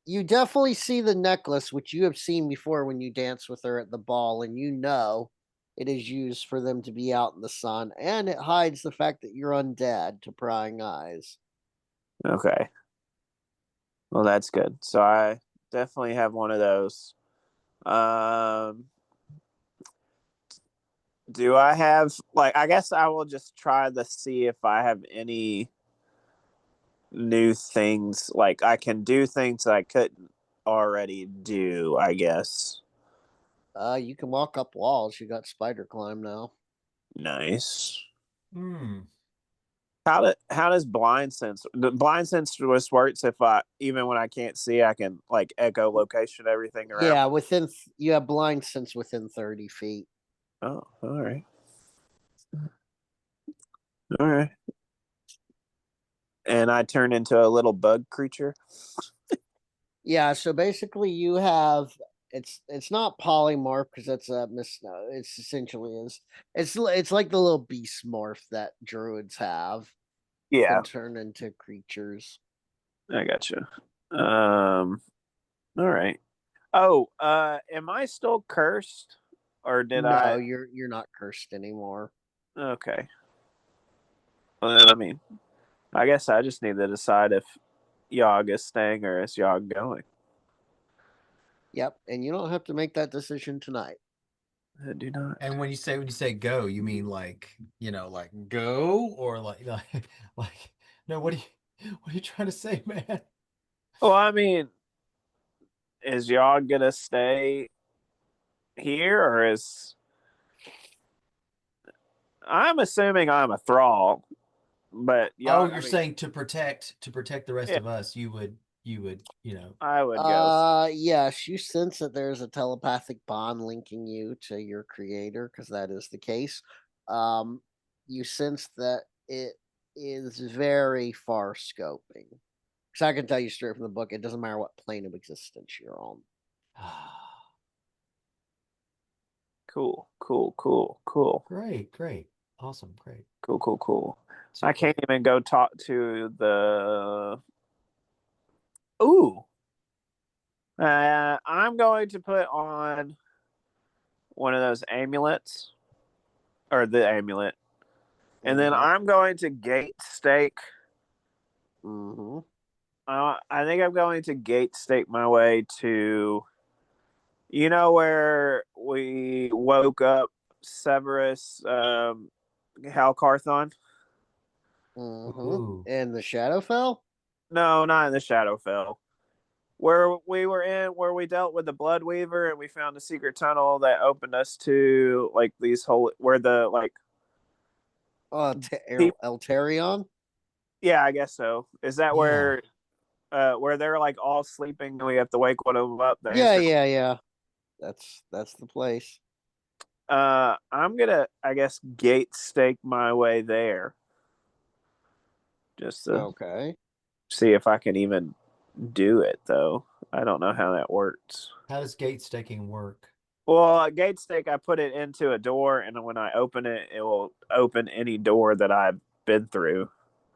You definitely see the necklace, which you have seen before when you dance with her at the ball, and you know it is used for them to be out in the sun, and it hides the fact that you're undead to prying eyes. Okay. Well, that's good. So I definitely have one of those. Um, do I have, like, I guess I will just try to see if I have any new things. Like, I can do things I couldn't already do, I guess. You can walk up walls. You got spider climb now. Nice. Hmm. How does blind sense? The blind sense just works if I, even when I can't see, I can, like, echo location everything around. Yeah, you have blind sense within 30 feet. Oh, all right, all right. And I turn into a little bug creature. Yeah, so basically you have it's not polymorph because that's a mis. No, it's essentially is it's like the little beast morph that druids have. Yeah, Can turn into creatures. I gotcha. All right. Oh, am I still cursed, or did No, I? you're not cursed anymore. Okay. Well, then, I mean, I guess I just need to decide if Yog is staying or is Yog going. Yep, and you don't have to make that decision tonight. I do not. And when you say go, you mean like, like go or like no, what are you trying to say, man? Well, I mean, is y'all gonna stay here, or is I'm assuming I'm a thrall, but Oh, y'all, I you're mean, saying to protect the rest yeah, of us, you would, I would go. Yes, you sense that there's a telepathic bond linking you to your creator, because that is the case. Um, you sense that it is very far scoping. Because I can tell you straight from the book, it doesn't matter what plane of existence you're on. Cool, cool, cool, cool, Great. Awesome, great. cool, cool, cool. So I can't even go talk to the. Ooh, I'm going to put on one of those amulets, or the amulet, and then I'm going to gate stake. Mm-hmm. I think I'm going to gate stake my way to, where we woke up Severus, Hal Carthon. Mm-hmm. Ooh. And the Shadowfell? No, not in the Shadowfell. Where we were in, where we dealt with the Blood Weaver, and we found a secret tunnel that opened us to like these whole where the like. Eltarion? Yeah, I guess so. Is that Yeah. where they're like all sleeping and we have to wake one of them up? Yeah. That's the place. I'm gonna, I guess, gate stake my way there, just to Okay. see if I can even do it. Though I don't know how that works. How does gate staking work? Well, gate stake, I put it into a door, and when I open it, it will open any door that I've been through.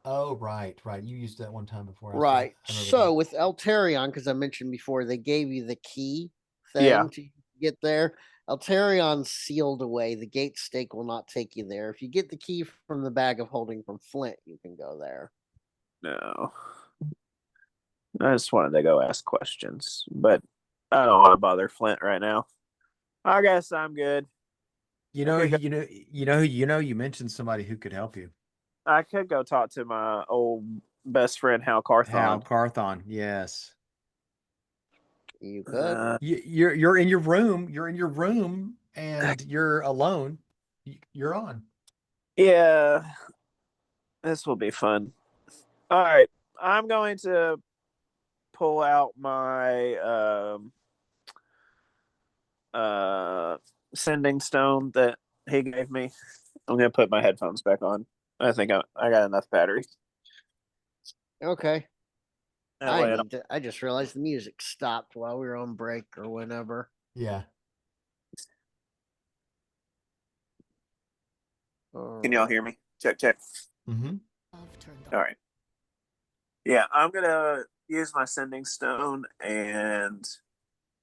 Oh, right. You used that one time before. Right. I remember So that. with Eltarion, because I mentioned before, they gave you the key Yeah. thing to get there. Eltarion's sealed away. The gate stake will not take you there. If you get the key from the bag of holding from Flint, you can go there. No. I just wanted to go ask questions, but I don't want to bother Flint right now. I guess I'm good. You I know, could go, you mentioned somebody who could help you. I could go talk to my old best friend Hal Hal Carthon. Carthon, yes. You could. You're in your room. You're in your room, and you're alone. You're on. Yeah, this will be fun. All right, I'm going to pull out my sending stone that he gave me. I'm gonna put my headphones back on. I think I got enough battery. Okay. That way, I don't. I just realized the music stopped while we were on break or whenever. Yeah. Can y'all hear me? Check, check. Mm-hmm. All right. Yeah, I'm gonna use my sending stone, and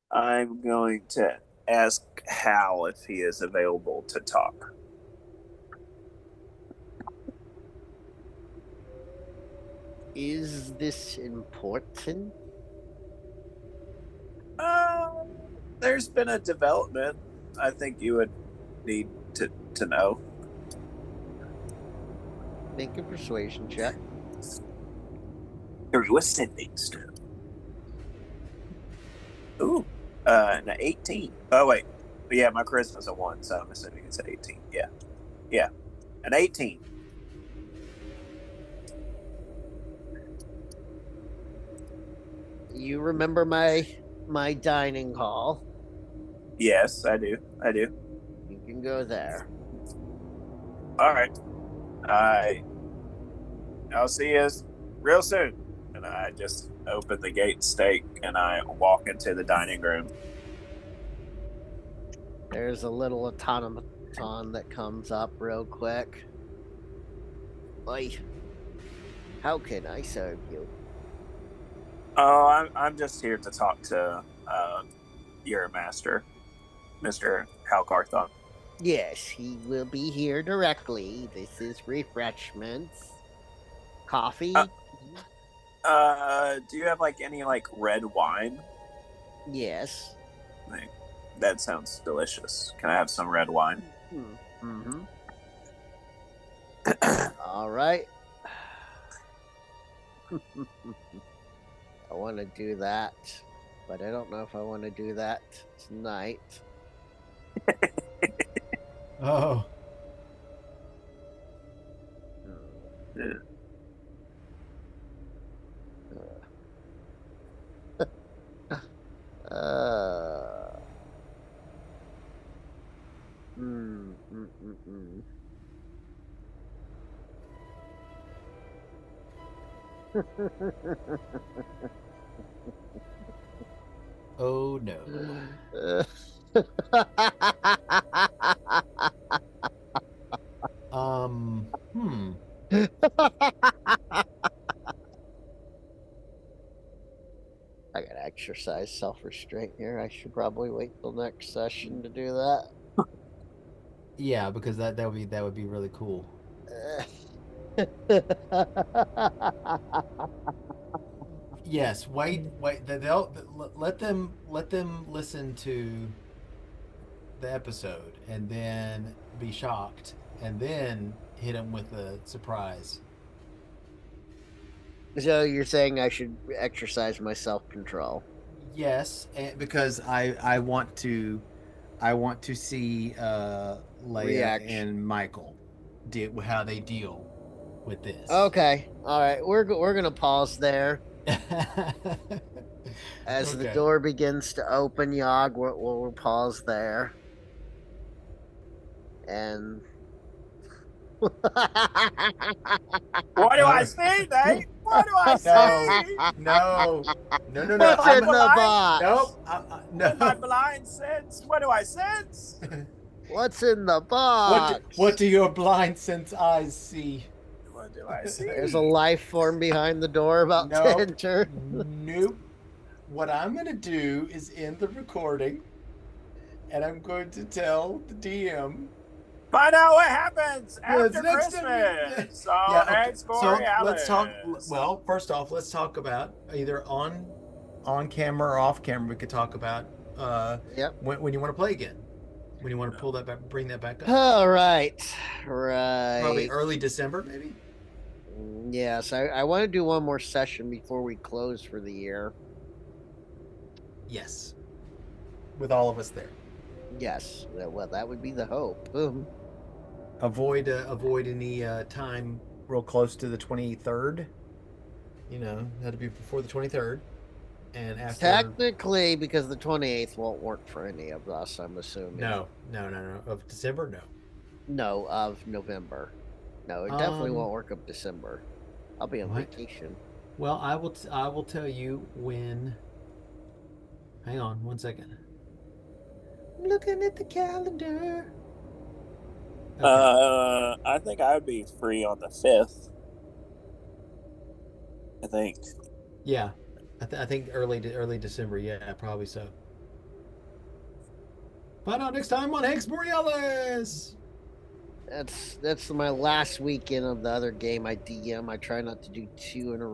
I'm going to ask Hal if he is available to talk. Is this important? There's been a development. I think you would need to know. Make a persuasion check. Through a sending stone. Ooh, an 18. Oh wait, yeah, my charisma's a 1, so I'm assuming it's an 18. Yeah, an 18. You remember my dining hall? Yes, I do. You can go there. All right, I'll see you real soon. And I just open the gate stake and I walk into the dining room. There's a little automaton that comes up real quick. Oi, how can I serve you? Oh, I'm just here to talk to your master, Mr. Hal Carthon. Yes, he will be here directly. This is refreshments. Coffee? Do you have like any like red wine? Yes. Like, that sounds delicious. Can I have some red wine? Mm-hmm. All right. I want to do that, but I don't know if I want to do that tonight. Oh. Uh, mm, mm, mm, mm. Oh no. Hmm. I gotta exercise self-restraint here. I should probably wait till next session to do that. Yeah, because that would be really cool. Yes, wait. Let them listen to the episode and then be shocked and then hit them with a surprise. So you're saying I should exercise my self-control? Yes, because I want to see Leia Reaction. and Michael how they deal with this. Okay, all right. We're gonna pause there as the Okay. door begins to open. Yog, we'll pause there, and What do I see, Nate? What do I see? No. What's in the box? Nope. No. In my blind sense, what do I sense? What's in the box? What do your blind sense eyes see? What do I see? There's a life form behind the door about to Nope. enter. Nope. What I'm going to do is end the recording, and I'm going to tell the DM. Find out what happens after next Christmas. So let's talk. Well, first off, let's talk about either on camera or off camera. We could talk about Yep. when you want to play again, when you want to pull that back, bring that back up. All right. Probably early December, maybe. Yes, I want to do one more session before we close for the year. Yes, with all of us there. Yes, well, that would be the hope. Avoid any time real close to the 23rd. You know, that'd be before the 23rd, and after. Technically, because the 28th won't work for any of us, I'm assuming. No. Of December, no. No, of November. No, it definitely won't work of December. I'll be on vacation. Well, I will tell you when. Hang on 1 second. I'm looking at the calendar. Okay. I think I would be free on the 5th. I think. Yeah, I think early December. Yeah, probably so. Find out next time on Hanks Borealis. That's my last weekend of the other game I DM. I try not to do 2 in a row.